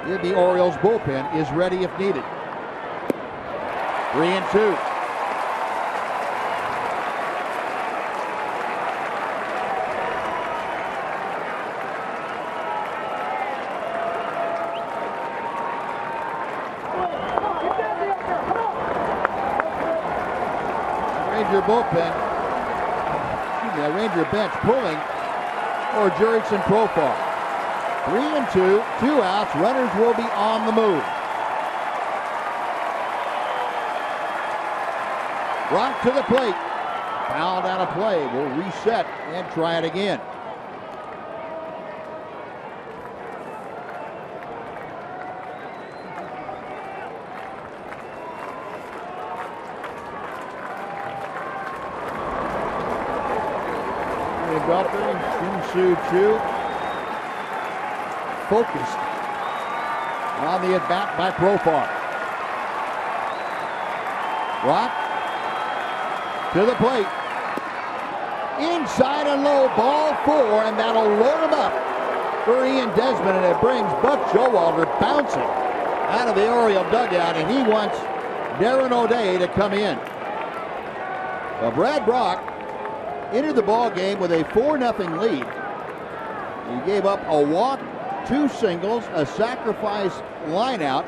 in the Orioles bullpen is ready if needed. 3 and 2. Ranger bullpen, the Ranger bench pulling for Jurickson Profar. 3 and 2, 2 outs. Runners will be on the move. Rock to the plate. Fouled out of play. Will reset and try it again. Beltran, Shin-Soo Choo focused on the at-bat by Profar. Rock to the plate. Inside and low, ball 4, and that'll load him up for Ian Desmond, and it brings Buck Showalter bouncing out of the Oriole dugout, and he wants Darren O'Day to come in. Well, Brad Brock entered the ball game with a 4-0 lead. He gave up a walk, 2 singles, a sacrifice lineout,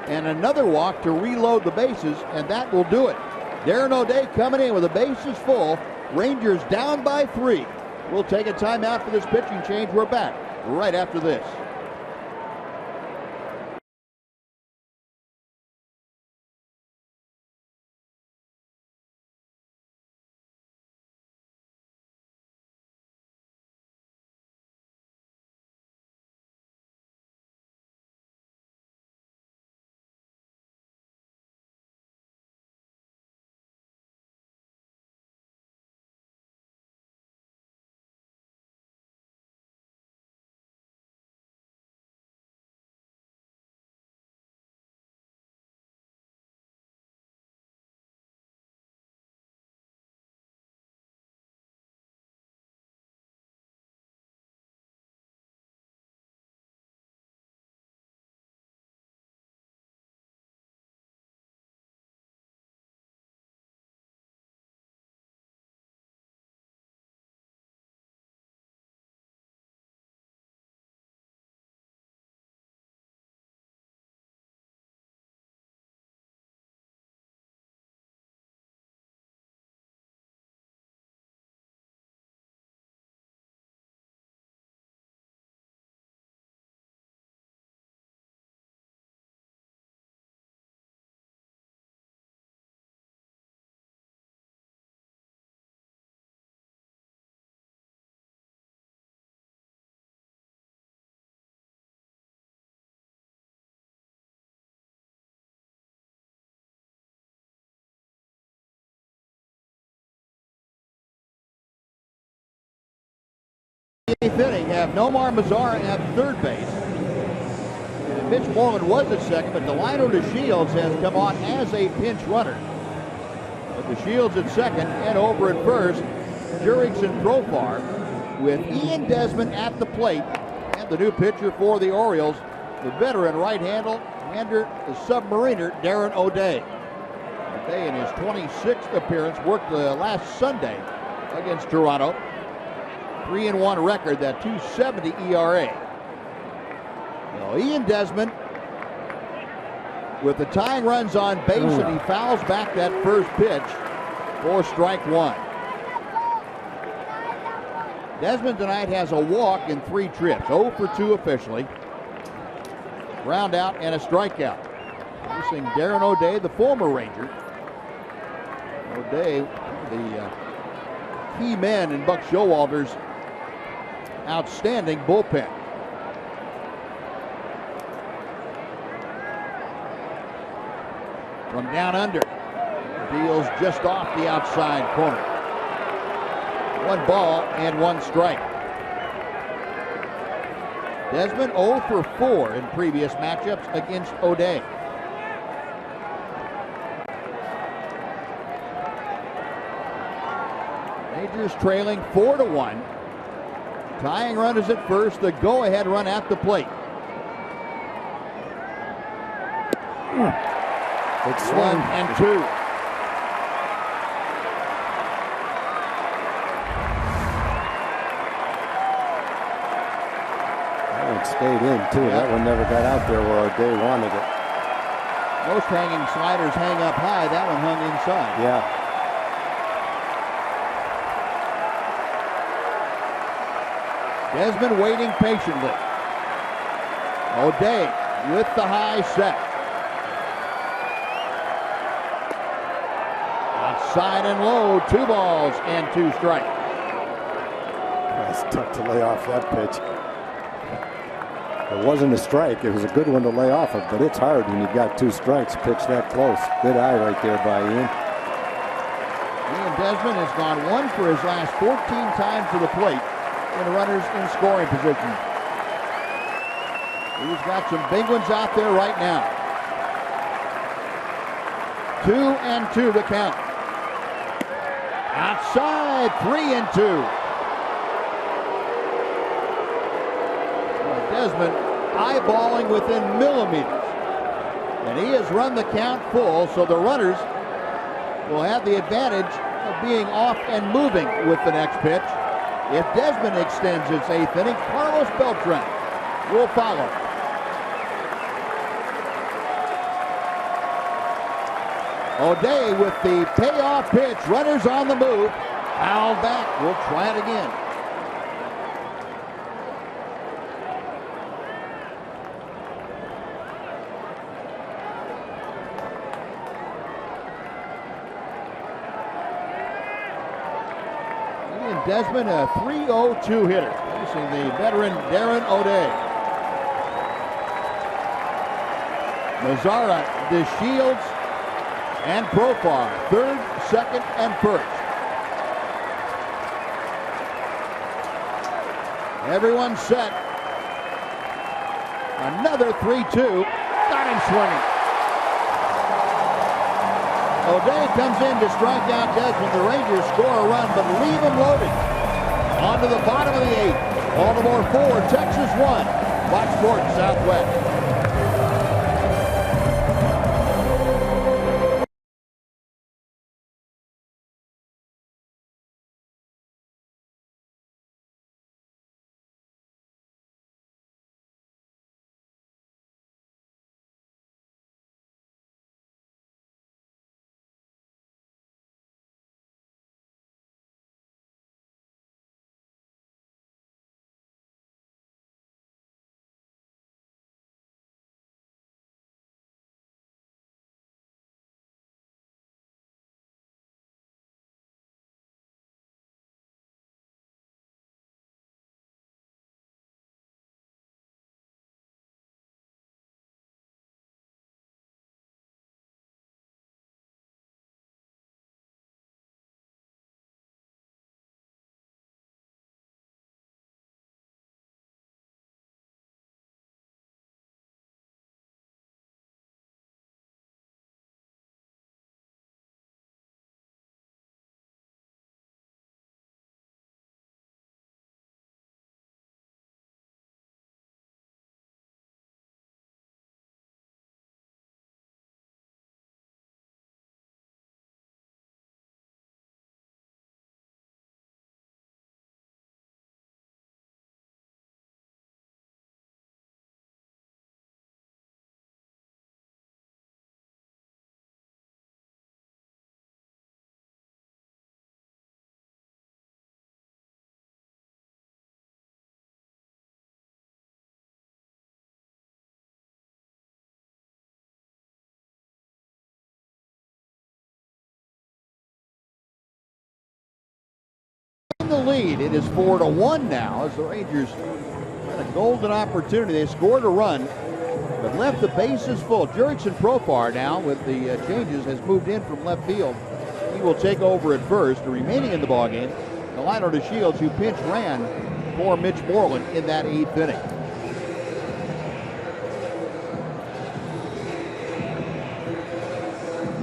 and another walk to reload the bases, and that will do it. Darren O'Day coming in with the bases full. Rangers down by 3. We'll take a timeout for this pitching change. We're back right after this. Eighth inning, have Nomar Mazzara at third base. And Mitch Moreland was at second, but Delino DeShields has come on as a pinch runner. But DeShields at second, and over at first, Jurickson Profar, with Ian Desmond at the plate, and the new pitcher for the Orioles, the veteran right-hander, the submariner, Darren O'Day. O'Day in his 26th appearance, worked last Sunday against Toronto. 3-1 record, that 2.70 ERA. Now, Ian Desmond with the tying runs on base, and he fouls back that first pitch for strike one. Desmond tonight has a walk in 3 trips, 0 for 2 officially. Ground out and a strikeout. Facing Darren O'Day, the former Ranger. O'Day, the key man in Buck Showalter's outstanding bullpen. From down under, deals just off the outside corner. 1 ball and 1 strike. Desmond 0 for 4 in previous matchups against O'Day. Majors trailing 4-1. Tying run is at first, the go-ahead run at the plate. It's 1 and 2. That one stayed in too. Yeah. That one never got out there where O'Day wanted it. Most hanging sliders hang up high. That one hung inside. Yeah. Desmond waiting patiently. O'Day with the high set. Outside and low, 2 balls and 2 strikes. It's tough to lay off that pitch. It wasn't a strike. It was a good one to lay off of, but it's hard when you've got 2 strikes, pitch that close. Good eye right there by Ian. Ian Desmond has gone 1 for his last 14 times to the plate in runners in scoring position. He's got some big ones out there right now. 2 and 2 the count. Outside, 3 and 2. Desmond eyeballing within millimeters. And he has run the count full, so the runners will have the advantage of being off and moving with the next pitch. If Desmond extends its 8th inning, Carlos Beltran will follow. O'Day with the payoff pitch. Runners on the move. Fouled back. We'll try it again. Ian Desmond, a 3-0-2 hitter, facing the veteran Darren O'Day. Mazzara, DeShields, and Profar, 3rd, 2nd, and 1st. Everyone set. Another 3-2. Got him swinging. O'Day comes in to strike out Desmond. The Rangers score a run, but leave him loaded. On to the bottom of the 8th. Baltimore 4, Texas 1. Fox Sports Southwest. in the lead. It is 4-1 now as the Rangers had a golden opportunity. They scored a run, but left the bases full. Jurickson Profar now with the changes has moved in from left field. He will take over at first. Remaining in the ballgame, Delino DeShields, who pinch ran for Mitch Moreland in that 8th inning.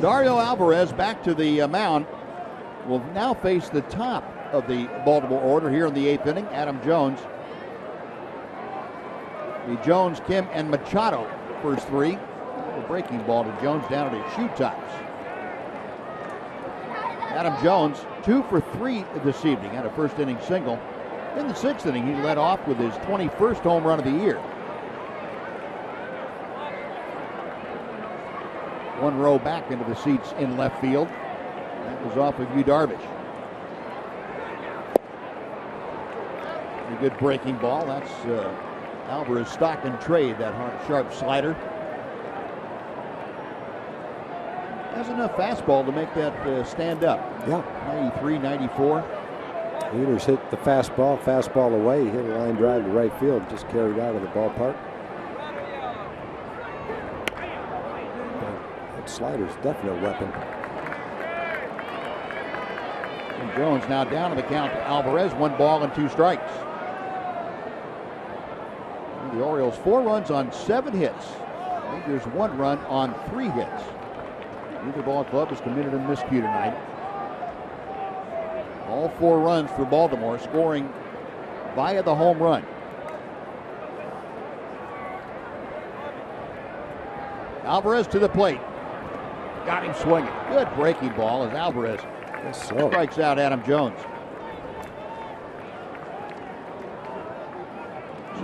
Dario Alvarez back to the mound will now face the top of the Baltimore order here in the 8th inning. Adam Jones. The Jones, Kim, and Machado first three. A breaking ball to Jones down at his shoe tops. Adam Jones 2 for 3 this evening. Had a first inning single. In the 6th inning, he led off with his 21st home run of the year. One row back into the seats in left field. That was off of Darvish. A good breaking ball. That's Alvarez stock and trade, that hard, sharp slider. Has enough fastball to make that stand up. Yeah. 93, 94. Weiters hit the fastball away. He hit a line drive to right field, just carried out of the ballpark. That slider's definitely a weapon. And Jones now down to the count to Alvarez. 1 ball and 2 strikes. The Orioles 4 runs on 7 hits. Rangers 1 run on 3 hits. Neither ball club has committed a miscue tonight. All 4 runs for Baltimore, scoring via the home run. Alvarez to the plate. Got him swinging. Good breaking ball as Alvarez strikes out Adam Jones.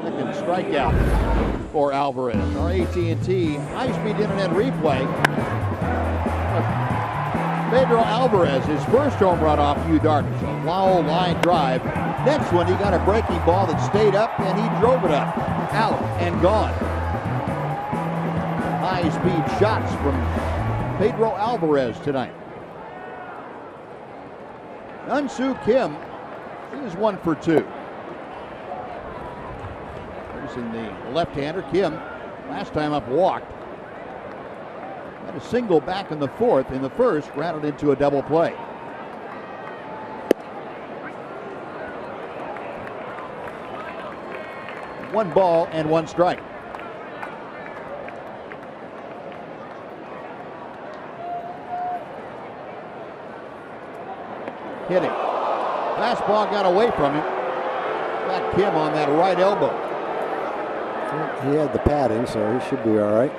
Second strikeout for Alvarez. Our AT&T high-speed internet replay. Pedro Alvarez, his first home run off Darvish. A low line drive. Next one, he got a breaking ball that stayed up, and he drove it up. Out and gone. High-speed shots from Pedro Alvarez tonight. Hyun-Soo Kim is 1 for 2. Facing the left-hander, Kim, last time up, walked. Had a single back in the 4th. In the 1st, grounded into a double play. One ball and 1 strike. Hitting. Fastball got away from him. Got Kim on that right elbow. He had the padding, so he should be all right.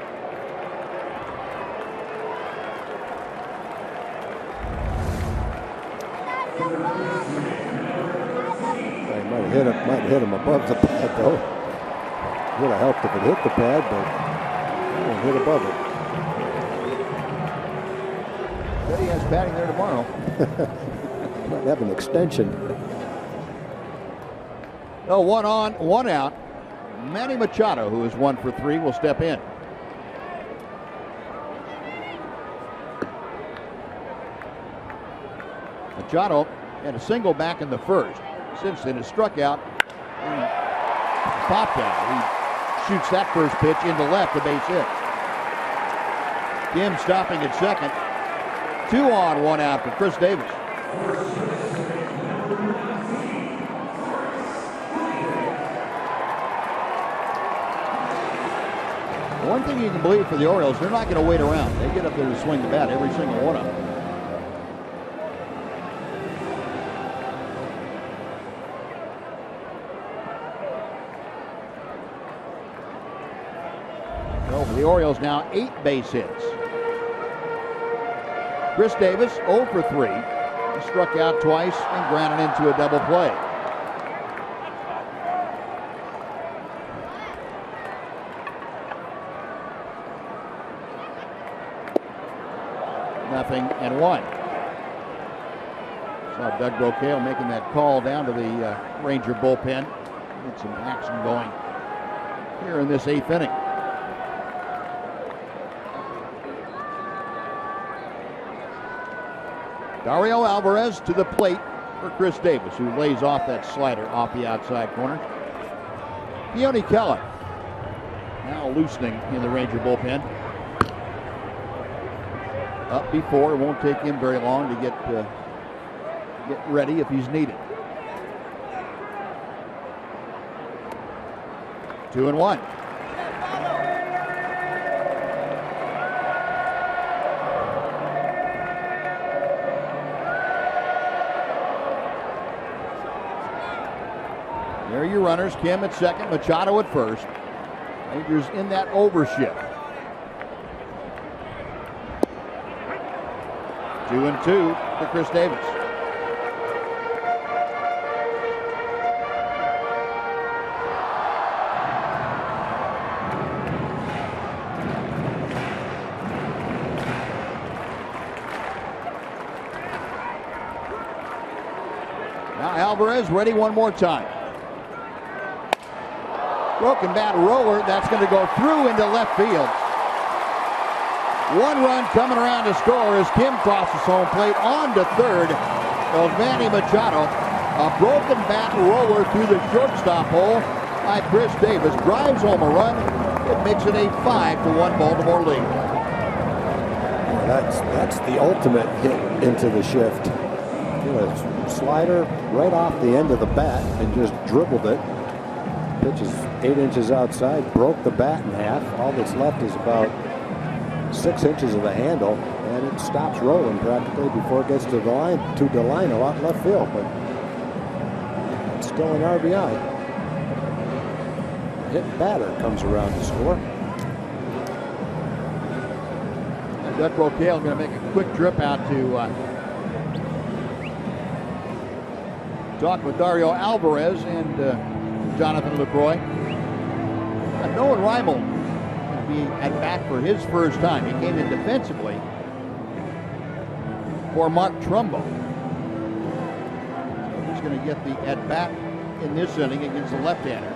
Might hit him above the pad, though. Would have helped if it hit the pad, but it hit above it. Bet he has padding there tomorrow. Might have an extension. No, 1 on, 1 out. Manny Machado, who is 1 for 3, will step in. Machado had a single back in the 1st. Since then, has struck out and popped out. He shoots that first pitch into left, the base hit. Kim stopping at second. 2 on, 1 out for Chris Davis. One thing you can believe for the Orioles, they're not going to wait around. They get up there to swing the bat, every single one of them. So for the Orioles now, 8 base hits. Chris Davis 0 for 3. He struck out twice and grounded into a double play. Nothing and 1. Saw Doug Brocail making that call down to the Ranger bullpen. Get some action going here in this 8th inning. Dario Alvarez to the plate for Chris Davis, who lays off that slider off the outside corner. Keone Keller now loosening in the Ranger bullpen. Up before, it won't take him very long to get ready if he's needed. 2-1. There are your runners. Kim at second, Machado at first. Rangers in that overshift. 2-2 to Chris Davis. Now Alvarez ready one more time. Broken bat roller, that's going to go through into left field. One run coming around to score as Kim crosses home plate on to third. Manny Machado, a broken bat roller through the shortstop hole by Chris Davis, drives home a run. It makes it a 5-1 Baltimore lead. That's the ultimate hit into the shift. A slider right off the end of the bat and just dribbled it. Pitch is 8 inches outside, broke the bat in half. All that's left is about 6 inches of the handle, and it stops rolling practically before it gets to the line, a lot left field, but it's still an RBI. Hit batter comes around to score. And Doug Brocail going to make a quick trip out to talk with Dario Alvarez and Jonathan LaCroix. Noah Reimold going to be at bat for his first time. He came in defensively for Mark Trumbo. So he's going to get the at bat in this inning against the left-hander.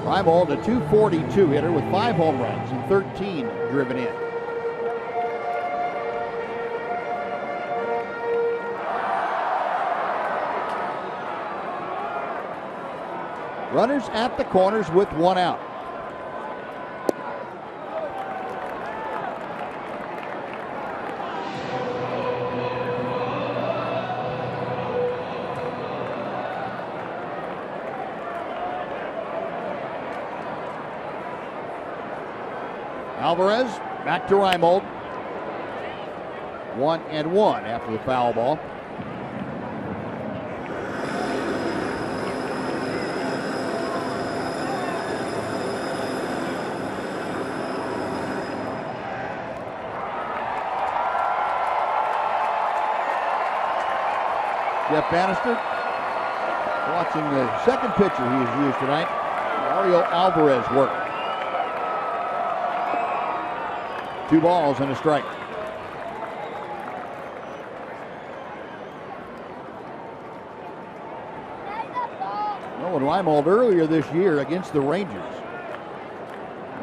Reimold, a .242 hitter with 5 home runs and 13 driven in. Runners at the corners with 1 out. Alvarez back to Reimold. 1-1 after the foul ball. Jeff Bannister watching the second pitcher he has used tonight, Dario Alvarez work. 2 balls and a strike. Nolan Reimold earlier this year against the Rangers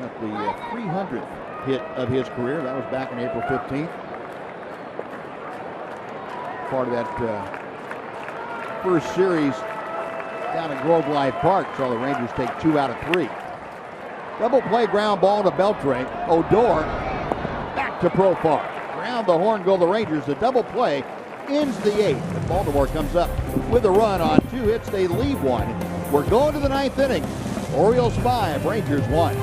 got the 300th hit of his career. That was back on April 15th. Part of that first series down at Grove Life Park saw the Rangers take 2 out of 3. Double play ground ball to Beltre. Odor back to Profar. Around the horn go the Rangers. The double play ends the 8th. And Baltimore comes up with a run on 2 hits. They leave 1. We're going to the 9th inning. Orioles 5, Rangers 1.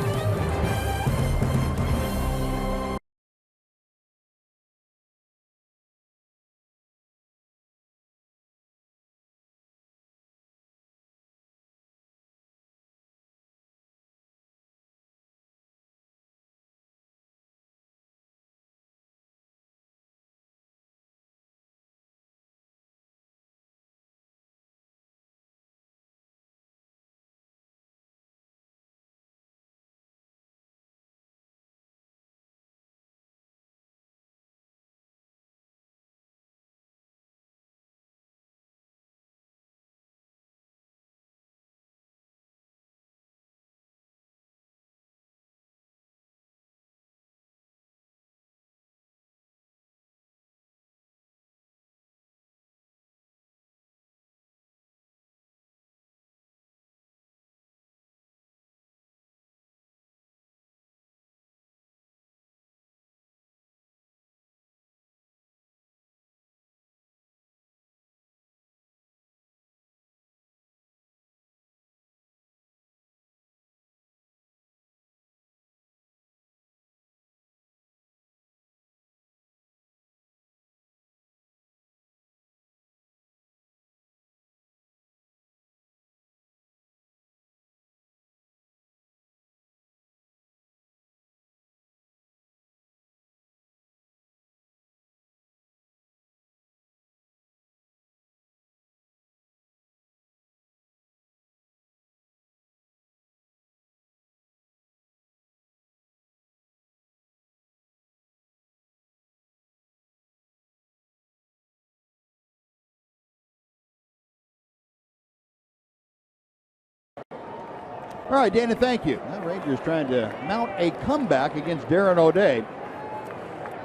All right, Dana, thank you. The Rangers trying to mount a comeback against Darren O'Day.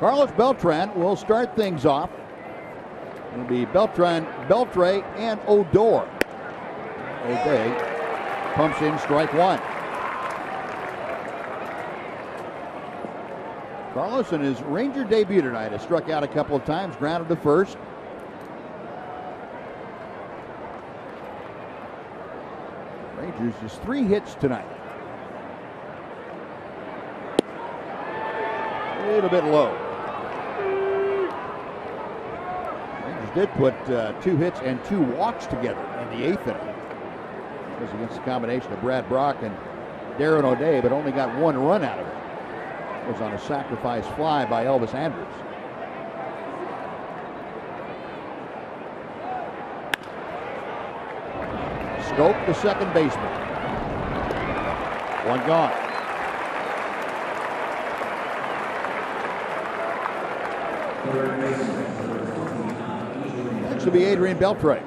Carlos Beltran will start things off. It'll be Beltran, Beltre, and Odor. O'Day pumps in strike one. Carlos in his Ranger debut tonight has struck out a couple of times, grounded to first. Rangers just 3 hits tonight. A little bit low. Rangers did put 2 hits and 2 walks together in the 8th inning. It was against the combination of Brad Brock and Darren O'Day, but only got 1 run out of it. It was on a sacrifice fly by Elvis Andrus. Scope, the second baseman. 1 gone. Next will be Adrian Beltre.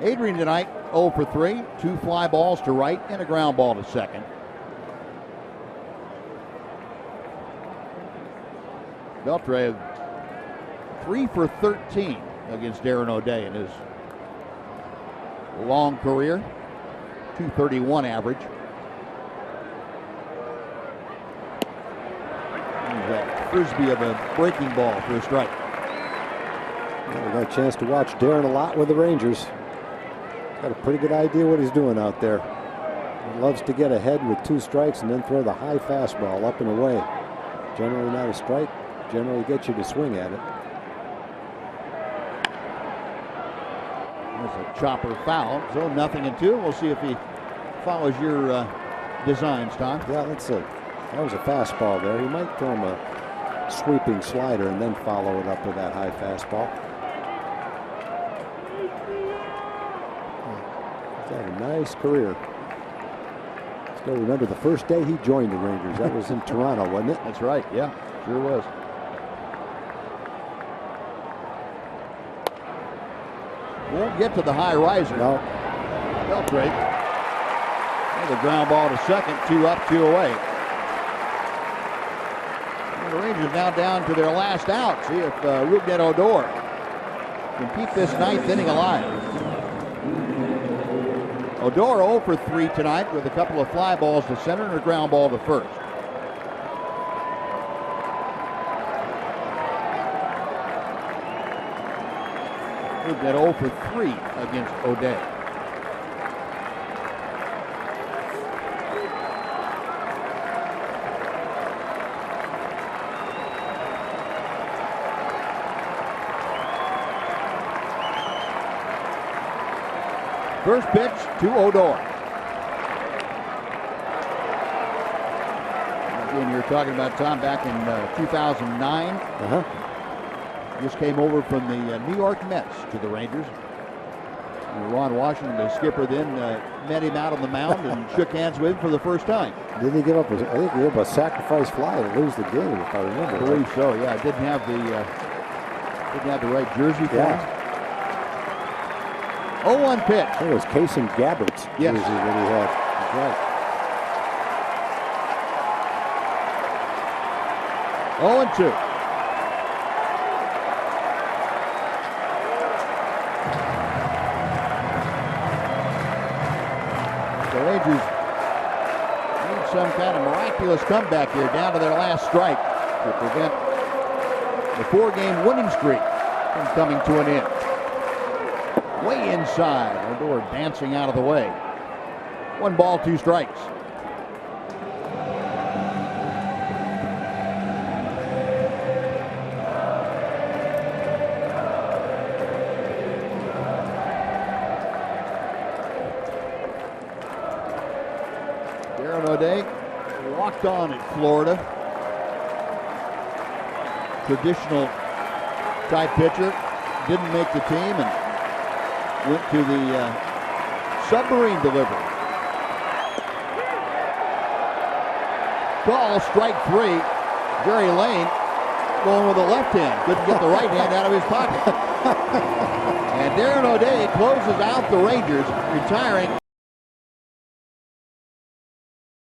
Adrian tonight 0 for 3, 2 fly balls to right and a ground ball to second. Beltre 3 for 13 against Darren O'Day in his long career. 231 average. That frisbee of a breaking ball for a strike. Well, we got a chance to watch Darren a lot with the Rangers. Got a pretty good idea what he's doing out there. He loves to get ahead with 2 strikes and then throw the high fastball up and away. Generally not a strike. Generally gets you to swing at it. There's a chopper foul, so 0-2. We'll see if he follows your designs, Tom. Yeah, that was a fastball there. He might throw him a sweeping slider and then follow it up with that high fastball. He's had a nice career. Still remember the first day he joined the Rangers. That was in Toronto, wasn't it? That's right. Yeah, sure was. Won't get to the high riser. No. Beltre. The ground ball to second, 2 up, 2 away. And the Rangers now down to their last out. See if Rougned Odor can keep this 9th inning alive. Odor 0 for 3 tonight with a couple of fly balls to center and a ground ball to first. Rougned 0 for 3 against O'Day. First pitch to Odor. Again, you're talking about Tom back in 2009. Just came over from the New York Mets to the Rangers. And Ron Washington, the skipper, then met him out on the mound and shook hands with him for the first time. Didn't he give up? I think he gave up a sacrifice fly to lose the game, if I remember. I believe so. Yeah, didn't have the right jersey for him. 0-1 pitch. I think it was Kason Gabbert's jersey that he had. That's right. 0-2. The Rangers need some kind of miraculous comeback here, down to their last strike to prevent the 4-game winning streak from coming to an end. Way inside, Odor dancing out of the way. 1 ball, 2 strikes. Darren O'Day walked on at Florida. Traditional type pitcher. Didn't make the team and went to the submarine delivery. Call, strike 3. Jerry Lane going with the left hand. Couldn't get the right hand out of his pocket. And Darren O'Day closes out the Rangers, retiring